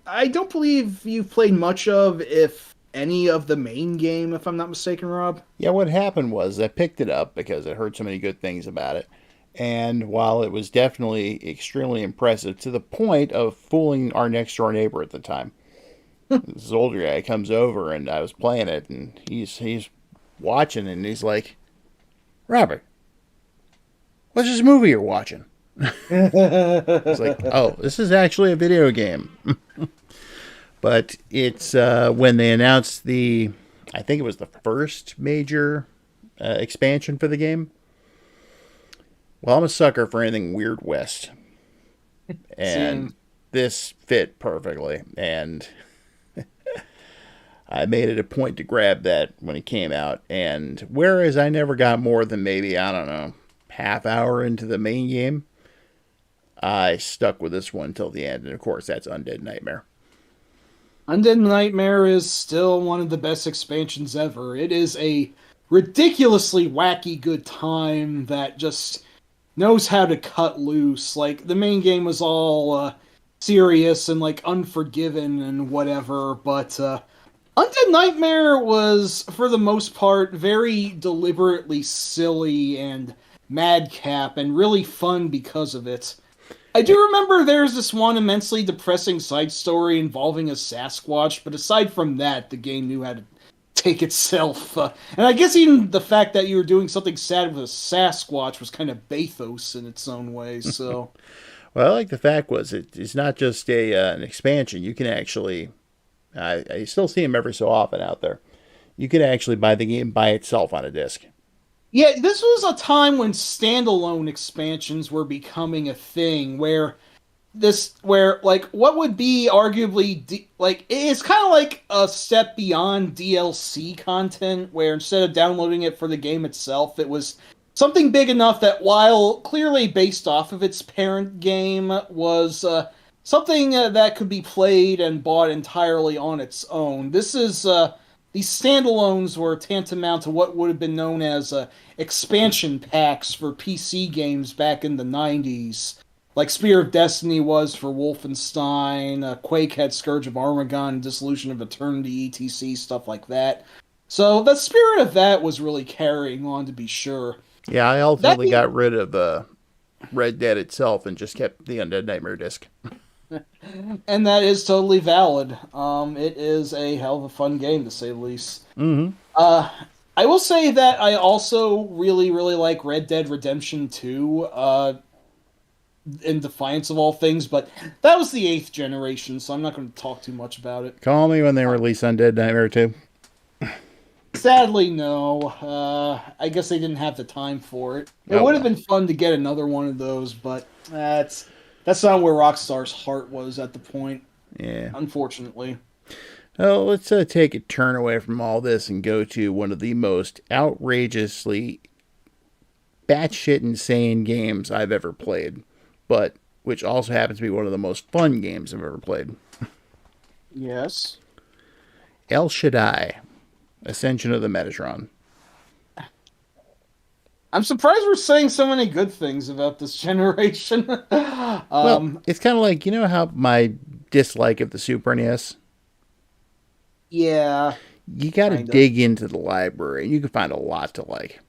I don't believe you've played much of, if any, of the main game, if I'm not mistaken, Rob. Yeah, what happened was I picked it up because I heard so many good things about it. And while it was definitely extremely impressive to the point of fooling our next door neighbor at the time, this older guy comes over and I was playing it and he's watching and he's like, Robert, what's this movie you're watching? It's like, oh, this is actually a video game. But it's when they announced I think it was the first major expansion for the game. Well, I'm a sucker for anything Weird West. And this fit perfectly. And I made it a point to grab that when it came out. And whereas I never got more than maybe, I don't know, half hour into the main game, I stuck with this one till the end. And of course, that's Undead Nightmare. Undead Nightmare is still one of the best expansions ever. It is a ridiculously wacky good time that just knows how to cut loose. Like, the main game was all serious and like Unforgiven and whatever, but Undead Nightmare was, for the most part, very deliberately silly and madcap and really fun because of it. I do remember there's this one immensely depressing side story involving a Sasquatch, but aside from that, the game knew how to take itself. And I guess even the fact that you were doing something sad with a Sasquatch was kind of bathos in its own way, so... Well, I like the fact was it's not just an expansion. You can actually, I still see them every so often out there. You could actually buy the game by itself on a disc. Yeah, this was a time when standalone expansions were becoming a thing, where like what would be arguably like it's kind of like a step beyond DLC content, where instead of downloading it for the game itself, it was something big enough that, while clearly based off of its parent game, was something that could be played and bought entirely on its own. These standalones were tantamount to what would have been known as expansion packs for PC games back in the 90s. like Spear of Destiny was for Wolfenstein. Quake had Scourge of Armagon, Dissolution of Eternity, etc., stuff like that. So the spirit of that was really carrying on, to be sure. Yeah, I That ultimately being got rid of Red Dead itself and just kept the Undead Nightmare disc. And that is totally valid. It is a hell of a fun game to say the least. Mm-hmm. Uh, I will say that I also really, really like Red Dead Redemption 2, in defiance of all things, but that was the eighth generation, so I'm not going to talk too much about it. Call me when they release Undead Nightmare 2. Sadly, no. I guess they didn't have the time for it. It Oh would have well. been fun to get another one of those, but that's not where Rockstar's heart was at the point, Yeah. unfortunately. Well, let's take a turn away from all this and go to one of the most outrageously batshit insane games I've ever played, but which also happens to be one of the most fun games I've ever played. Yes. El Shaddai, Ascension of the Metatron. I'm surprised we're saying so many good things about this generation. Well, it's kind of like, you know how my dislike of the Super NES? Yeah, You got to kind of. dig into the library. You can find a lot to like.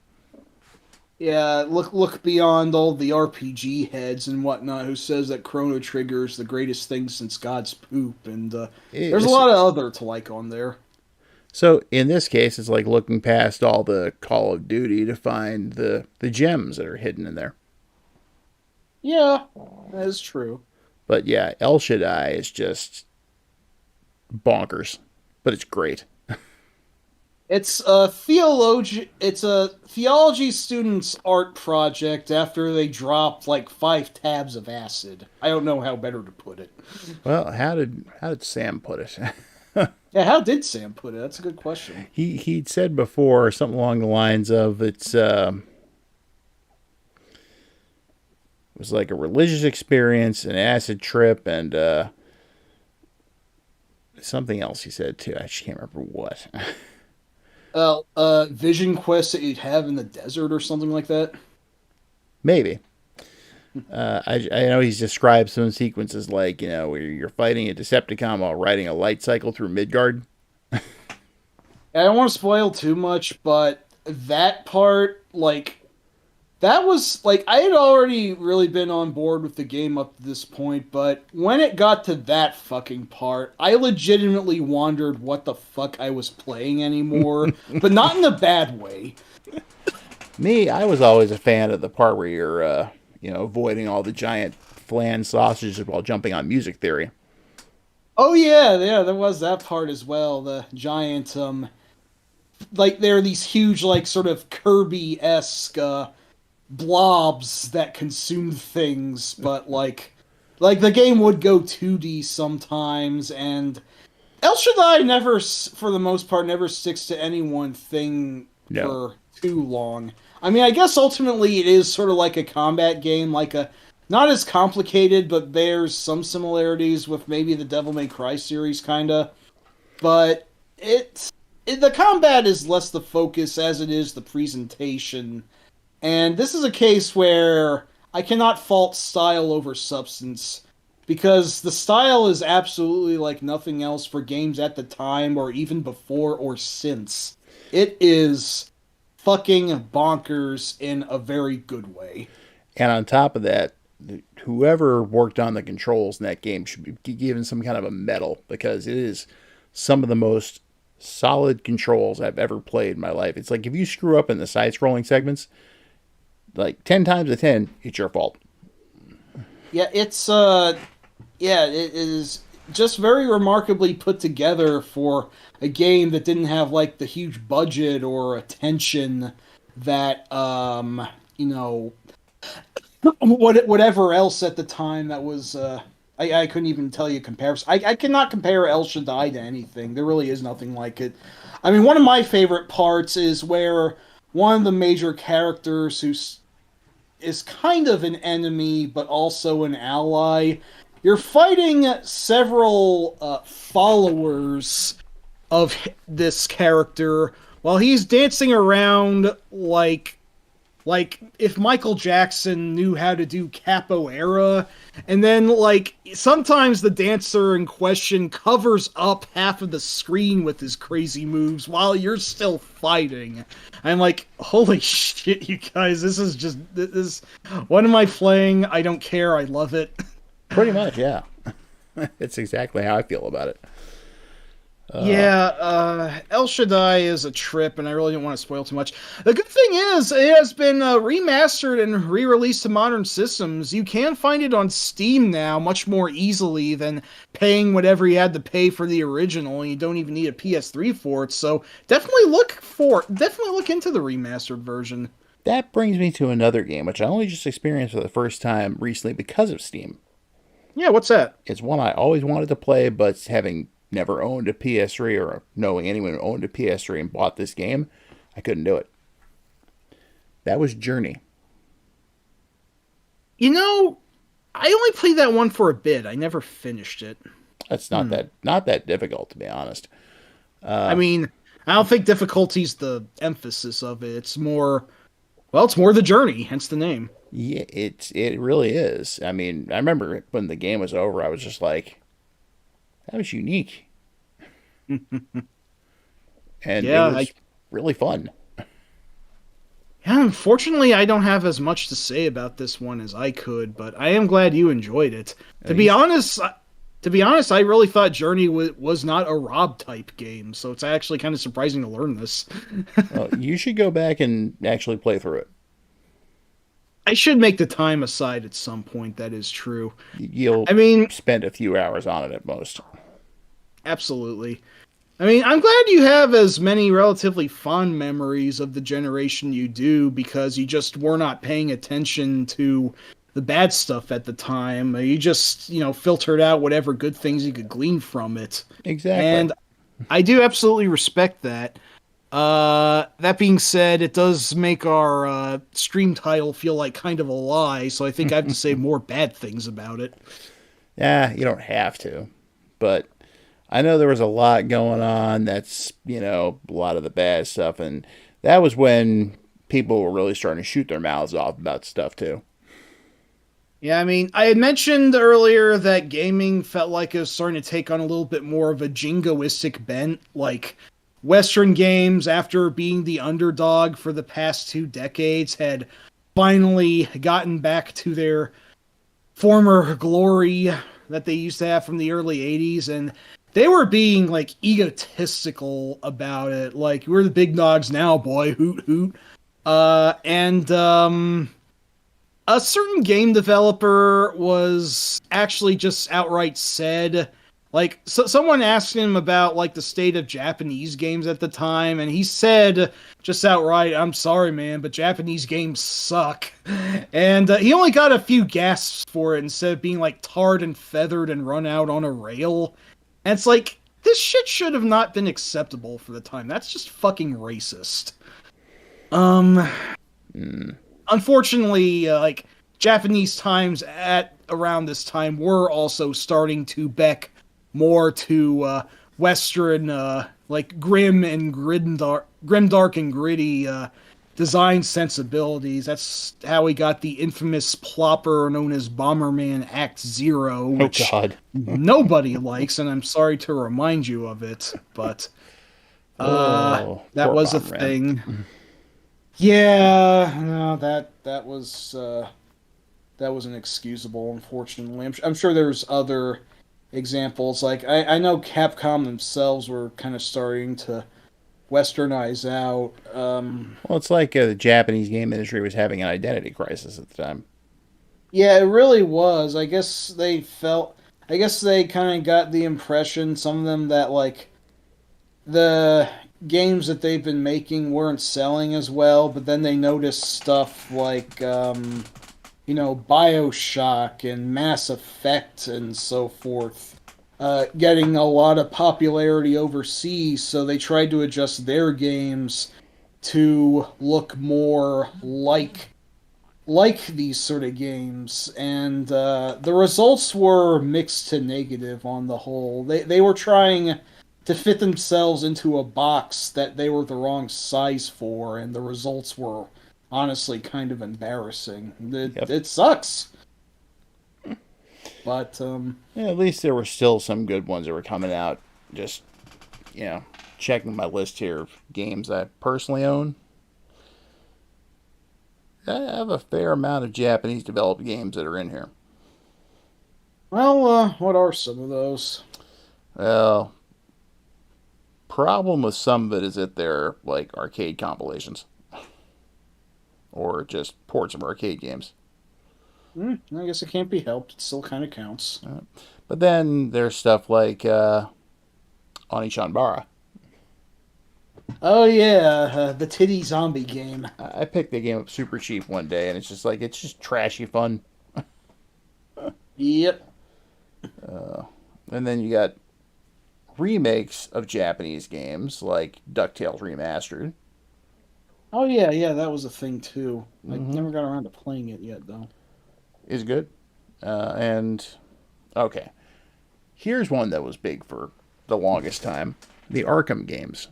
Yeah, look beyond all the RPG heads and whatnot who says that Chrono Trigger is the greatest thing since God's poop, and there's a It's, lot of other to like on there. so in this case, it's like looking past all the Call of Duty to find the gems that are hidden in there. Yeah, that is true. But yeah, El Shaddai is just bonkers, but it's great. It's a theology student's art project after they dropped like 5 tabs of acid. I don't know how better to put it. Well, how did Sam put it? Yeah, how did Sam put it? That's a good question. He'd said before something along the lines of it was like a religious experience, an acid trip, and something else he said too. I just can't remember what. Vision quest that you'd have in the desert or something like that. Maybe. I know he's described some sequences like, where you're fighting a Decepticon while riding a light cycle through Midgard. I don't want to spoil too much, but that part, like, that was like I had already really been on board with the game up to this point, but when it got to that fucking part, I legitimately wondered what the fuck I was playing anymore, but not in a bad way. Me, I was always a fan of the part where you're, avoiding all the giant flan sausages while jumping on music theory. Oh yeah, yeah, there was that part as well. The giant, like there are these huge, like sort of Kirby-esque blobs that consumed things, but like the game would go 2D sometimes, and El Shaddai never, for the most part, never sticks to any one thing No. for too long. I mean, I guess ultimately it is sort of like a combat game, like a not as complicated, but there's some similarities with maybe the Devil May Cry series, kinda. But the combat is less the focus as it is the presentation, and this is a case where I cannot fault style over substance because the style is absolutely like nothing else for games at the time or even before or since. It is fucking bonkers in a very good way. And on top of that, whoever worked on the controls in that game should be given some kind of a medal because it is some of the most solid controls I've ever played in my life. It's like if you screw up in the side scrolling segments, like 10 times out of 10, it's your fault. Yeah, yeah, it is just very remarkably put together for a game that didn't have like the huge budget or attention that you know whatever else at the time that was I couldn't even tell you comparison. I cannot compare El Shaddai to anything. There really is nothing like it. I mean, one of my favorite parts is where one of the major characters is kind of an enemy but also an ally. You're fighting several followers of this character while he's dancing around like Like, if Michael Jackson knew how to do capoeira, and then, like, sometimes the dancer in question covers up half of the screen with his crazy moves while you're still fighting. I'm like, holy shit, you guys, this is, what am I playing? I don't care, I love it. Pretty much, yeah. It's exactly how I feel about it. Yeah, El Shaddai is a trip, and I really don't want to spoil too much. The good thing is, it has been remastered and re-released to modern systems. You can find it on Steam now much more easily than paying whatever you had to pay for the original, and you don't even need a PS3 for it. So definitely look into the remastered version. That brings me to another game, which I only just experienced for the first time recently because of Steam. Yeah, what's that? It's one I always wanted to play, but having never owned a PS3 or knowing anyone who owned a PS3 and bought this game, I couldn't do it. That was Journey. You know, I only played that one for a bit. I never finished it. That's not that difficult, to be honest. I mean, I don't think difficulty's the emphasis of it. It's more, well, it's more the journey, hence the name. Yeah, it really is. I mean, I remember when the game was over, I was just like, that was unique, and it Yeah, was really fun. yeah, unfortunately, I don't have as much to say about this one as I could, but I am glad you enjoyed it. To be You, honest, I really thought Journey was not a Rob type game, so it's actually kind of surprising to learn this. you should go back and actually play through it. I should make the time aside at some point, that is true. You'll I mean, spend a few hours on it at most. absolutely. I mean, I'm glad you have as many relatively fond memories of the generation you do because you just were not paying attention to the bad stuff at the time. You just, filtered out whatever good things you could glean from it. Exactly. And I do absolutely respect that. That being said, it does make our stream title feel like kind of a lie, so I think I have to say more bad things about it. Yeah, you don't have to, but I know there was a lot going on. That's a lot of the bad stuff, and that was when people were really starting to shoot their mouths off about stuff too. Yeah, I mean, I had mentioned earlier that gaming felt like it was starting to take on a little bit more of a jingoistic bent. Like, Western games, after being the underdog for the past 2 decades, had finally gotten back to their former glory that they used to have from the early 80s, and they were being, like, egotistical about it. Like, we're the big dogs now, boy, hoot hoot. And a certain game developer was actually just outright said, like, someone asked him about, like, the state of Japanese games at the time, and he said just outright, I'm sorry, man, but Japanese games suck. And he only got a few gasps for it instead of being, like, tarred and feathered and run out on a rail. And it's like, this shit should have not been acceptable for the time. That's just fucking racist. Um, Unfortunately, like, Japanese times at around this time were also starting to beck more to Western, like, grim, dark, and gritty design sensibilities. That's how we got the infamous plopper known as Bomberman Act Zero, Oh which God. nobody likes, and I'm sorry to remind you of it, but Oh, that poor was a Bomberman. thing. Yeah, no, that was inexcusable, unfortunately. I'm sure there's other examples. Like, I know Capcom themselves were kind of starting to westernize out. Well, it's like the Japanese game industry was having an identity crisis at the time. Yeah, it really was. I guess they kind of got the impression, some of them, that, like, the games that they've been making weren't selling as well, but then they noticed stuff like, Bioshock and Mass Effect and so forth, getting a lot of popularity overseas, so they tried to adjust their games to look more like these sort of games, and the results were mixed to negative on the whole. They were trying to fit themselves into a box that they were the wrong size for, and the results were honestly kind of embarrassing. Yep. It sucks, but Yeah, at least there were still some good ones that were coming out. Just, you know, checking my list here of games I personally own. I have a fair amount of Japanese developed games that are in here. well, what are some of those? Well, problem with some of it is that they're like arcade compilations or just ports of arcade games. I guess it can't be helped. It still kind of counts. But then there's stuff like Onichanbara. Oh yeah, the titty zombie game. I picked the game up super cheap one day, and it's just trashy fun. Yep. And then you got remakes of Japanese games like DuckTales Remastered. Oh yeah, yeah, that was a thing too. I Mm-hmm. never got around to playing it yet though. Is good. And okay, here's one that was big for the longest time: the Arkham games.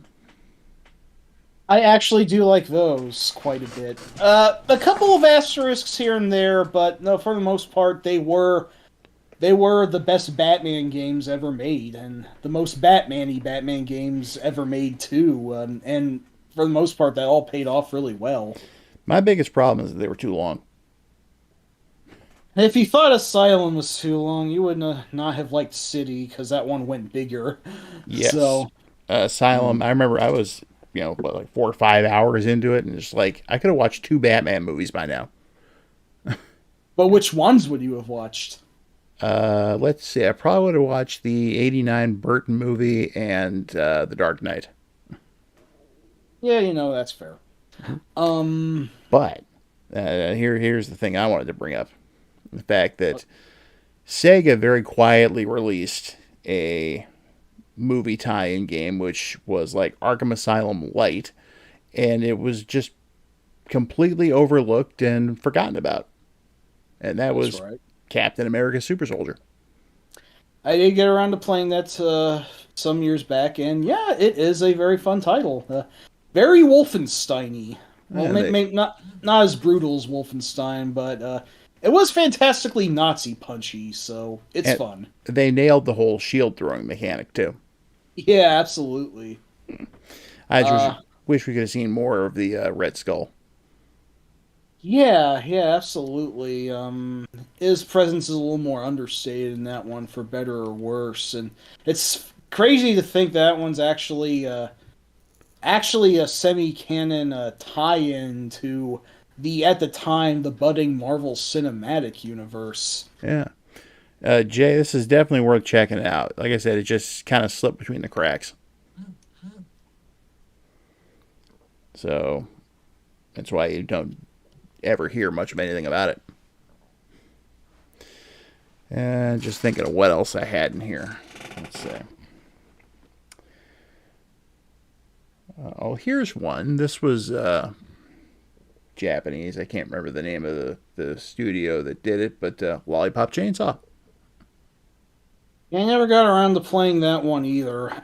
I actually do like those quite a bit. A couple of asterisks here and there, but no, for the most part, they were the best Batman games ever made, and the most Batman-y Batman games ever made too. And for the most part, that all paid off really well. My biggest problem is that they were too long. If you thought Asylum was too long, you would not have liked City because that one went bigger. Yes, So, Asylum. I remember I was what, like 4 or 5 hours into it, and just like I could have watched two Batman movies by now. but which ones would you have watched? Let's see. I probably would have watched the '89 Burton movie and The Dark Knight. Yeah, that's fair. Um, But here's the thing I wanted to bring up: the fact that Sega very quietly released a movie tie-in game, which was like Arkham Asylum Light, and it was just completely overlooked and forgotten about. And that that's was right. Captain America Super Soldier. I did get around to playing that some years back, and yeah, it is a very fun title. Very Wolfenstein-y. Well, And they not as brutal as Wolfenstein, but it was fantastically Nazi punchy, so it's and fun. they nailed the whole shield throwing mechanic too. Yeah, absolutely. I just Uh, wish we could have seen more of the Red Skull. yeah, yeah, absolutely. His presence is a little more understated in that one, for better or worse, and it's crazy to think that one's actually a semi-canon tie-in to the at the time the budding Marvel Cinematic Universe. Yeah. Jay, this is definitely worth checking out. Like I said, it just kind of slipped between the cracks. So that's why you don't ever hear much of anything about it. And just thinking of what else I had in here. Let's see. Oh, here's one. This was Japanese. I can't remember the name of the studio that did it, but Lollipop Chainsaw. Yeah, I never got around to playing that one either.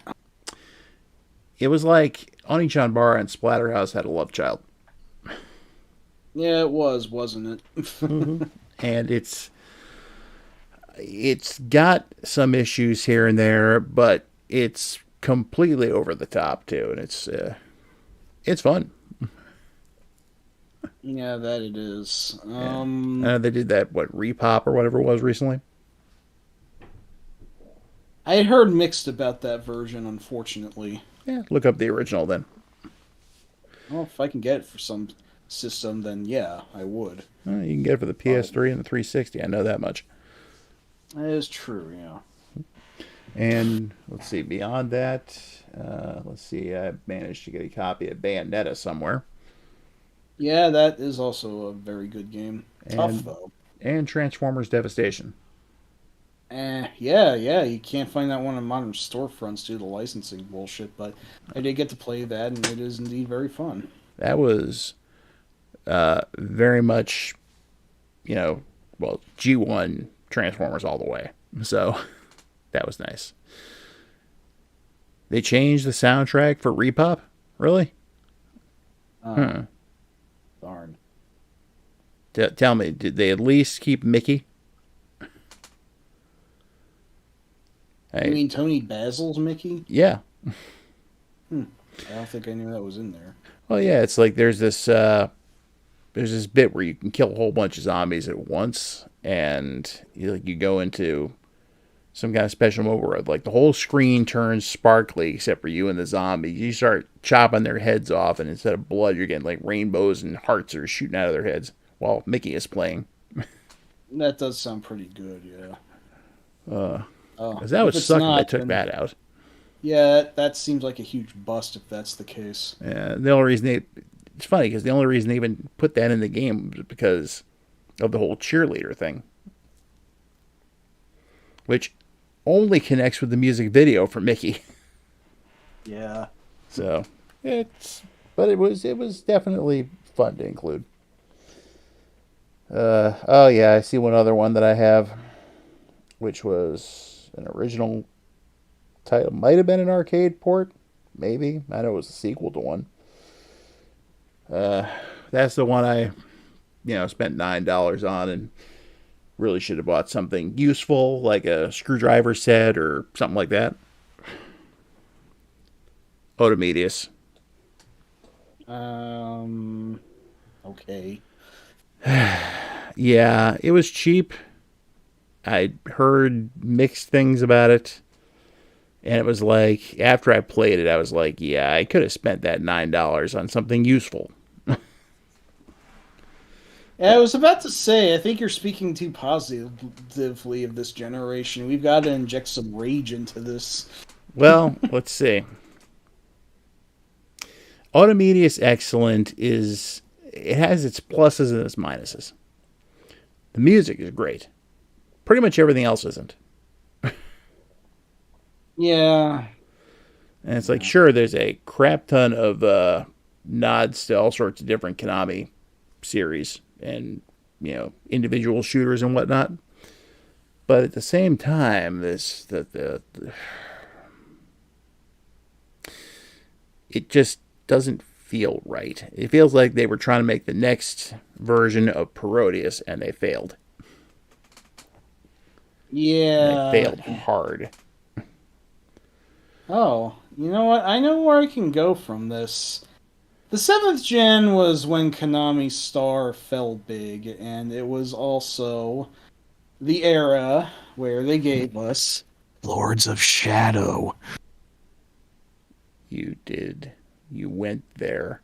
It was like Onichanbara and Splatterhouse had a love child. Yeah, it was, wasn't Mm-hmm. it? And it's got some issues here and there, but it's completely over the top too, and it's fun. Yeah, that it is. Yeah, they did that Repop or whatever it was recently. I had heard mixed about that version, unfortunately. Yeah, look up the original then. Well, if I can get it for some system, then yeah, I would. You can get it for the But PS3 and the 360. I know that much. that is true, yeah. And let's see, beyond that, let's see, I managed to get a copy of Bayonetta somewhere, Yeah, that is also a very good game. Tough and though. Transformers Devastation. Yeah, yeah, you can't find that one on modern storefronts due to licensing bullshit, but I did get to play that, and it is indeed very fun. That was very much, G1 Transformers all the way. So that was nice. They changed the soundtrack for Repop? Really? Oh, Huh. darn. Tell me, did they at least keep Mickey? You I, mean Tony Basil's Mickey? yeah. Hmm. I don't think I knew that was in there. Well, yeah. It's like there's this bit where you can kill a whole bunch of zombies at once, and you go into some kind of special mode where like the whole screen turns sparkly except for you and the zombies. You start chopping their heads off, and instead of blood, you're getting like rainbows and hearts are shooting out of their heads while Mickey is playing. That does sound pretty good, yeah. Oh, Because that would if it's suck if they not, took then that out. yeah, that seems like a huge bust if that's the case. The only reason it's funny because the only reason they even put that in the game was because of the whole cheerleader thing, which only connects with the music video for Mickey. Yeah. So but it was definitely fun to include. Oh yeah, I see one other one that I have, which was an original title, might have been an arcade port, maybe. I know it was a sequel to one. That's the one I spent $9 on and really should have bought something useful like a screwdriver set or something like that. Otomedius. Um. Okay. Yeah, it was cheap. I heard mixed things about it. And it was like, after I played it, I was like, yeah, I could have spent that $9 on something useful. Yeah, I was about to say, I think you're speaking too positively of this generation. We've got to inject some rage into this. Well, let's see. Automedius Excellent it has its pluses and its minuses. The music is great. Pretty much everything else isn't. Yeah. And it's like, sure, there's a crap ton of nods to all sorts of different Konami series and, individual shooters and whatnot. But at the same time, it just doesn't feel right. It feels like they were trying to make the next version of Parodius and they failed. And they Yeah. failed hard. Oh, you know what? I know where I can go from this. The seventh gen was when Konami's star fell big, and it was also the era where they gave us Lords of Shadow. You did. You went there.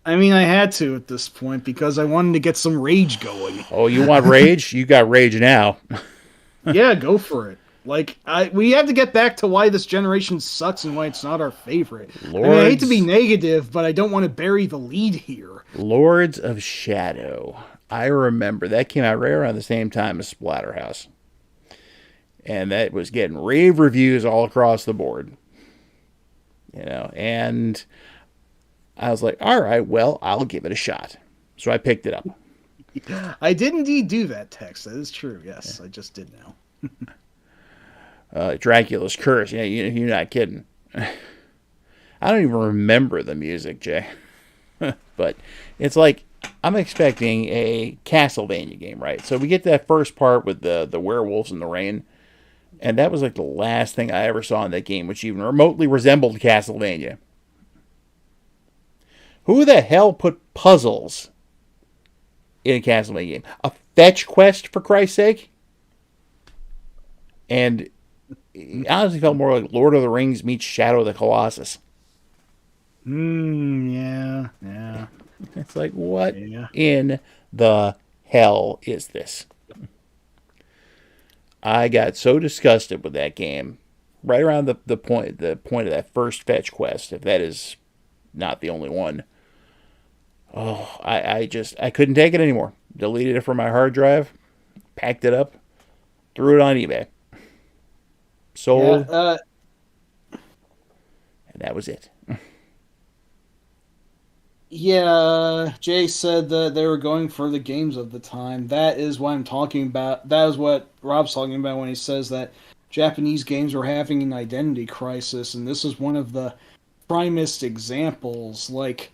I mean, I had to at this point because I wanted to get some rage going. Oh, you want rage? You got rage now. Yeah, go for it. Like, we have to get back to why this generation sucks and why it's not our favorite. Lords, I mean, I hate to be negative, but I don't want to bury the lead here. Lords of Shadow. I remember that came out right around the same time as Splatterhouse. And that was getting rave reviews all across the board. And I was like, all right, well, I'll give it a shot. So I picked it up. I did indeed do that, Tex. That is true. Yes, I just did now. Dracula's Curse. Yeah, you're not kidding. I don't even remember the music, Jay. But it's like I'm expecting a Castlevania game, right? So we get that first part with the werewolves in the rain, and that was like the last thing I ever saw in that game, which even remotely resembled Castlevania. Who the hell put puzzles in a Castlevania game? A fetch quest, for Christ's sake? And it honestly felt more like Lord of the Rings meets Shadow of the Colossus. Yeah. It's like, what in the hell is this? I got so disgusted with that game right around the point of that first fetch quest, if that is not the only one. Oh, I couldn't take it anymore. Deleted it from my hard drive, packed it up, threw it on eBay. Sold, Yeah, and that was it. yeah, Jay said that they were going for the games of the time. That is what I'm talking about. That is what Rob's talking about when he says that Japanese games were having an identity crisis, and this is one of the primest examples. Like,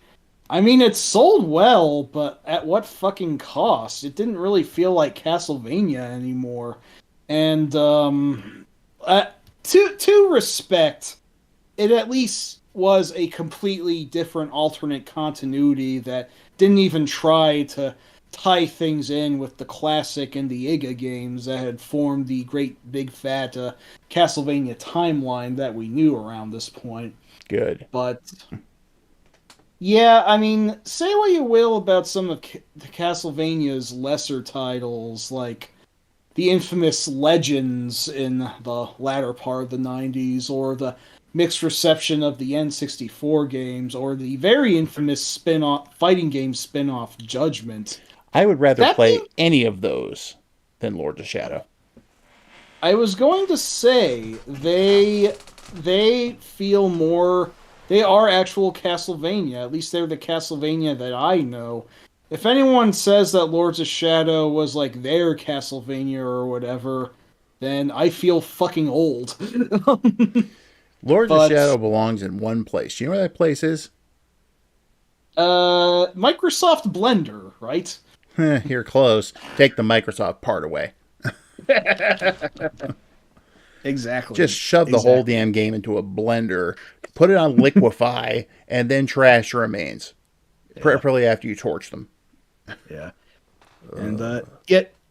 I mean, it sold well, but at what fucking cost? It didn't really feel like Castlevania anymore. And to respect, it at least was a completely different alternate continuity that didn't even try to tie things in with the classic and the IGA games that had formed the great big fat Castlevania timeline that we knew around this point. Good. But yeah, I mean, say what you will about some of the Castlevania's lesser titles, like the infamous Legends in the latter part of the 90s, or the mixed reception of the N64 games, or the very infamous spin-off fighting game spin-off Judgment. I would rather That play being, any of those than Lords of Shadow. I was going to say they feel more. They are actual Castlevania. At least they're the Castlevania that I know. If anyone says that Lords of Shadow was like their Castlevania or whatever, then I feel fucking old. Lords of But Shadow belongs in one place. Do you know where that place is? Microsoft Blender, right? You're close. Take the Microsoft part away. Exactly. Just shove the whole damn game into a blender, put it on liquefy, and then trash your remains. Yeah. Preferably after you torch them. Yeah. And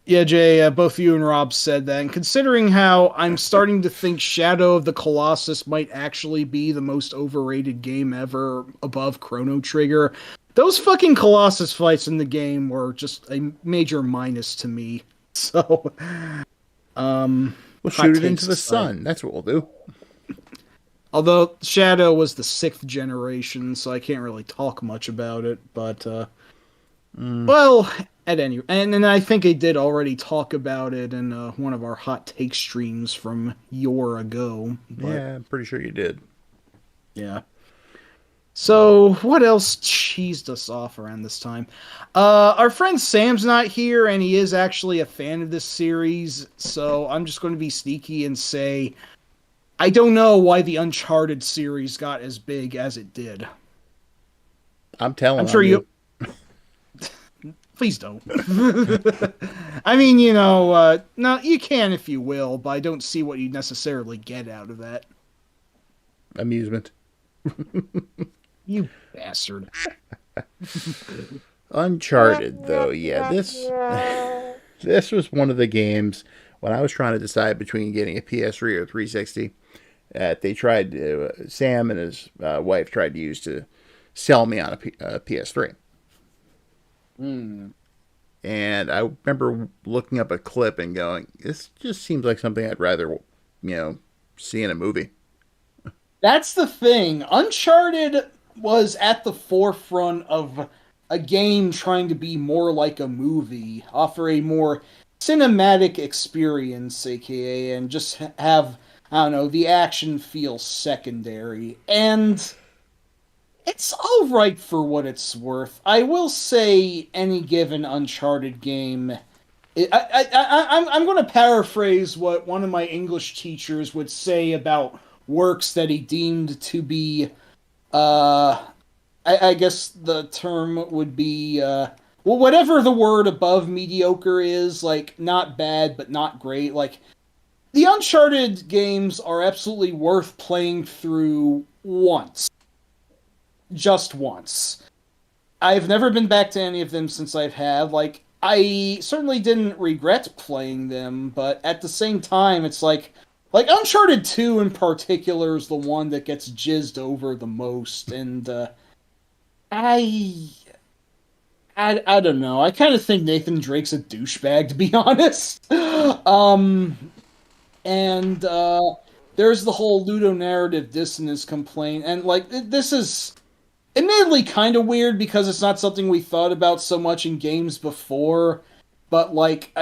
yeah, Jay, both you and Rob said that. And considering how I'm starting to think Shadow of the Colossus might actually be the most overrated game ever above Chrono Trigger, those fucking Colossus fights in the game were just a major minus to me. So, We'll shoot it into the sun. That's what we'll do. Although Shadow was the 6th generation, so I can't really talk much about it. But, well, at any and then I think I did already talk about it in one of our hot take streams from yore ago. But, Yeah, I'm pretty sure you did. yeah. So what else cheesed us off around this time? Our friend Sam's not here, and he is actually a fan of this series. So I'm just going to be sneaky and say I don't know why the Uncharted series got as big as it did. I'm telling I'm sure you. Please don't. I mean, you know, no, you can if you will, but I don't see what you necessarily get out of that. Amusement. You bastard. Uncharted, though, yeah, this was one of the games when I was trying to decide between getting a PS3 or 360 that they tried to, Sam and his wife tried to use to sell me on a PS3. And I remember looking up a clip and going, this just seems like something I'd rather, see in a movie. That's the thing. Uncharted was at the forefront of a game trying to be more like a movie, offer a more cinematic experience, aka, and just have, I don't know, the action feel secondary. And it's alright for what it's worth. I will say any given Uncharted game. I'm going to paraphrase what one of my English teachers would say about works that he deemed to be, I guess the term would be, well, whatever the word above mediocre is, like, not bad, but not great. Like, the Uncharted games are absolutely worth playing through once. Just once. I've never been back to any of them since I've had. Like, I certainly didn't regret playing them, but at the same time, it's like Uncharted 2 in particular is the one that gets jizzed over the most, and I don't know. I kind of think Nathan Drake's a douchebag, to be honest. And there's the whole ludonarrative dissonance complaint, and like this is admittedly kind of weird because it's not something we thought about so much in games before, but like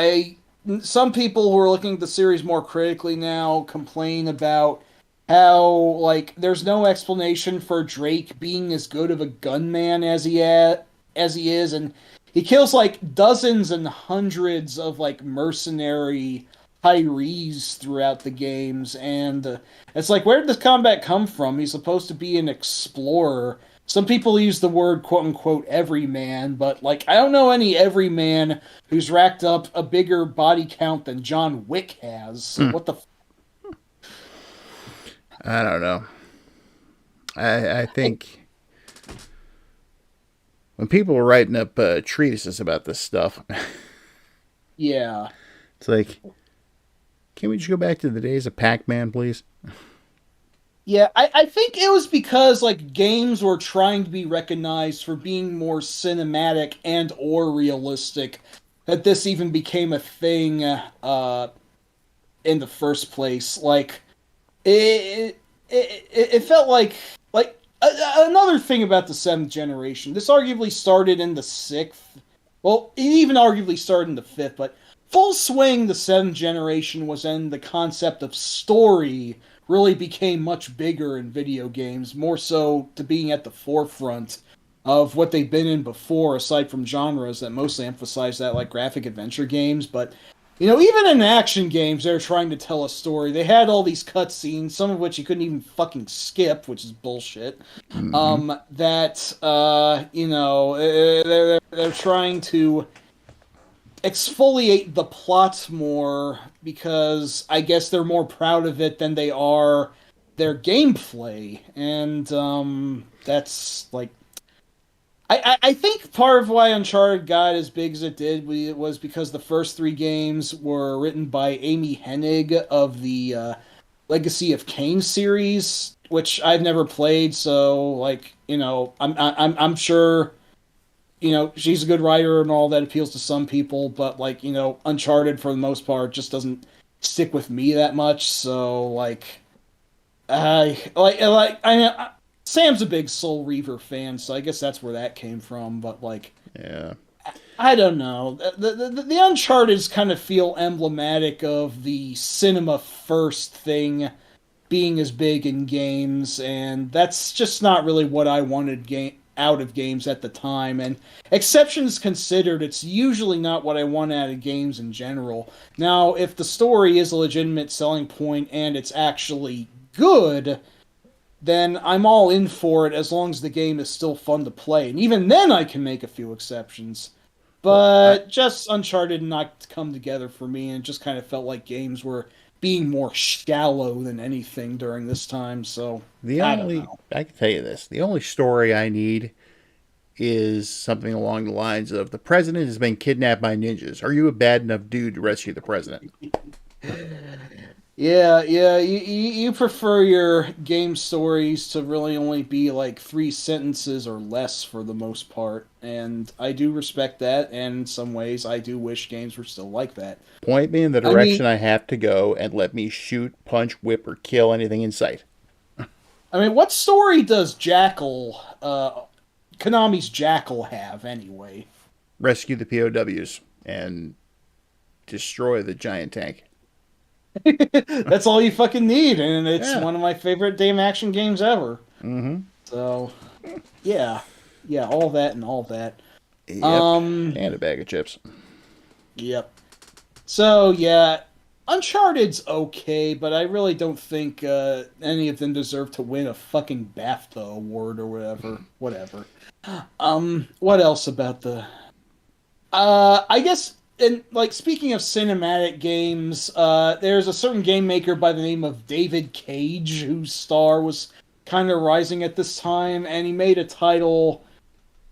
some people who are looking at the series more critically now complain about how like there's no explanation for Drake being as good of a gunman as he is, and he kills like dozens and hundreds of like mercenary Hyrees throughout the games, and it's like, where did this combat come from? He's supposed to be an explorer. some people use the word quote unquote everyman, but like I don't know any everyman who's racked up a bigger body count than John Wick has. So Hmm. what the I don't know. I think when people were writing up treatises about this stuff, yeah. it's like, can we just go back to the days of Pac-Man, please? Yeah, I think it was because like games were trying to be recognized for being more cinematic and or realistic that this even became a thing in the first place. Like it felt like another thing about the seventh generation. This arguably started in the sixth. Well, it even arguably started in the fifth, but full swing the seventh generation was when the concept of story really became much bigger in video games, more so to being at the forefront of what they've been in before, aside from genres that mostly emphasize that, like graphic adventure games. But even in action games, they're trying to tell a story. They had all these cutscenes, some of which you couldn't even fucking skip, which is bullshit. Mm-hmm. They're trying to exfoliate the plot more because I guess they're more proud of it than they are their gameplay, and that's like I think part of why Uncharted got as big as it did was because the first three games were written by Amy Hennig of the Legacy of Kain series, which I've never played. So, like, I'm sure she's a good writer and all that appeals to some people, but like Uncharted for the most part just doesn't stick with me that much. So, like, I know Sam's a big Soul Reaver fan, so I guess that's where that came from. But like, Yeah. I don't know. The Uncharted's kind of feel emblematic of the cinema first thing being as big in games, and that's just not really what I wanted out of games at the time. And exceptions considered, it's usually not what I want out of games in general. Now, if the story is a legitimate selling point and it's actually good, then I'm all in for it as long as the game is still fun to play. And even then, I can make a few exceptions. Well, But just Uncharted not come together for me, and it just kind of felt like games were being more shallow than anything during this time. So I don't know. I can tell you this: the only story I need is something along the lines of the president has been kidnapped by ninjas. Are you a bad enough dude to rescue the president? Yeah, yeah. You prefer your game stories to really only be like three sentences or less for the most part, and I do respect that. And in some ways, I do wish games were still like that. Point me in the I mean, direction I have to go and let me shoot, punch, whip, or kill anything in sight. what story does Konami's Jackal have anyway? Rescue the POWs and destroy the giant tank. That's all you fucking need, and it's Yeah. one of my favorite damn action games ever. Mm-hmm. So, yeah, yeah, all that and all that. Yep. Um, And a bag of chips. yep. So yeah, Uncharted's okay, but I really don't think any of them deserve to win a fucking BAFTA award or whatever. Whatever. What else about the? I guess, and like speaking of cinematic games, there's a certain game maker by the name of David Cage whose star was kind of rising at this time, and he made a title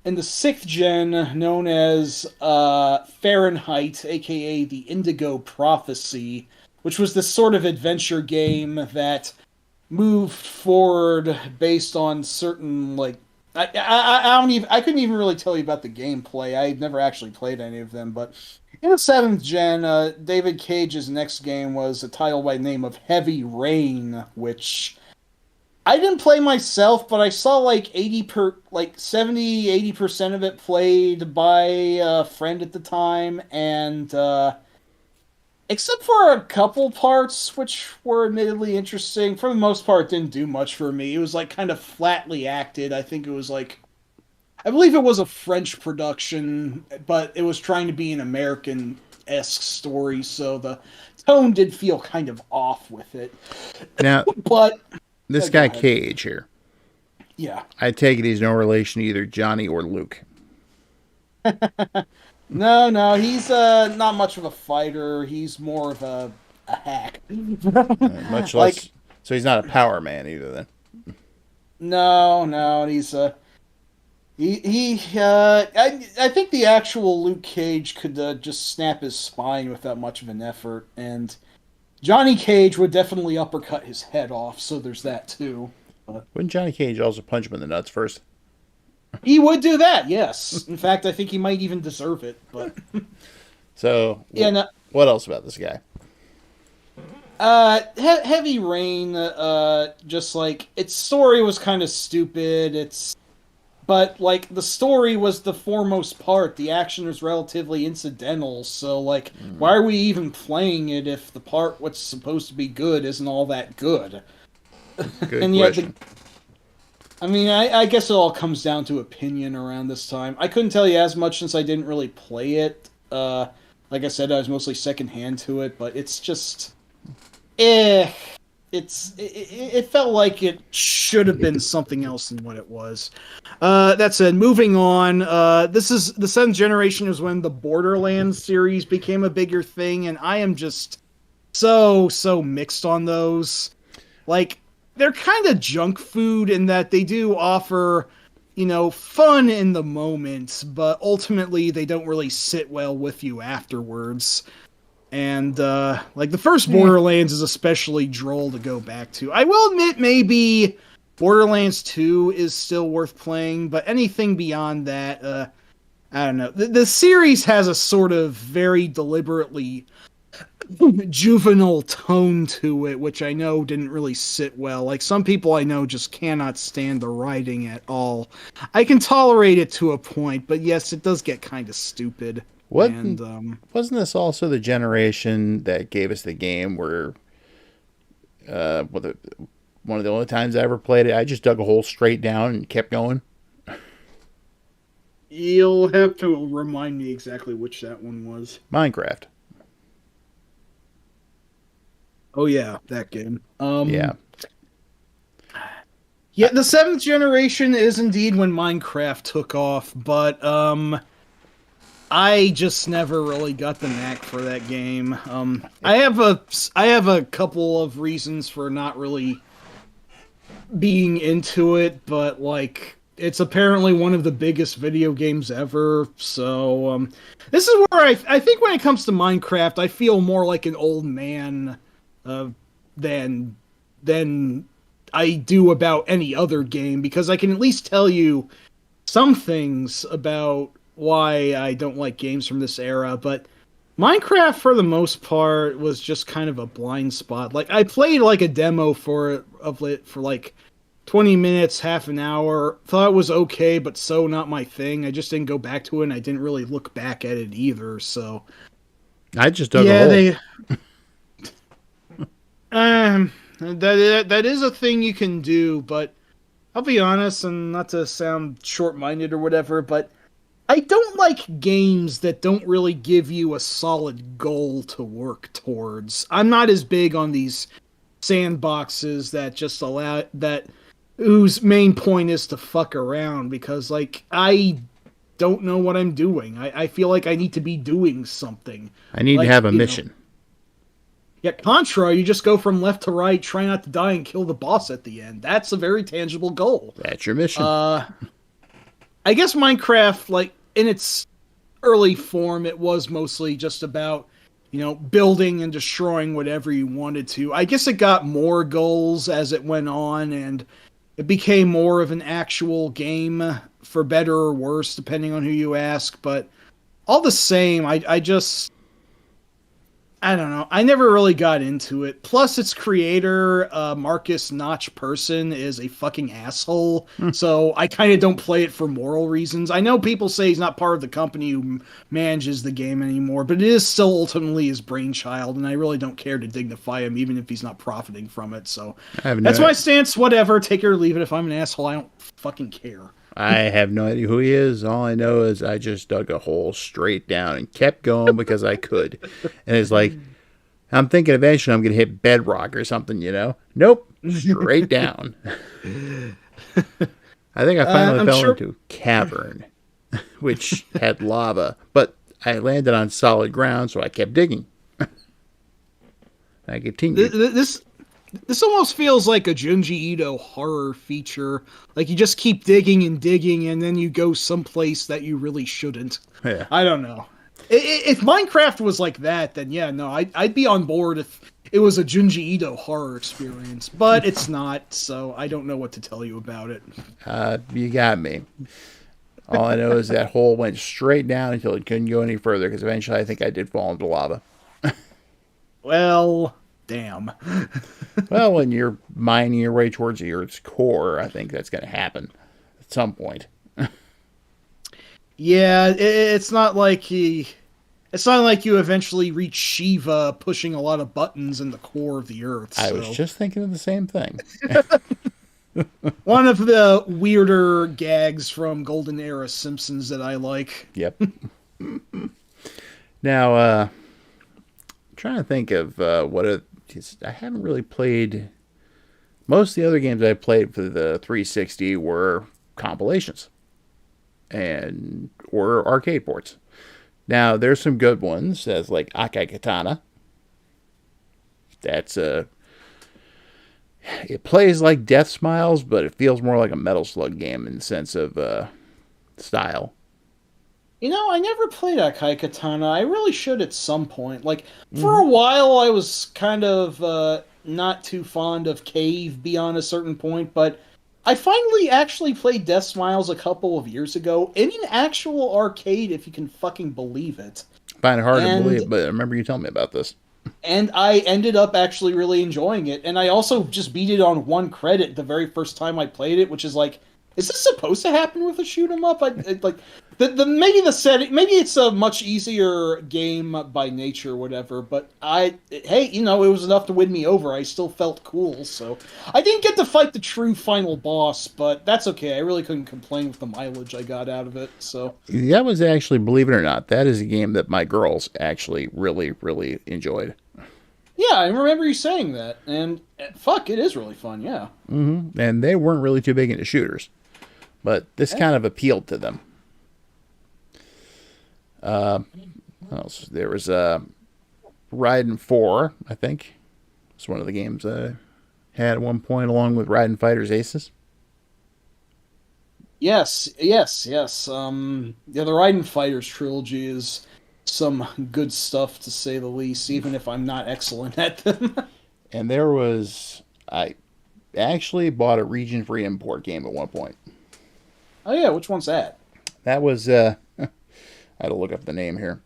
in the sixth gen known as Fahrenheit, aka the Indigo Prophecy, which was this sort of adventure game that moved forward based on certain like I don't even I couldn't even really tell you about the gameplay. I never actually played any of them, but in the seventh gen, David Cage's next game was a title by the name of Heavy Rain, which I didn't play myself, but I saw like 70-80% of it played by a friend at the time, and except for a couple parts which were admittedly interesting, for the most part didn't do much for me. It was like kind of flatly acted. I think it was like I believe it was a French production, but it was trying to be an American-esque story, so the tone did feel kind of off with it. Now, But this go guy ahead. Cage here. Yeah. I take it he's no relation to either Johnny or Luke. No, no, he's not much of a fighter. He's more of a hack. Much Like, less. So he's not a power man either. Then no, no, he's I think the actual Luke Cage could just snap his spine without much of an effort, and Johnny Cage would definitely uppercut his head off. So there's that too. wouldn't Johnny Cage also punch him in the nuts first? He would do that, yes. In fact, I think he might even deserve it. But So yeah, no, what else about this guy? Heavy Rain. Just like its story was kind of stupid. But like the story was the foremost part. The action was relatively incidental. So like, why are we even playing it if the part what's supposed to be good isn't all that good? Good And yet, question. I mean, I guess it all comes down to opinion around this time. I couldn't tell you as much since I didn't really play it. Like I said, I was mostly secondhand to it, but it's just, eh. It felt like it should have been something else than what it was. That said, moving on. This is the seventh generation is when the Borderlands series became a bigger thing, and I am just so mixed on those. Like, they're kind of junk food in that they do offer, fun in the moment, but ultimately they don't really sit well with you afterwards. And, like, the first Borderlands is especially droll to go back to. I will admit maybe Borderlands 2 is still worth playing, but anything beyond that, I don't know. The series has a sort of very deliberately juvenile tone to it, which I know didn't really sit well. Like, some people I know just cannot stand the writing at all. I can tolerate it to a point, but yes, it does get kind of stupid. What And, wasn't this also the generation that gave us the game where one of the only times I ever played it, I just dug a hole straight down and kept going? You'll have to remind me exactly which that one was. Minecraft. Oh yeah, that game. Yeah. Yeah, the seventh generation is indeed when Minecraft took off, but I just never really got the knack for that game. I have a couple of reasons for not really being into it, but like it's apparently one of the biggest video games ever. So this is where I think when it comes to Minecraft, I feel more like an old man than I do about any other game, because I can at least tell you some things about why I don't like games from this era, but Minecraft for the most part was just kind of a blind spot. Like I played like a demo for like 20 minutes, half an hour, thought it was okay, but so not my thing. I just didn't go back to it, and I didn't really look back at it either. So I just dug a hole. That is a thing you can do, but I'll be honest, and not to sound short-minded or whatever, but I don't like games that don't really give you a solid goal to work towards. I'm not as big on these sandboxes that just allow that whose main point is to fuck around, because like I don't know what I'm doing. I feel like I need to be doing something. I need to have a mission. Yet Contra, you just go from left to right, try not to die, and kill the boss at the end. That's a very tangible goal. That's your mission. I guess Minecraft, like, in its early form, it was mostly just about, building and destroying whatever you wanted to. I guess it got more goals as it went on, and it became more of an actual game, for better or worse, depending on who you ask. But all the same, I don't know. I never really got into it. Plus, its creator, Marcus Notch Person, is a fucking asshole. So I kind of don't play it for moral reasons. I know people say he's not part of the company who manages the game anymore, but it is still ultimately his brainchild, and I really don't care to dignify him, even if he's not profiting from it. So that's my stance. Whatever. Take it or leave it. If I'm an asshole, I don't fucking care. I have no idea who he is. All I know is I just dug a hole straight down and kept going because I could. And it's like, I'm thinking eventually I'm going to hit bedrock or something, Nope, straight down. I think I finally I'm fell sure. into Cavern, which had lava, but I landed on solid ground, so I kept digging. I continued. This this almost feels like a Junji Ito horror feature. Like you just keep digging and digging, and then you go someplace that you really shouldn't. Yeah. I don't know. If Minecraft was like that, then yeah, no, I'd be on board if it was a Junji Ito horror experience. But it's not, so I don't know what to tell you about it. You got me. All I know is that hole went straight down until it couldn't go any further because eventually I think I did fall into lava. Well, damn. Well, when you're mining your way towards the Earth's core, I think that's going to happen at some point. Yeah, it's not like he. It's not like you eventually reach Shiva pushing a lot of buttons in the core of the Earth. I So. was just thinking of the same thing. One of the weirder gags from Golden Era Simpsons that I like. Yep. Now, trying to think of I haven't really played. Most of the other games I played for the 360 were compilations and or arcade ports. Now, there's some good ones, as like Akai Katana. That's it plays like Death Smiles, but it feels more like a Metal Slug game in the sense of style. You know, I never played Akai Katana. I really should at some point. Like, for a while, I was kind of not too fond of Cave beyond a certain point, but I finally actually played Death Smiles a couple of years ago in an actual arcade, if you can fucking believe it. Find it hard to And believe, but I remember you telling me about this. and I ended up actually really enjoying it. And I also just beat it on one credit the very first time I played it, which is like, is this supposed to happen with a shoot 'em up? Like the maybe the setting, maybe it's a much easier game by nature, or whatever. But hey, you know, it was enough to win me over. I still felt cool, so I didn't get to fight the true final boss, but that's okay. I really couldn't complain with the mileage I got out of it. So That was actually, believe it or not, that is a game that my girls actually really, really enjoyed. yeah, I remember you saying that, and fuck, it is really fun. Yeah. And they weren't really too big into shooters, but this kind of appealed to them. What else? There was Raiden 4, I think. It's one of the games I had at one point, along with Raiden Fighters Aces. Yes, yes, yes. Yeah, the Raiden Fighters trilogy is some good stuff to say the least, even if I'm not excellent at them. And I actually bought a region-free import game at one point. Oh yeah, which one's that? That was, I had to look up the name here.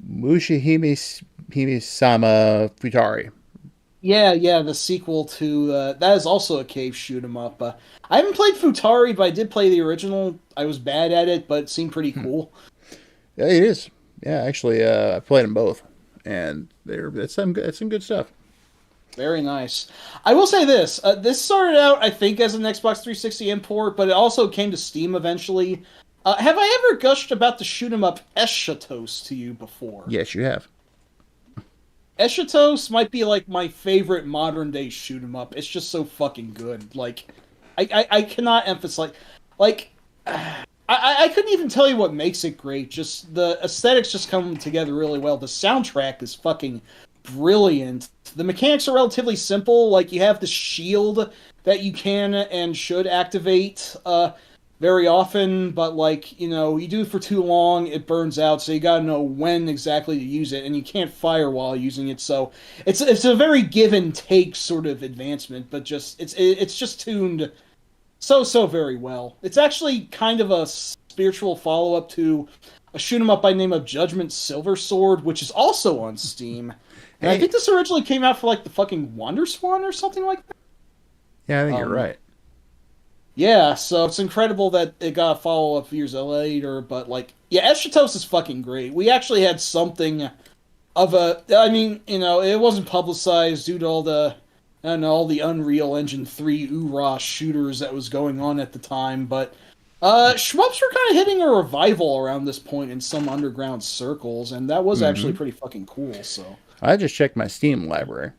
Mushihime-sama Futari. Yeah, yeah, the sequel to that is also a cave shoot 'em up. I haven't played Futari, but I did play the original. I was bad at it, but it seemed pretty cool. Yeah, it is. Yeah, actually, I played them both, and it's some good stuff. Very nice. I will say this: this started out, I think, as an Xbox 360 import, but it also came to Steam eventually. Have I ever gushed about the shoot 'em up Eschatos to you before? Yes, you have. Eschatos might be like my favorite modern day shoot 'em up. It's just so fucking good. Like, I cannot emphasize. Like, I couldn't even tell you what makes it great. Just the aesthetics just come together really well. The soundtrack is fucking brilliant. The mechanics are relatively simple. Like, you have the shield that you can and should activate very often, but like, you know, you do it for too long, it burns out, so you gotta know when exactly to use it, and you can't fire while using it, so it's a very give and take sort of advancement, but just it's just tuned so very well. It's actually kind of a spiritual follow-up to a shoot 'em up by the name of Judgment Silver Sword, which is also on Steam. And I think this originally came out for like the fucking Wonder Swan or something like that. Yeah, I think you're right. Yeah, so it's incredible that it got a follow-up years later, but like, yeah, Eschatos is fucking great. We actually had something of I mean, you know, it wasn't publicized due to all the, I don't know, all the Unreal Engine 3 oorah shooters that was going on at the time, but shmups were kind of hitting a revival around this point in some underground circles, and that was actually pretty fucking cool, so. I just checked my Steam library,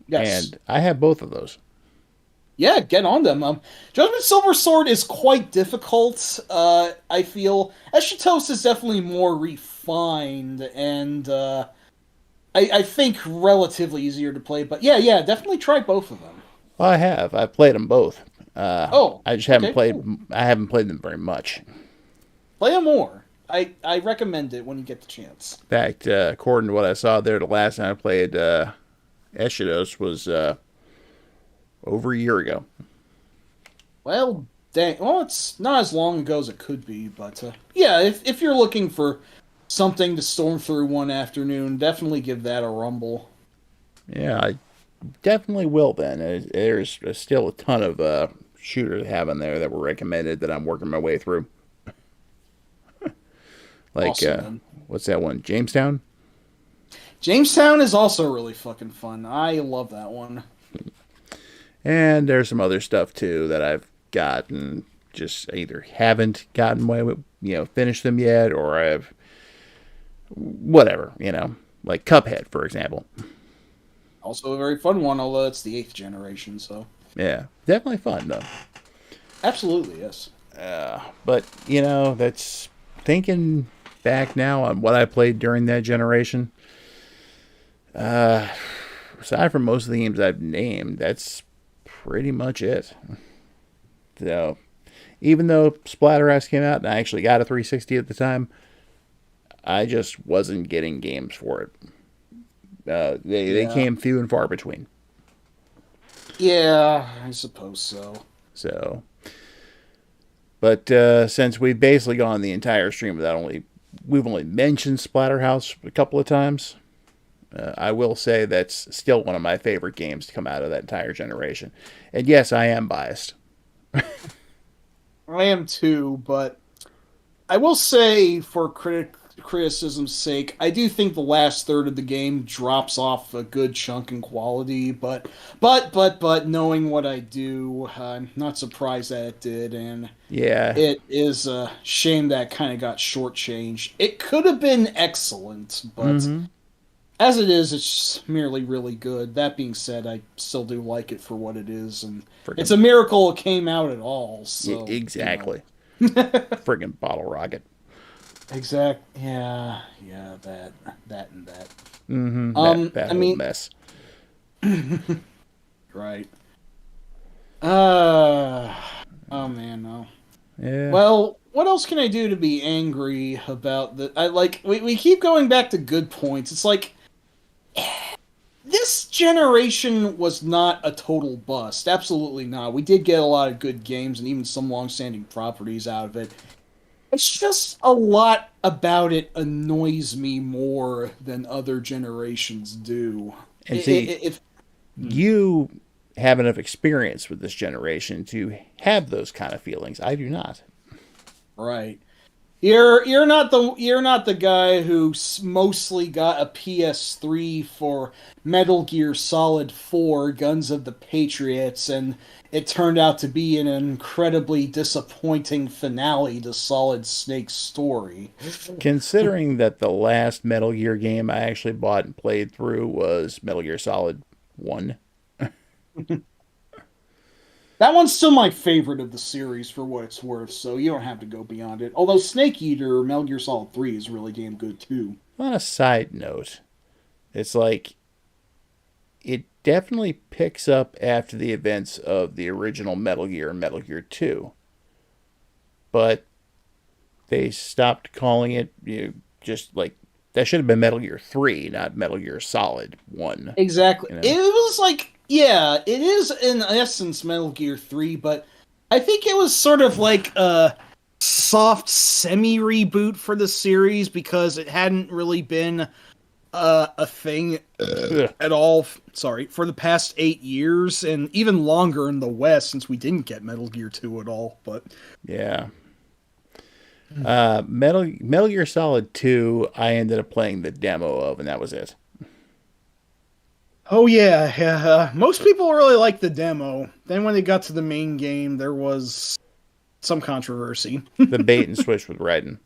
Yes. and I have both of those. Yeah, get on them. Judgment Silver Sword is quite difficult. I feel Eschatos is definitely more refined and I think relatively easier to play. But yeah, yeah, definitely try both of them. Well, I have. I've played them both. Oh, I just haven't okay, played. cool. I haven't played them very much. Play them more. I recommend it when you get the chance. In fact, according to what I saw there, the last time I played Eschatos was over a year ago. Well, dang. Well, it's not as long ago as it could be, but yeah, if you're looking for something to storm through one afternoon, definitely give that a rumble. Yeah, I definitely will. Then there's still a ton of shooters to have in there that were recommended that I'm working my way through. Like Awesome, man. what's that one? Jamestown. Jamestown is also really fucking fun. I love that one. And there's some other stuff too that I've gotten, just either haven't gotten away with, finished them yet, or I've whatever, like Cuphead, for example. Also a very fun one, although it's the eighth generation, so Yeah, definitely fun though. absolutely yes. But that's thinking back now on what I played during that generation. Aside from most of the games I've named, that's pretty much it. So, even though Splatterhouse came out and I actually got a 360 at the time, I just wasn't getting games for it. They Yeah. came few and far between. Yeah, I suppose so. So, but since we've basically gone the entire stream without we've only mentioned Splatterhouse a couple of times. I will say that's still one of my favorite games to come out of that entire generation. And yes, I am biased. I am too, but I will say for criticism's sake, I do think the last third of the game drops off a good chunk in quality, but knowing what I do, I'm not surprised that it did, and Yeah. it is a shame that kind of got shortchanged. It could have been excellent, but Mm-hmm. as it is, it's merely really good. That being said, I still do like it for what it is, and it's Friggin' a miracle it came out at all. So, exactly. Friggin' bottle rocket. exact. Yeah, yeah, that, and that. Mm-hmm. That I whole mean, mess. right. Oh man, no. Yeah. Well, what else can I do to be angry about the? I like we keep going back to good points. It's like this generation was not a total bust. Absolutely not. We did get a lot of good games and even some long-standing properties out of it. It's just a lot about it annoys me more than other generations do. And see, If you have enough experience with this generation to have those kind of feelings. I do not. right. You're not the guy who mostly got a PS3 for Metal Gear Solid 4 Guns of the Patriots and it turned out to be an incredibly disappointing finale to Solid Snake's story. Considering that the last Metal Gear game I actually bought and played through was Metal Gear Solid 1. That one's still my favorite of the series for what it's worth, so you don't have to go beyond it. Although Snake Eater or Metal Gear Solid 3 is really damn good too. On a side note, it's like it definitely picks up after the events of the original Metal Gear and Metal Gear 2. But they stopped calling it just like that should have been Metal Gear 3, not Metal Gear Solid 1, Exactly. you know. It was like, yeah, it is in essence Metal Gear 3, but I think it was sort of like a soft semi reboot for the series because it hadn't really been a thing at all. Sorry, for the past 8 years and even longer in the West since we didn't get Metal Gear 2 at all. But Yeah. Metal Gear Solid 2 I ended up playing the demo of and that was it. oh yeah, yeah, most people really liked the demo. Then when they got to the main game, there was some controversy. The bait and switch with Raiden.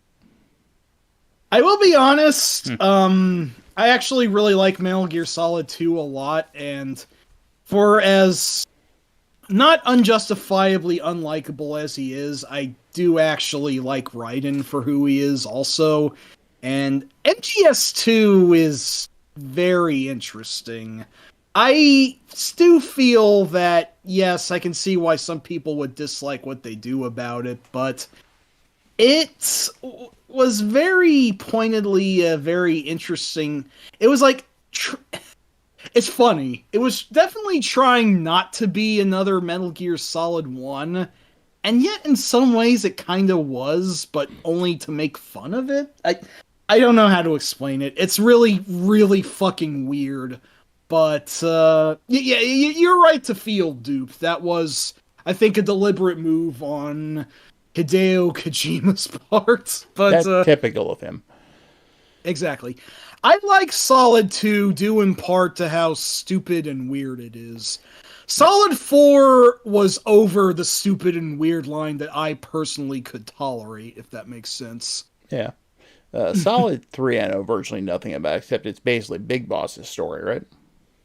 I will be honest. I actually really like Metal Gear Solid 2 a lot, and for as not unjustifiably unlikable as he is, I do actually like Raiden for who he is also. And MGS2 is very interesting. I do feel that, yes, I can see why some people would dislike what they do about it, but it was very pointedly very interesting. It was like it's funny. It was definitely trying not to be another Metal Gear Solid 1, and yet in some ways it kind of was, but only to make fun of it. I don't know how to explain it. It's really really fucking weird. But yeah, you're right to feel duped. That was, I think, a deliberate move on Hideo Kojima's part. But That's typical of him. exactly. I like Solid 2 due in part to how stupid and weird it is. Solid 4 was over the stupid and weird line that I personally could tolerate, if that makes sense. Yeah. Solid 3, I know virtually nothing about, except it's basically Big Boss's story, right?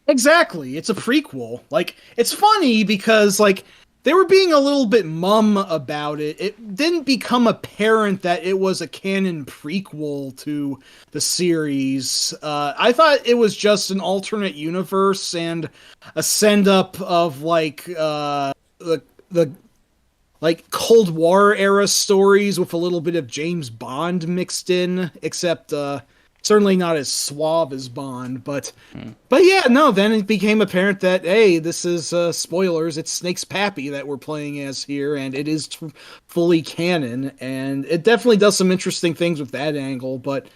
Exactly. It's a prequel. Like, it's funny because, like, they were being a little bit mum about it. It didn't become apparent that it was a canon prequel to the series. I thought it was just an alternate universe and a send up of, like, the like Cold War era stories with a little bit of James Bond mixed in, except certainly not as suave as Bond. But yeah, no. Then it became apparent that hey, this is spoilers. It's Snake's Pappy that we're playing as here, and it is fully canon, and it definitely does some interesting things with that angle. But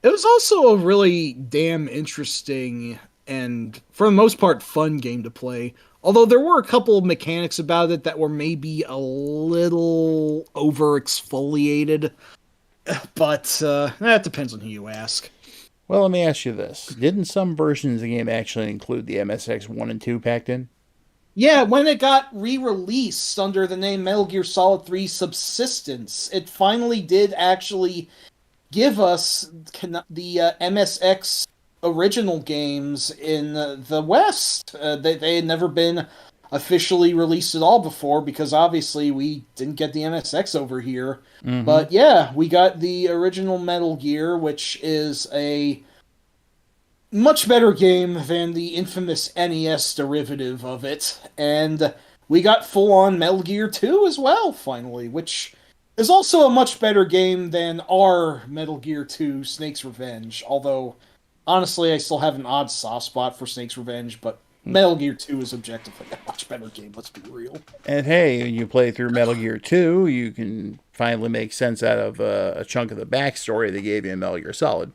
it was also a really damn interesting and, for the most part, fun game to play. Although there were a couple of mechanics about it that were maybe a little over exfoliated, but that depends on who you ask. Well, let me ask you this. Didn't some versions of the game actually include the MSX 1 and 2 packed in? Yeah, when it got re-released under the name Metal Gear Solid 3 Subsistence, it finally did actually give us the MSX original games in the West. They had never been officially released at all before because obviously we didn't get the MSX over here. Mm-hmm. But yeah, we got the original Metal Gear, which is a much better game than the infamous NES derivative of it. And we got full-on Metal Gear 2 as well, finally, which is also a much better game than our Metal Gear 2 Snake's Revenge. Although, honestly, I still have an odd soft spot for Snake's Revenge, but Metal Gear 2 is objectively a much better game, let's be real. And hey, when you play through Metal Gear 2, you can finally make sense out of a chunk of the backstory they gave you in Metal Gear Solid.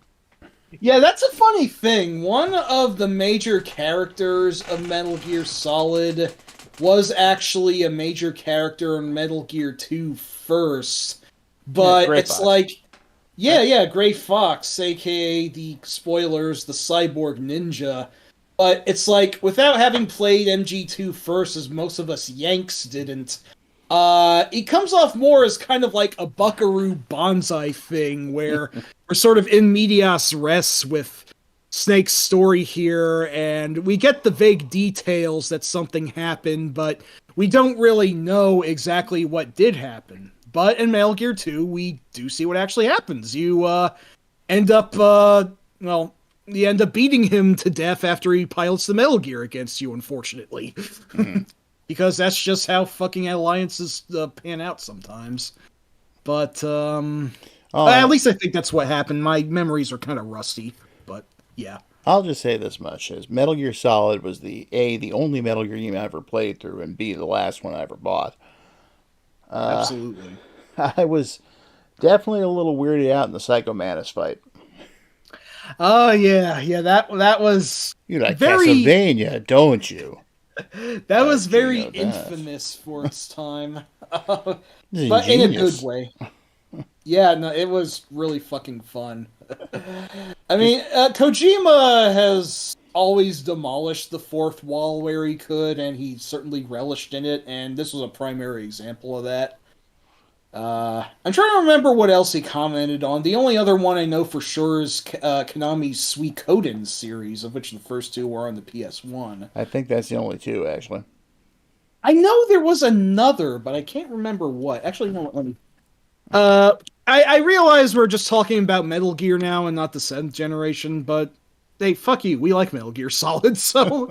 Yeah, that's a funny thing. One of the major characters of Metal Gear Solid was actually a major character in Metal Gear 2 first. But Gray it's Fox. like, yeah, Gray Fox, aka the spoilers, the cyborg ninja. But it's like, without having played MG2 first, as most of us Yanks didn't, it comes off more as kind of like a Buckaroo Banzai thing, where we're sort of in medias res with Snake's story here, and we get the vague details that something happened, but we don't really know exactly what did happen. But in Metal Gear 2, we do see what actually happens. You end up, you end up beating him to death after he pilots the Metal Gear against you, unfortunately. Mm-hmm. Because that's just how fucking alliances pan out sometimes. But at least I think that's what happened. My memories are kind of rusty, but yeah. I'll just say this much: as Metal Gear Solid was the only Metal Gear game I ever played through, and B, the last one I ever bought. Absolutely. I was definitely a little weirded out in the Psycho Mantis fight. Oh yeah, that was You like very Castlevania, don't you? that was How'd you very know that? infamous for its time, but This is in a ingenious. good way. Yeah, no, it was really fucking fun. I mean, Kojima has always demolished the fourth wall where he could, and he certainly relished in it, and this was a primary example of that. I'm trying to remember what else he commented on. The only other one I know for sure is Konami's Suikoden series, of which the first two were on the PS1. I think that's the only two, actually. I know there was another, but I can't remember what. Actually, no, let me. Uh, I realize we're just talking about Metal Gear now and not the seventh generation, but hey, fuck you. We like Metal Gear Solid, so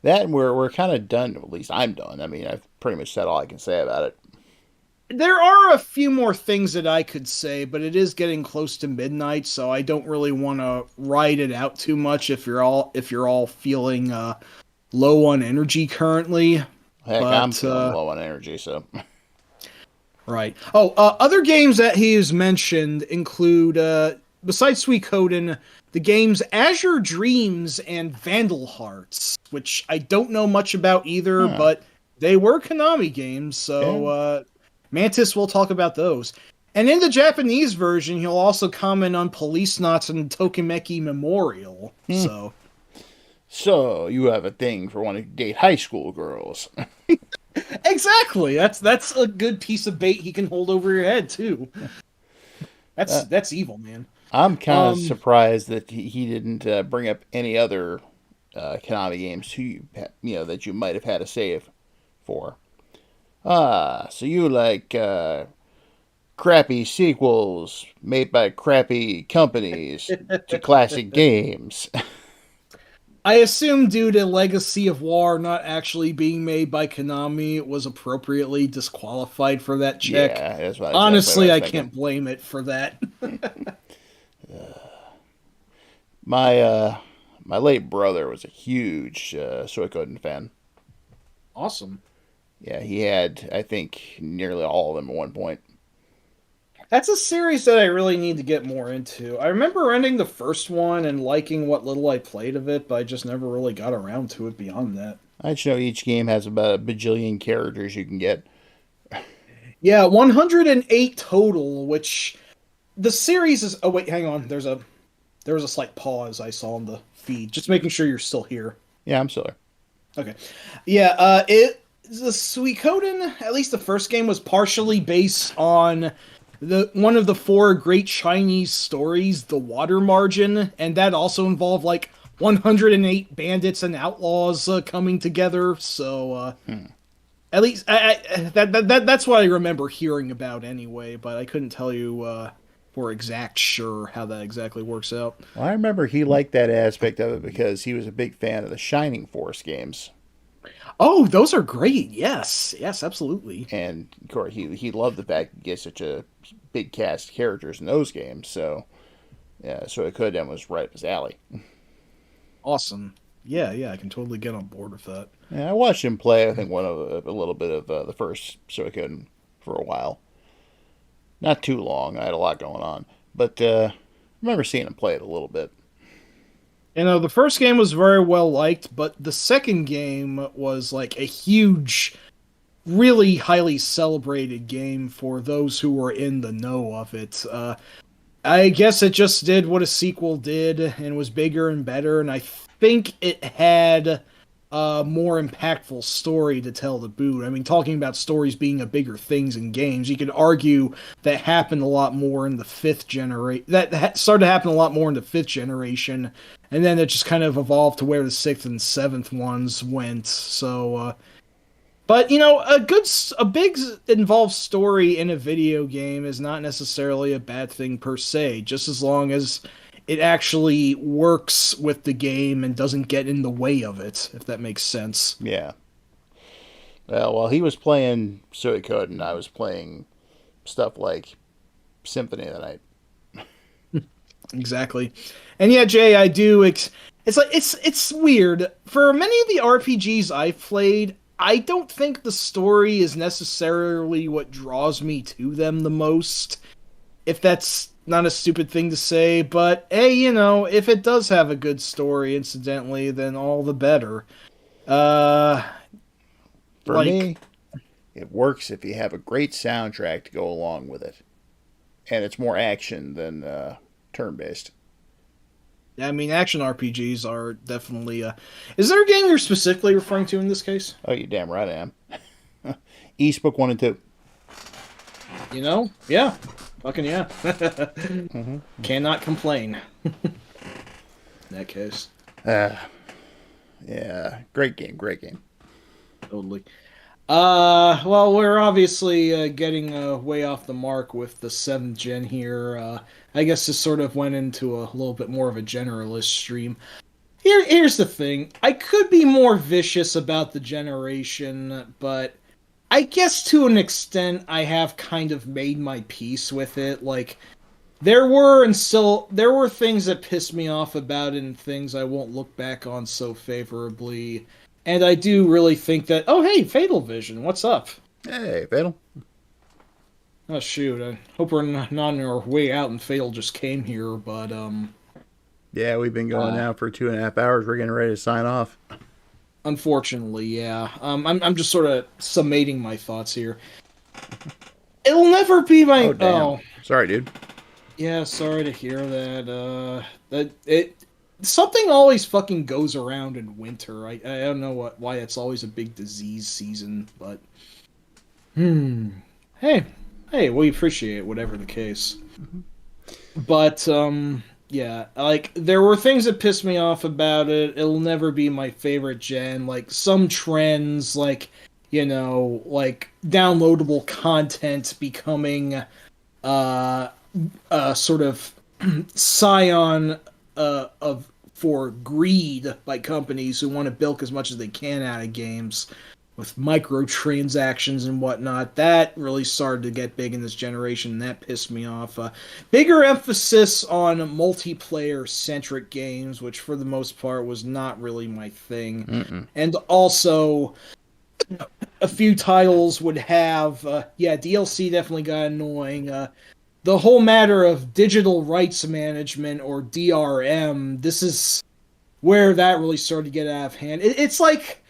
That and we're kind of done. At least I'm done. I mean, I've pretty much said all I can say about it. there are a few more things that I could say, but it is getting close to midnight, so I don't really want to ride it out too much if you're all feeling low on energy currently. Heck, I'm But feeling low on energy, so right. Oh, other games that he has mentioned include, besides Suikoden, the games Azure Dreams and Vandal Hearts, which I don't know much about either, huh. but they were Konami games, Yeah. so Mantis will talk about those. And in the Japanese version, he'll also comment on Police Knots and Tokimeki Memorial. Hmm. So, So you have a thing for wanting to date high school girls. exactly. That's a good piece of bait he can hold over your head too. Uh, That's evil, man. I'm kind of Um, surprised that he didn't bring up any other Konami games that you might have had a save for. Ah, so you like crappy sequels made by crappy companies to classic games. I assume due to Legacy of War not actually being made by Konami, it was appropriately disqualified for that check. Yeah, that's what exactly what I Honestly, was I thinking. can't blame it for that. My my late brother was a huge Suikoden fan. Awesome. Yeah, he had I think nearly all of them at one point. That's a series that I really need to get more into. I remember renting the first one and liking what little I played of it, but I just never really got around to it beyond that. I just know each game has about a bajillion characters you can get. Yeah, 108 total, which the series is. Oh wait, hang on. There was a slight pause I saw in the feed. Just making sure you're still here. Yeah, I'm still there. Okay. Yeah, the Suikoden, at least the first game, was partially based on the one of the four great Chinese stories, The Water Margin, and that also involved like 108 bandits and outlaws coming together. So Hmm. at least that's what I remember hearing about anyway. But I couldn't tell you for exact sure how that exactly works out. Well, I remember he liked that aspect of it because he was a big fan of the Shining Force games. Oh, those are great. Yes, yes, absolutely. And of course, he loved the fact that you get such a big cast of characters in those games. So yeah, so it could and was right up his alley. Awesome. Yeah, yeah, I can totally get on board with that. Yeah, I watched him play. I think one of a little bit of the first Suikoden for a while. Not too long. I had a lot going on, but I remember seeing him play it a little bit. You know, the first game was very well liked, but the second game was like a huge, really highly celebrated game for those who were in the know of it. I guess it just did what a sequel did and was bigger and better, and I think it had a more impactful story to tell to boot. I mean, talking about stories being a bigger things in games, you could argue that happened a lot more in the fifth generation. Started to happen a lot more in the fifth generation, and then it just kind of evolved to where the sixth and seventh ones went. So, but you know, a big involved story in a video game is not necessarily a bad thing per se, just as long as it actually works with the game and doesn't get in the way of it, if that makes sense. Yeah. Well, while he was playing Suikoden, I was playing stuff like Symphony of the Night. Exactly. And yeah, Jay, I do. It's like it's weird. For many of the RPGs I've played, I don't think the story is necessarily what draws me to them the most. If that's not a stupid thing to say, but hey, you know, if it does have a good story, incidentally, then all the better. Uh, For like, me, it works if you have a great soundtrack to go along with it, and it's more action than turn-based. I mean, action RPGs are definitely. Is there a game you're specifically referring to in this case? Oh, you damn right I am. Eastbook 1 and 2. You know? Yeah. Fucking yeah. Mm-hmm. Cannot complain. In that case. Uh, yeah, great game, great game. Totally. Well, we're obviously getting way off the mark with the seventh gen here. I guess this sort of went into a little bit more of a generalist stream. Here's the thing. I could be more vicious about the generation, but I guess to an extent I have kind of made my peace with it. Like there were things that pissed me off about it and things I won't look back on so favorably. And I do really think that, oh hey, Fatal Vision, what's up? Hey, Fatal. Oh shoot, I hope we're not on our way out and Fatal just came here, but Yeah, we've been going uh now for 2.5 hours. We're getting ready to sign off. unfortunately, yeah. I'm just sort of summating my thoughts here. It'll never be Oh, my damn. Sorry, dude. yeah, sorry to hear that. That it something always fucking goes around in winter. I don't know why it's always a big disease season, but hmm. Hey, hey, we appreciate whatever the case. But yeah, like there were things that pissed me off about it. It'll never be my favorite gen. Like some trends, like like downloadable content becoming uh sort of scion of for greed by companies who want to bilk as much as they can out of games with microtransactions and whatnot. That really started to get big in this generation, and that pissed me off. Bigger emphasis on multiplayer centric games, which for the most part was not really my thing. Mm-mm. And also, a few titles would have, yeah, DLC definitely got annoying. The whole matter of digital rights management or DRM, this is where that really started to get out of hand. It's like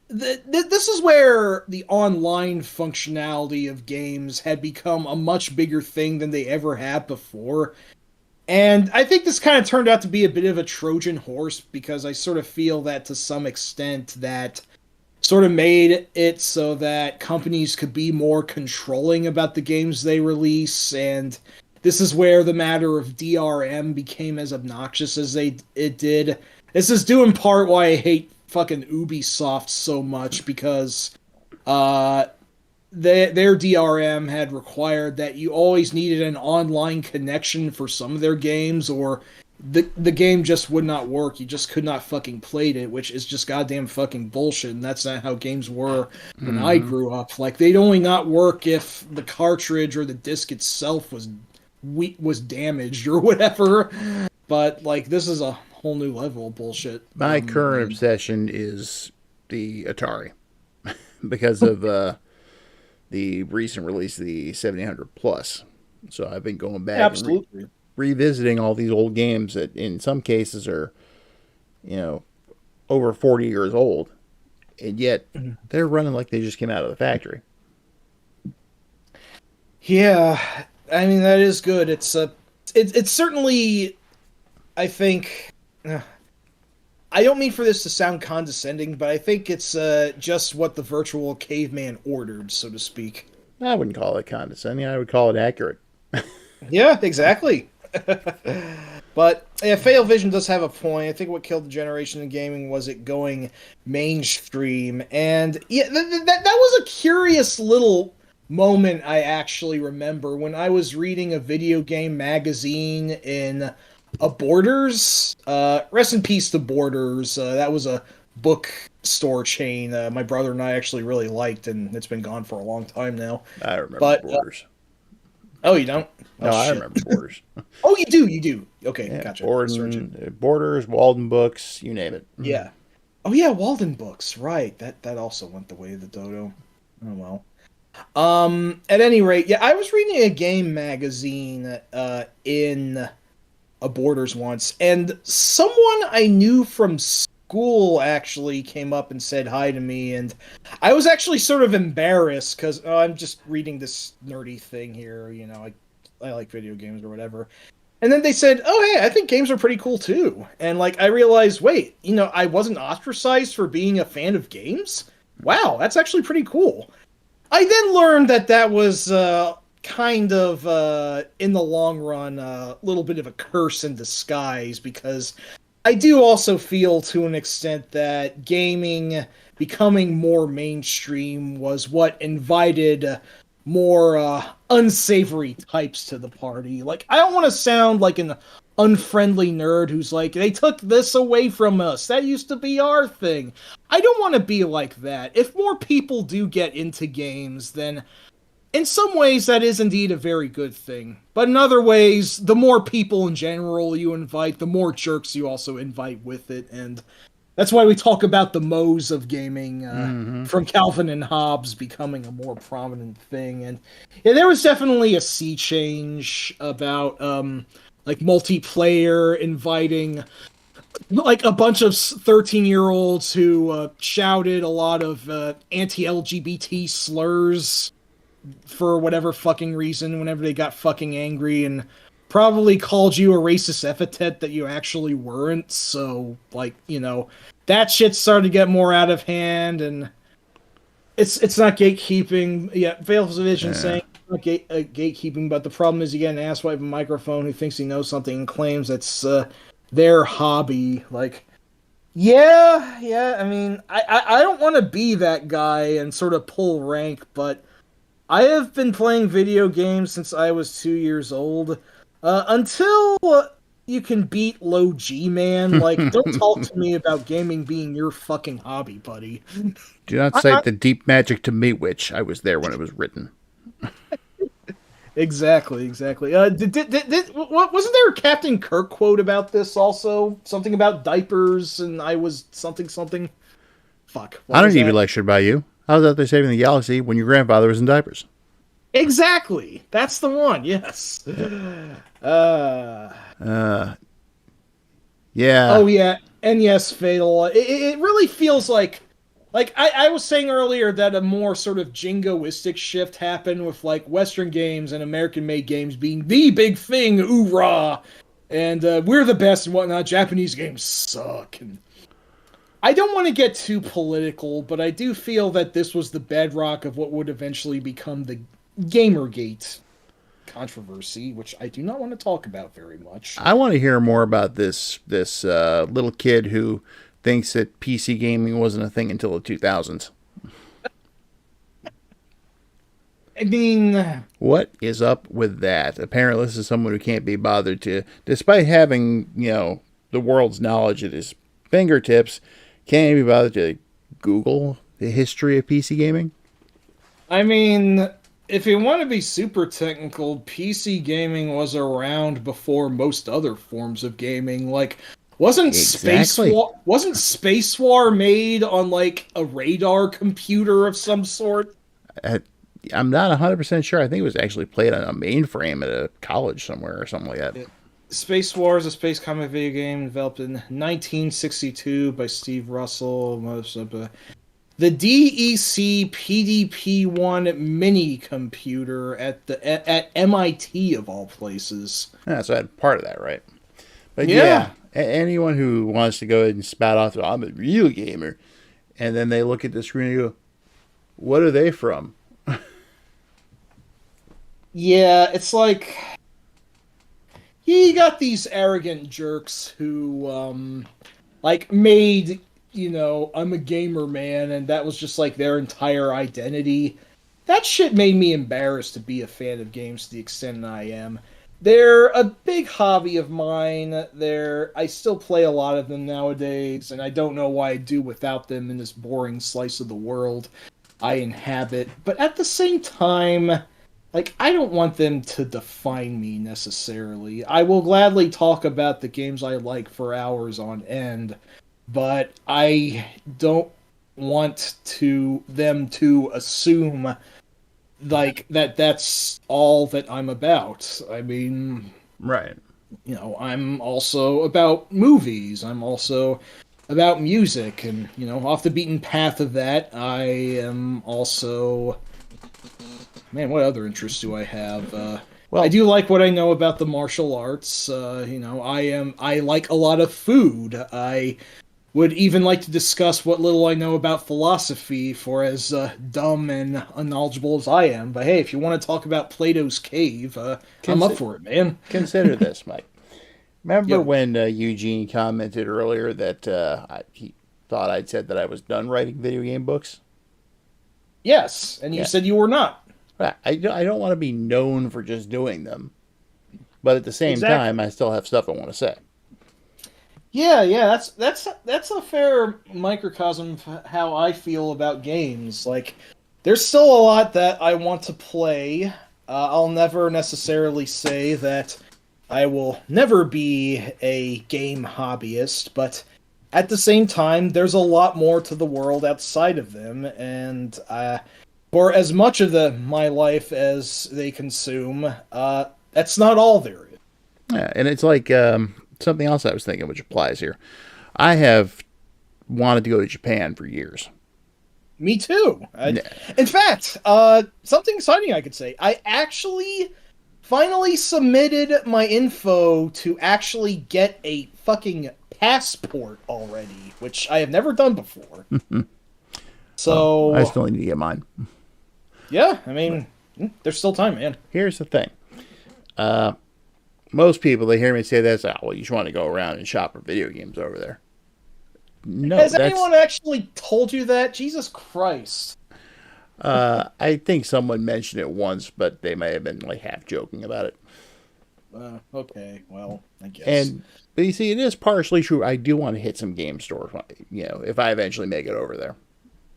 this is where the online functionality of games had become a much bigger thing than they ever had before. And I think this kind of turned out to be a bit of a Trojan horse because I sort of feel that to some extent that sort of made it so that companies could be more controlling about the games they release, and this is where the matter of DRM became as obnoxious as it did. This is due in part why I hate fucking Ubisoft so much because uh their DRM had required that you always needed an online connection for some of their games, or the game just would not work. You just could not fucking play it, which is just goddamn fucking bullshit. And that's not how games were when I Mm-hmm. grew up. Like they'd only not work if the cartridge or the disc itself was damaged or whatever. But like this is a whole new level of bullshit. My current obsession is the Atari because of the recent release of the 7000 Plus. So I've been going back and Absolutely. revisiting all these old games that in some cases are, you know, over 40 years old. And yet they're running like they just came out of the factory. Yeah, I mean that is good. It's certainly, I think. I don't mean for this to sound condescending, but I think it's just what the virtual caveman ordered, so to speak. I wouldn't call it condescending. I would call it accurate. Yeah, exactly. But yeah, Fatal Vision does have a point. I think what killed the generation in gaming was it going mainstream, and yeah, that was a curious little moment I actually remember when I was reading a video game magazine in a Borders. Rest in peace to Borders. That was a bookstore chain my brother and I actually really liked, and it's been gone for a long time now. I remember But Borders. oh, you don't? Oh No, I shit. remember Borders. Oh, you do. You do. Okay, Yeah, gotcha. Surgeon. Borders, Walden Books, you name it. Yeah. Oh yeah, Walden Books. Right. That also went the way of the dodo. Oh well. At any rate, yeah, I was reading a game magazine in a Borders once, and someone I knew from school actually came up and said hi to me, and I was actually sort of embarrassed because I'm just reading this nerdy thing here, I like video games or whatever. And then they said, "Oh, hey, I think games are pretty cool too." And like I realized, wait, I wasn't ostracized for being a fan of games? Wow, that's actually pretty cool. I then learned that that was kind of, in the long run, a little bit of a curse in disguise, because I do also feel to an extent that gaming becoming more mainstream was what invited more unsavory types to the party. Like, I don't want to sound like an unfriendly nerd who's like, they took this away from us. That used to be our thing. I don't want to be like that. If more people do get into games, then in some ways that is indeed a very good thing. But in other ways, the more people in general you invite, the more jerks you also invite with it. And that's why we talk about the moes of gaming, Mm-hmm. from Calvin and Hobbes becoming a more prominent thing. And yeah, there was definitely a sea change about like multiplayer inviting like a bunch of 13-year-olds who shouted a lot of anti-LGBT slurs for whatever fucking reason whenever they got fucking angry, and probably called you a racist epithet that you actually weren't. So, like, that shit started to get more out of hand, and it's not gatekeeping. Yeah, Fails Vision Yeah. saying it's not gatekeeping, but the problem is you get an asswipe with a microphone who thinks he knows something and claims it's their hobby. Like, yeah. I mean, I don't want to be that guy and sort of pull rank, but I have been playing video games since I was 2 years old. Until you can beat low G man, like, don't talk to me about gaming being your fucking hobby, buddy. Do not I, cite the deep magic to me, which I was there when it was written. exactly. Wasn't there a Captain Kirk quote about this also? Something about diapers, and I was something. Fuck. I What don't was need to be that? lectured by you. I was out there saving the galaxy when your grandfather was in diapers. Exactly. That's the one. Yes. Uh. Yeah. Oh yeah, and yes, Fatal. It really feels like I was saying earlier that a more sort of jingoistic shift happened with like Western games and American-made games being the big thing, oorah, and we're the best and whatnot. Japanese games suck, and I don't want to get too political, but I do feel that this was the bedrock of what would eventually become the Gamergate controversy, which I do not want to talk about very much. I want to hear more about this little kid who thinks that PC gaming wasn't a thing until the 2000s. I mean, What is up with that? Apparently, this is someone who can't be bothered to, despite having, the world's knowledge at his fingertips, can't be bothered to Google the history of PC gaming. I mean, if you want to be super technical, PC gaming was around before most other forms of gaming. Like, Exactly. Wasn't Space War made on like a radar computer of some sort? I, I'm not 100% sure. I think it was actually played on a mainframe at a college somewhere or something like that. Space War is a space combat video game developed in 1962 by Steve Russell. Most of the DEC PDP-1 mini computer at MIT of all places. Yeah, so I had part of that right. But Yeah. yeah, anyone who wants to go ahead and spout off, I'm a real gamer, and then they look at the screen and go, what are they from? Yeah, it's like you got these arrogant jerks who like made, I'm a gamer man, and that was just like their entire identity. That shit made me embarrassed to be a fan of games to the extent I am. They're a big hobby of mine. I still play a lot of them nowadays, and I don't know why I do without them in this boring slice of the world I inhabit. But at the same time, like, I don't want them to define me necessarily. I will gladly talk about the games I like for hours on end, but I don't want them to assume like that's all that I'm about. I mean, Right. I'm also about movies. I'm also about music, and off the beaten path of that, I am also, man, what other interests do I have? I Well, do like what I know about the martial arts. I like a lot of food. I would even like to discuss what little I know about philosophy, for as dumb and unknowledgeable as I am. But hey, if you want to talk about Plato's cave, I'm up consi- for it, man. consider this, Mike. Remember Yo, when Eugene commented earlier that thought I'd said that I was done writing video game books. Yes, and you Yeah. said you were not. I don't want to be known for just doing them, but at the same time, Exactly. I still have stuff I want to say. Yeah, yeah, that's a fair microcosm of how I feel about games. Like, there's still a lot that I want to play. I'll never necessarily say that I will never be a game hobbyist, but at the same time, there's a lot more to the world outside of them, and for as much of my life as they consume, that's not all there is. Yeah, and it's like something else I was thinking, which applies here. I have wanted to go to Japan for years. Me too. Yeah. In fact, something exciting I could say. I actually finally submitted my info to actually get a fucking passport already, which I have never done before. Well, I So, still need to get mine. yeah, I But mean, there's still time, man. here's the thing. Most people, they hear me say this, oh, well, you just want to go around and shop for video games over there. No, Has that's anyone actually told you that? Jesus Christ. I think someone mentioned it once, but they may have been like half joking about it. Okay, well, I guess. And but you see, it is partially true. I do want to hit some game stores, if I eventually make it over there.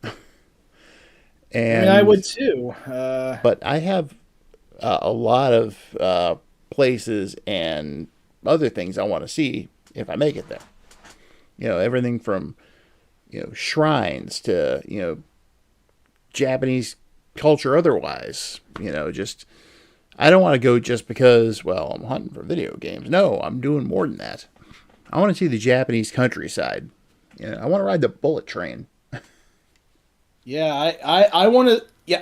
I mean, I And would too. but I have a lot of places and other things I want to see if I make it there. Everything from shrines to Japanese culture otherwise. Just I don't want to go just because, well, I'm hunting for video games. No, I'm doing more than that. I want to see the Japanese countryside. I want to ride the bullet train. Yeah, I want to. Yeah,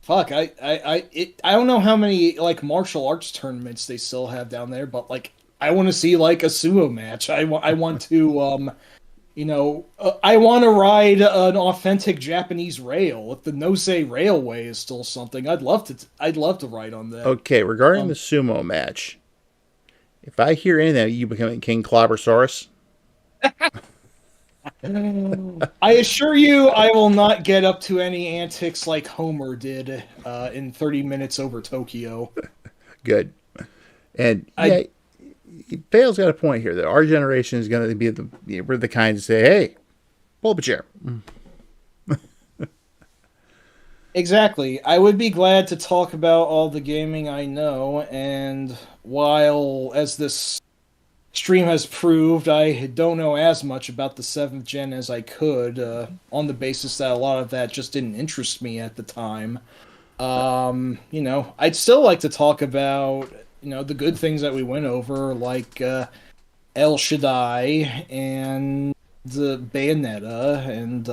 fuck, I don't know how many like martial arts tournaments they still have down there, but like I want to see like a sumo match. I want to I want to ride an authentic Japanese rail. If the Nose Railway is still something, I'd love to ride on that. Okay, regarding the Um, sumo match, if I hear anything of you becoming King Clobbersaurus, I assure you, I will not get up to any antics like Homer did in 30 minutes over Tokyo. good. And I yeah, Bale's got a point here that our generation is going to be we're the kind to say, "Hey, pull up a chair." Exactly. I would be glad to talk about all the gaming I know, and while, as this stream has proved, I don't know as much about the 7th gen as I could, on the basis that a lot of that just didn't interest me at the time. I'd still like to talk about, the good things that we went over, like El Shaddai and the Bayonetta, and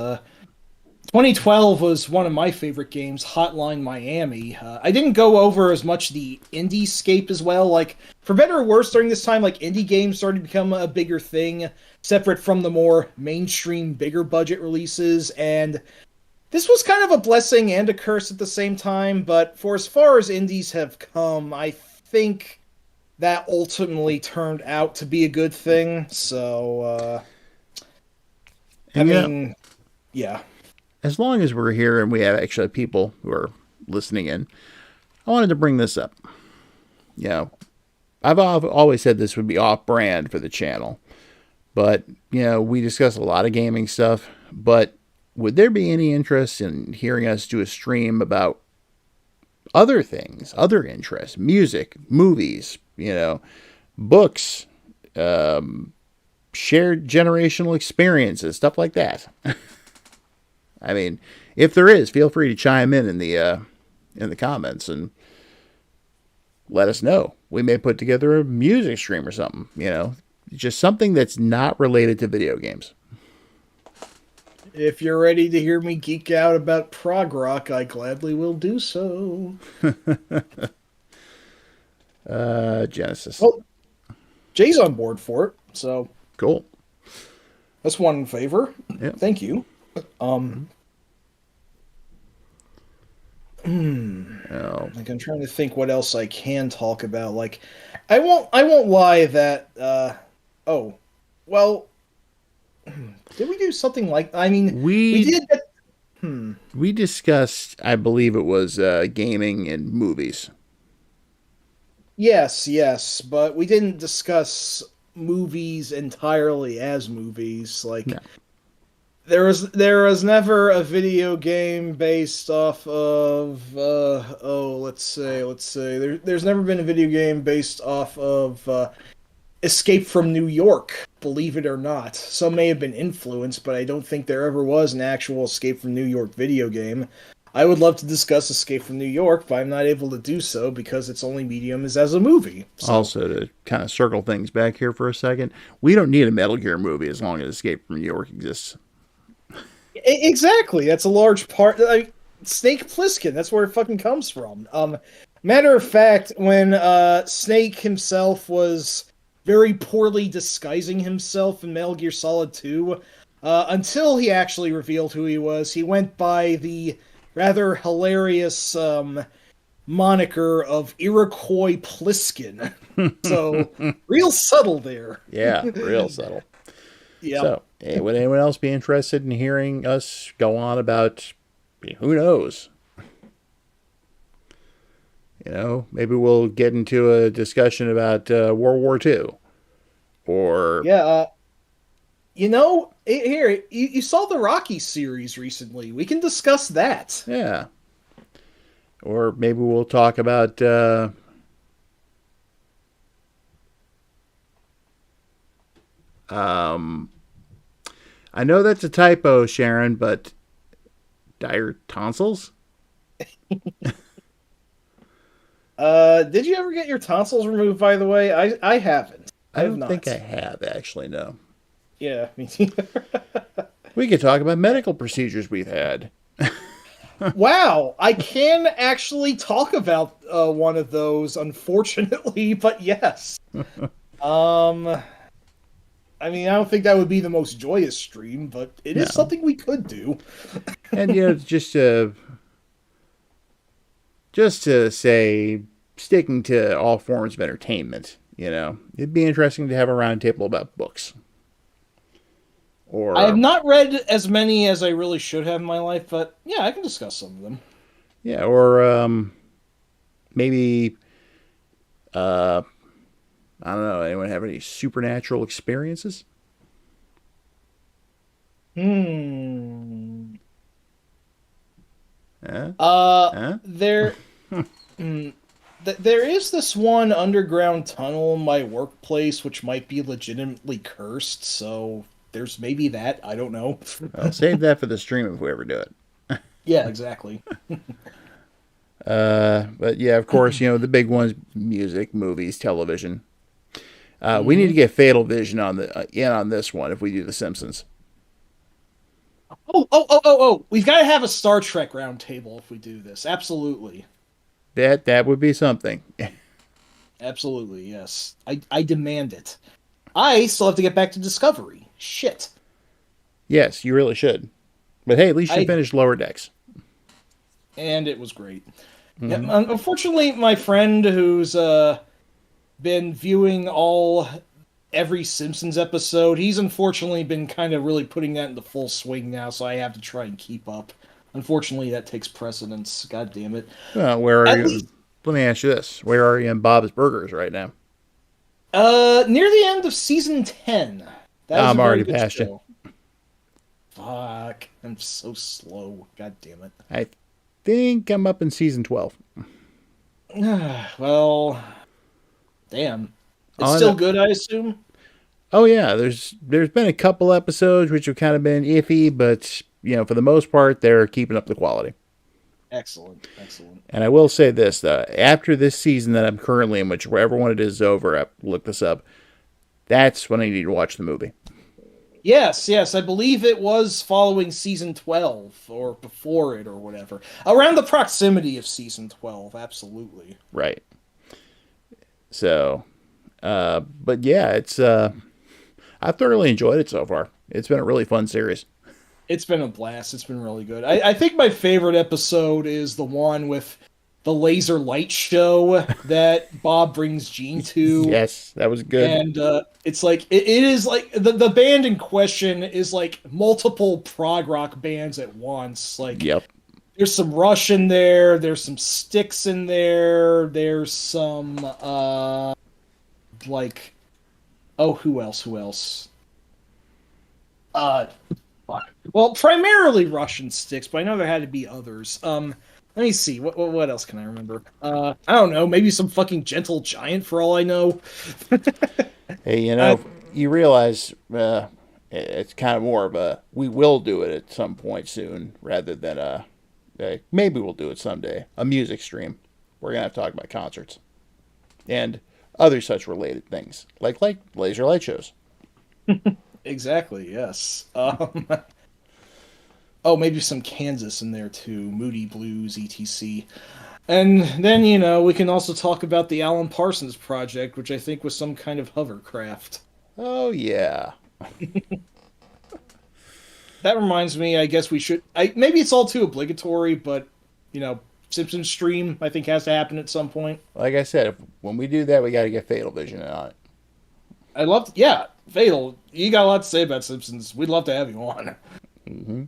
2012 was one of my favorite games, Hotline Miami. I didn't go over as much the indie scape as well. Like, for better or worse, during this time, like, indie games started to become a bigger thing, separate from the more mainstream, bigger budget releases. And this was kind of a blessing and a curse at the same time. But for as far as indies have come, I think that ultimately turned out to be a good thing. So, I And mean, yeah. as long as we're here and we have actually people who are listening in, I wanted to bring this up. You know, I've always said this would be off-brand for the channel, but we discuss a lot of gaming stuff. But would there be any interest in hearing us do a stream about other things, other interests, music, movies, books, shared generational experiences, stuff like that? I mean, if there is, feel free to chime in the comments and let us know. We may put together a music stream or something. Just something that's not related to video games. If you're ready to hear me geek out about prog rock, I gladly will do so. Genesis, Well, Jay's on board for it, so cool. that's one favor. Yeah. Thank you. Oh, Like, I'm trying to think what else I can talk about. Like, I won't lie that oh, well, Did we do something like? I mean, we We did. Hmm. we discussed, I believe it was gaming and movies. Yes, yes, but we didn't discuss movies entirely as movies. No. Like there was never a video game based off of let's say there's never been a video game based off of Escape from New York, believe it or not. Some may have been influenced, but I don't think there ever was an actual Escape from New York video game. I would love to discuss Escape from New York, but I'm not able to do so because its only medium is as a movie. So, Also, to kind of circle things back here for a second, we don't need a Metal Gear movie as long as Escape from New York exists. exactly, that's a large part. Snake Plissken, that's where it fucking comes from. Matter of fact, when Snake himself was very poorly disguising himself in Metal Gear Solid 2, until he actually revealed who he was, he went by the rather hilarious moniker of Iroquois Pliskin. So, real subtle there. Yeah, real subtle. Yep. So, would anyone else be interested in hearing us go on about who knows? Maybe we'll get into a discussion about World War II. Or, Yeah, here, you saw the Rocky series recently. We can discuss that. yeah. Or maybe we'll talk about, um, I know that's a typo, Sharon, but dire tonsils? Did you ever get your tonsils removed, by the way? I haven't. I I have don't not. think I have, actually, no. Yeah, me neither. We could talk about medical procedures we've had. Wow, I can actually talk about one of those, unfortunately, but yes. Um, I mean, I don't think that would be the most joyous stream, but it is No. something we could do. And, just to say, sticking to all forms of entertainment, it'd be interesting to have a roundtable about books. I have Or, not read as many as I really should have in my life, but yeah, I can discuss some of them. yeah, or maybe, uh, I don't know, anyone have any supernatural experiences? Hmm. Huh? Uh, Huh? there, mm, there is this one underground tunnel in my workplace which might be legitimately cursed, so there's maybe that. I don't know. I'll save that for the stream if we ever do it. Yeah, exactly. But yeah, of course, the big ones: music, movies, television. We need to Hmm. get Fatal Vision on the in on this one if we do The Simpsons. Oh! We've got to have a Star Trek roundtable if we do this. Absolutely. That would be something. Absolutely, yes. I demand it. I still have to get back to Discovery. Shit. Yes, you really should. But hey, at least you I finished Lower Decks. and it was great. Yeah, Hmm. unfortunately, my friend who's been viewing every Simpsons episode, he's unfortunately been kind of really putting that into full swing now, so I have to try and keep up. Unfortunately, that takes precedence. God damn it. Well, where are At you? least Let me ask you this: where are you in Bob's Burgers right now? near the end of season 10. That is a I'm very already good past you. show. Fuck, I'm so slow. God damn it. I think I'm up in season 12. Well, damn. It's On still the, good, I assume. oh yeah, there's been a couple episodes which have kind of been iffy, but for the most part, they're keeping up the quality. Excellent, excellent. And I will say this: after this season that I'm currently in, whichever one it is over, I look this up. That's when I need to watch the movie. Yes, yes, I believe it was following season 12 or before it or whatever. Around the proximity of season 12, absolutely. Right. So, but yeah, it's I thoroughly enjoyed it so far. It's been a really fun series. It's been a blast. It's been really good. I think my favorite episode is the one with the laser light show that Bob brings Gene to. Yes, that was good. And it's like it is like the band in question is like multiple prog rock bands at once. Like Yep. there's some Rush in there, there's some Styx in there, there's some like oh who else? Uh fuck. Well, primarily Russian Styx, but I know there had to be others. Let me see. What else can I remember? I don't know. Maybe some fucking Gentle Giant for all I know. Hey, you realize it's kind of more of a we will do it at some point soon rather than maybe we'll do it someday. A music stream. We're gonna have to talk about concerts and other such related things like laser light shows. Exactly. Yes. Oh, maybe some Kansas in there too. Moody Blues, etc. And then, we can also talk about the Alan Parsons project, which I think was some kind of hovercraft. Oh yeah. That reminds me, I guess we should. Maybe it's all too obligatory, but Simpsons stream I think has to happen at some point. Like I said, when we do that, we got to get Fatal Vision on it. Yeah, Fatal. You got a lot to say about Simpsons. We'd love to have you on. Mm-hmm.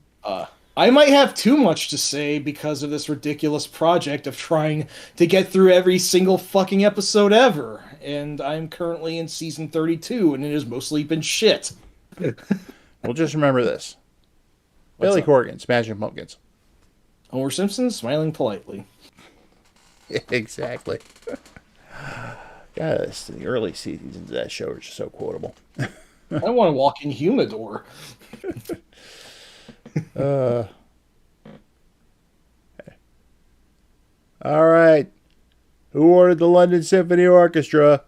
I might have too much to say because of this ridiculous project of trying to get through every single fucking episode ever. And I'm currently in season 32, and it has mostly been shit. Well, just remember this. Billy Corgan, Smashing Pumpkins. Homer Simpson, smiling politely. Exactly. God, the early seasons of that show are just so quotable. I want to walk in Humidor. All right. Who ordered the London Symphony Orchestra?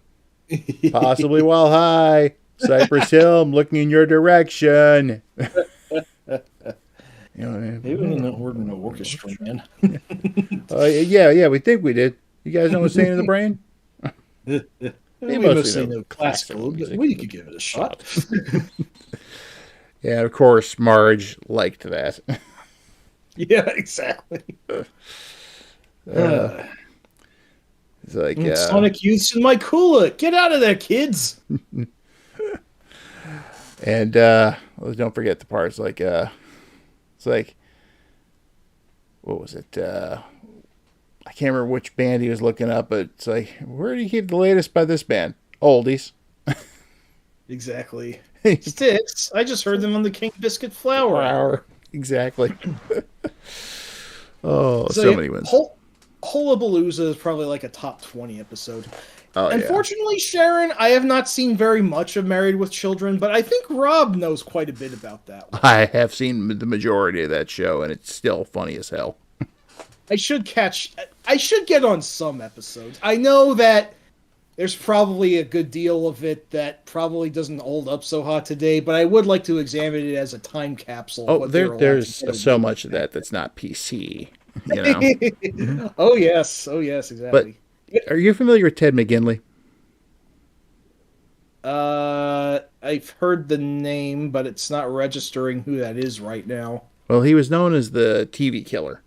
Possibly while high. Cypress Hill, I'm looking in your direction. Maybe we didn't order an orchestra, man. Yeah, we think we did. You guys know what's saying in the brain? We mostly know classical, but we could give it a shot. Yeah, of course, Marge liked that. Yeah, exactly. It's like Sonic Youth's in my cooler. Get out of there, kids. And don't forget the parts like it's like what was it? I can't remember which band he was looking up, but it's like, where do you keep the latest by this band? Oldies. Exactly. Sticks. I just heard them on the King Biscuit Flour. Exactly. So many ones. Hullabalooza is probably like a top 20 episode. Oh, Unfortunately, Sharon, I have not seen very much of Married with Children, but I think Rob knows quite a bit about that one. I have seen the majority of that show, and it's still funny as hell. I should get on some episodes. I know that there's probably a good deal of it that probably doesn't hold up so hot today, but I would like to examine it as a time capsule. Oh, there's so much of that that's not PC. Oh yes, exactly. But are you familiar with Ted McGinley? I've heard the name, but it's not registering who that is right now. Well, he was known as the TV killer.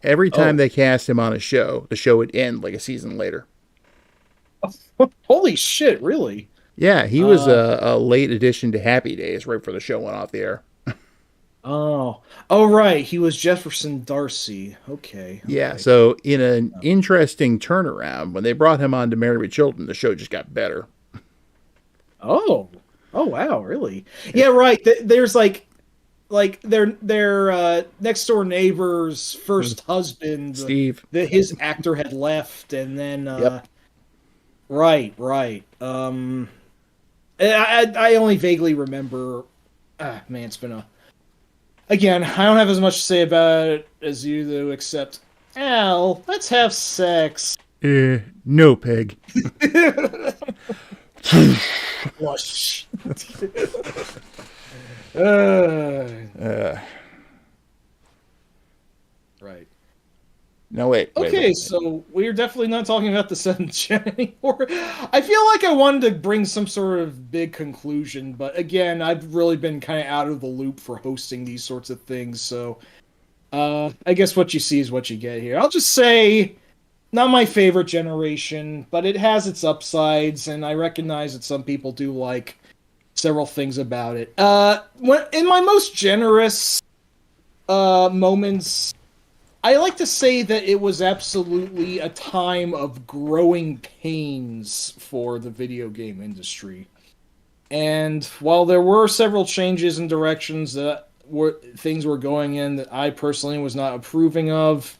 Every time they cast him on a show, the show would end like a season later. Holy shit, really? Yeah, he was a late addition to Happy Days right before the show went off the air. Oh, right. He was Jefferson Darcy. Okay. Yeah, so in an interesting turnaround, when they brought him on to Married with Children, the show just got better. Oh wow, really? Yeah, right. There's like their next door neighbor's first husband, Steve. His actor had left, and then right. I only vaguely remember. Man, it's been Again, I don't have as much to say about it as you do, except, Al, let's have sex. No, Peg. Flush. Right. No, wait. Okay, so we're definitely not talking about the 7th gen anymore. I feel like I wanted to bring some sort of big conclusion, but again, I've really been kind of out of the loop for hosting these sorts of things, so I guess what you see is what you get here. I'll just say, not my favorite generation, but it has its upsides, and I recognize that some people do like several things about it. In my most generous moments, I like to say that it was absolutely a time of growing pains for the video game industry. And while there were several changes and directions that things were going in that I personally was not approving of,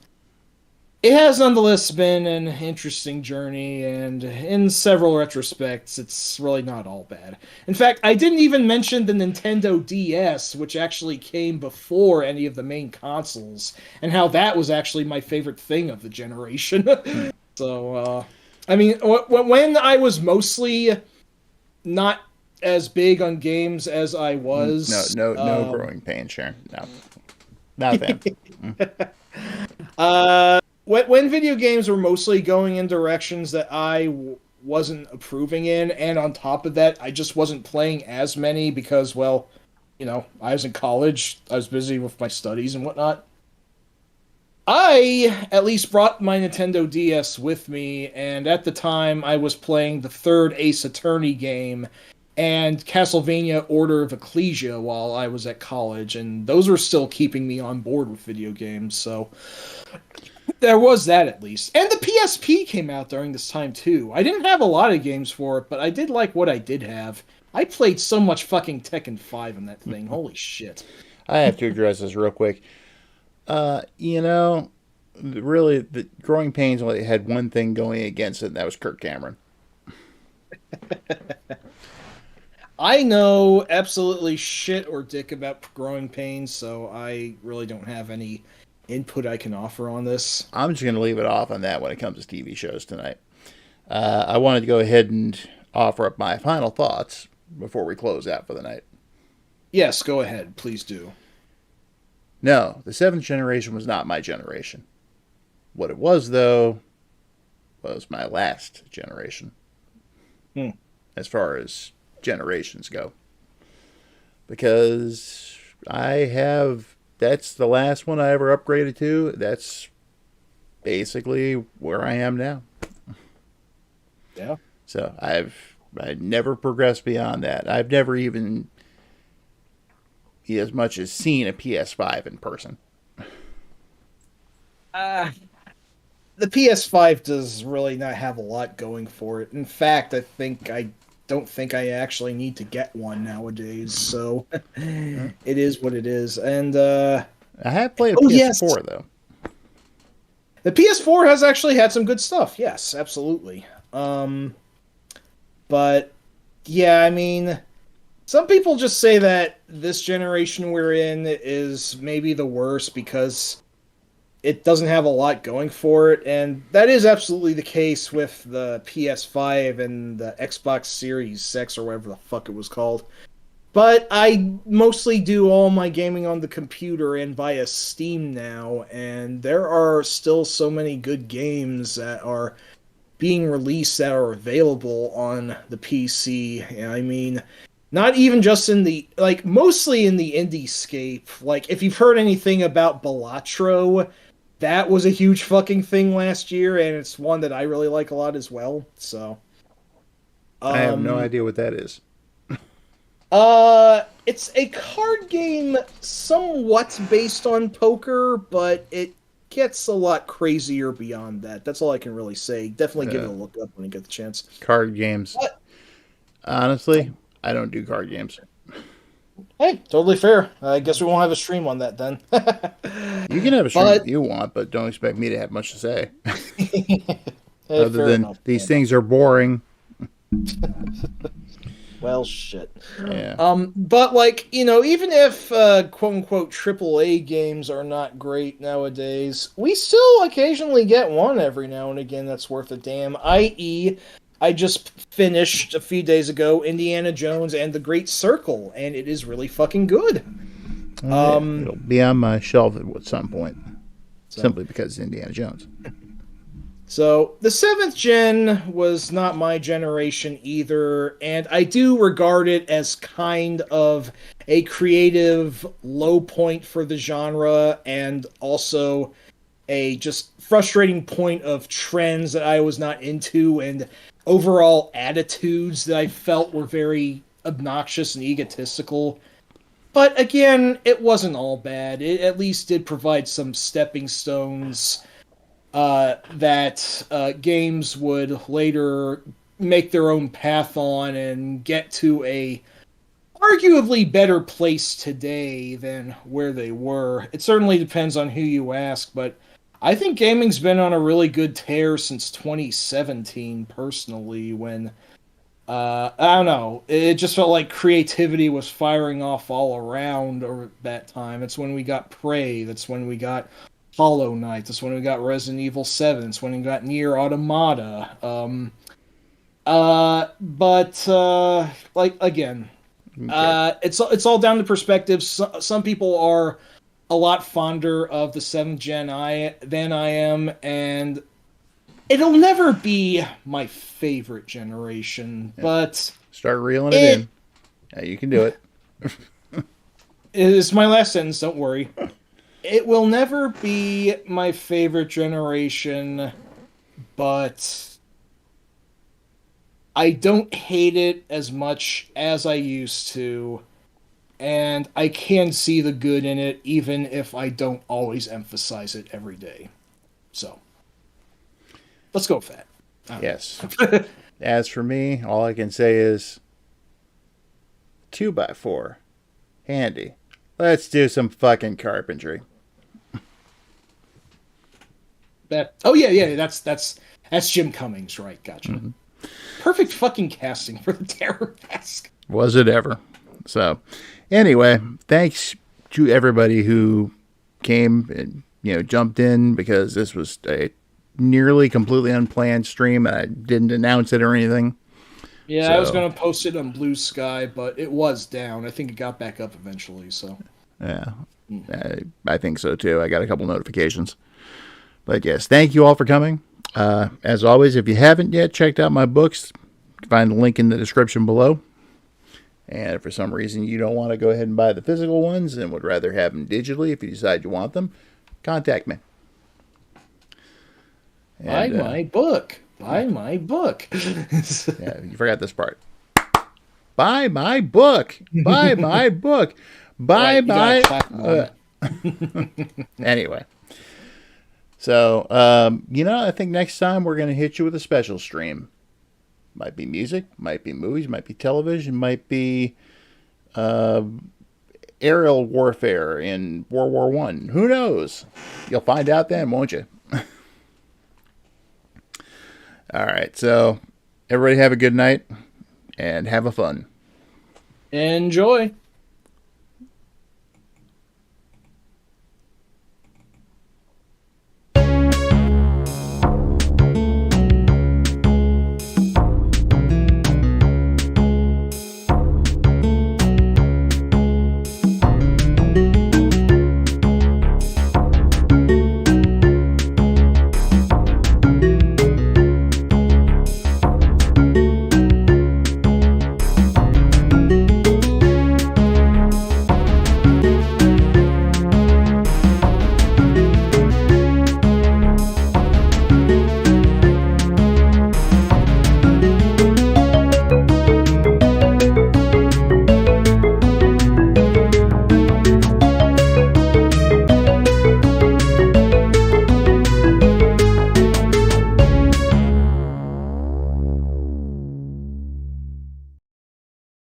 it has nonetheless been an interesting journey, and in several retrospects, it's really not all bad. In fact, I didn't even mention the Nintendo DS, which actually came before any of the main consoles, and how that was actually my favorite thing of the generation. So, I mean, when I was mostly not as big on games as I was, No growing pain, Sharon. No, not them. When video games were mostly going in directions that I wasn't approving in, and on top of that, I just wasn't playing as many because, well, I was in college, I was busy with my studies and whatnot. I at least brought my Nintendo DS with me, and at the time, I was playing the third Ace Attorney game and Castlevania Order of Ecclesia while I was at college, and those were still keeping me on board with video games, so there was that at least. And the PSP came out during this time too. I didn't have a lot of games for it, but I did like what I did have. I played so much fucking Tekken 5 in that thing. Holy shit. I have to address this real quick. Really, the Growing Pains only had one thing going against it, and that was Kirk Cameron. I know absolutely shit or dick about Growing Pains, so I really don't have any input I can offer on this. I'm just going to leave it off on that when it comes to TV shows tonight. I wanted to go ahead and offer up my final thoughts before we close out for the night. Yes, go ahead. Please do. No, the seventh generation was not my generation. What it was, though, was my last generation. As far as generations go. Because that's the last one I ever upgraded to. That's basically where I am now. Yeah. So I never progressed beyond that. I've never even as much as seen a PS5 in person. The PS5 does really not have a lot going for it. In fact, I don't think I actually need to get one nowadays. So it is what it is. And I have played a PS4 though. The PS4 has actually had some good stuff. Yes, absolutely. But yeah, I mean, some people just say that this generation we're in is maybe the worst because it doesn't have a lot going for it, and that is absolutely the case with the PS5 and the Xbox Series X or whatever the fuck it was called. But I mostly do all my gaming on the computer and via Steam now, and there are still so many good games that are being released that are available on the PC. I mean, not even just mostly in the indie-scape. Like, if you've heard anything about Balatro, that was a huge fucking thing last year, and it's one that I really like a lot as well, so. I have no idea what that is. It's a card game somewhat based on poker, but it gets a lot crazier beyond that. That's all I can really say. Definitely give it a look up when you get the chance. Card games. Honestly, I don't do card games. Hey, totally fair. I guess we won't have a stream on that then. You can have a stream if you want, but don't expect me to have much to say. Other than these things are boring. Well, shit. Yeah. But even if quote unquote AAA games are not great nowadays, we still occasionally get one every now and again that's worth a damn. I.e., I just finished a few days ago Indiana Jones and the Great Circle, and it is really fucking good. It'll be on my shelf at some point, simply because it's Indiana Jones. So the seventh gen was not my generation either, and I do regard it as kind of a creative low point for the genre, and also a just frustrating point of trends that I was not into, and overall attitudes that I felt were very obnoxious and egotistical. But again, it wasn't all bad. It at least did provide some stepping stones that games would later make their own path on and get to a arguably better place today than where they were. It certainly depends on who you ask, but I think gaming's been on a really good tear since 2017 personally, when I don't know, it just felt like creativity was firing off all around over that time. It's when we got Prey, that's when we got Hollow Knight, that's when we got Resident Evil 7, it's when we got Nier Automata. But like again, Okay. it's all down to perspective. Some people are a lot fonder of the seventh gen than I am, and it'll never be my favorite generation. Yeah. But Start reeling it it in. Yeah, you can do it. is my last sentence. Don't worry. It will never be my favorite generation, but I don't hate it as much as I used to, and I can see the good in it, even if I don't always emphasize it every day. So, let's go with that. Yes. As for me, all I can say is 2x4. Handy. Let's do some fucking carpentry. Oh yeah, that's Jim Cummings, right? Gotcha. Mm-hmm. Perfect fucking casting for the terror mask. Was it ever? So, anyway, thanks to everybody who came and jumped in, because this was a nearly completely unplanned stream. I didn't announce it or anything. Yeah, So, I was gonna post it on Blue Sky, but it was down. I think it got back up eventually. So yeah, I think so too. I got a couple notifications. But yes, thank you all for coming. As always, if you haven't yet checked out my books, you can find the link in the description below. And if for some reason you don't want to go ahead and buy the physical ones and would rather have them digitally, if you decide you want them, contact me. buy my book. Buy my book. Yeah, you forgot this part. Buy my book. Buy my book. Buy right, my. Anyway. So, I think next time we're going to hit you with a special stream. Might be music, might be movies, might be television, might be aerial warfare in World War One. Who knows? You'll find out then, won't you? All right. So, everybody have a good night and have a fun. Enjoy.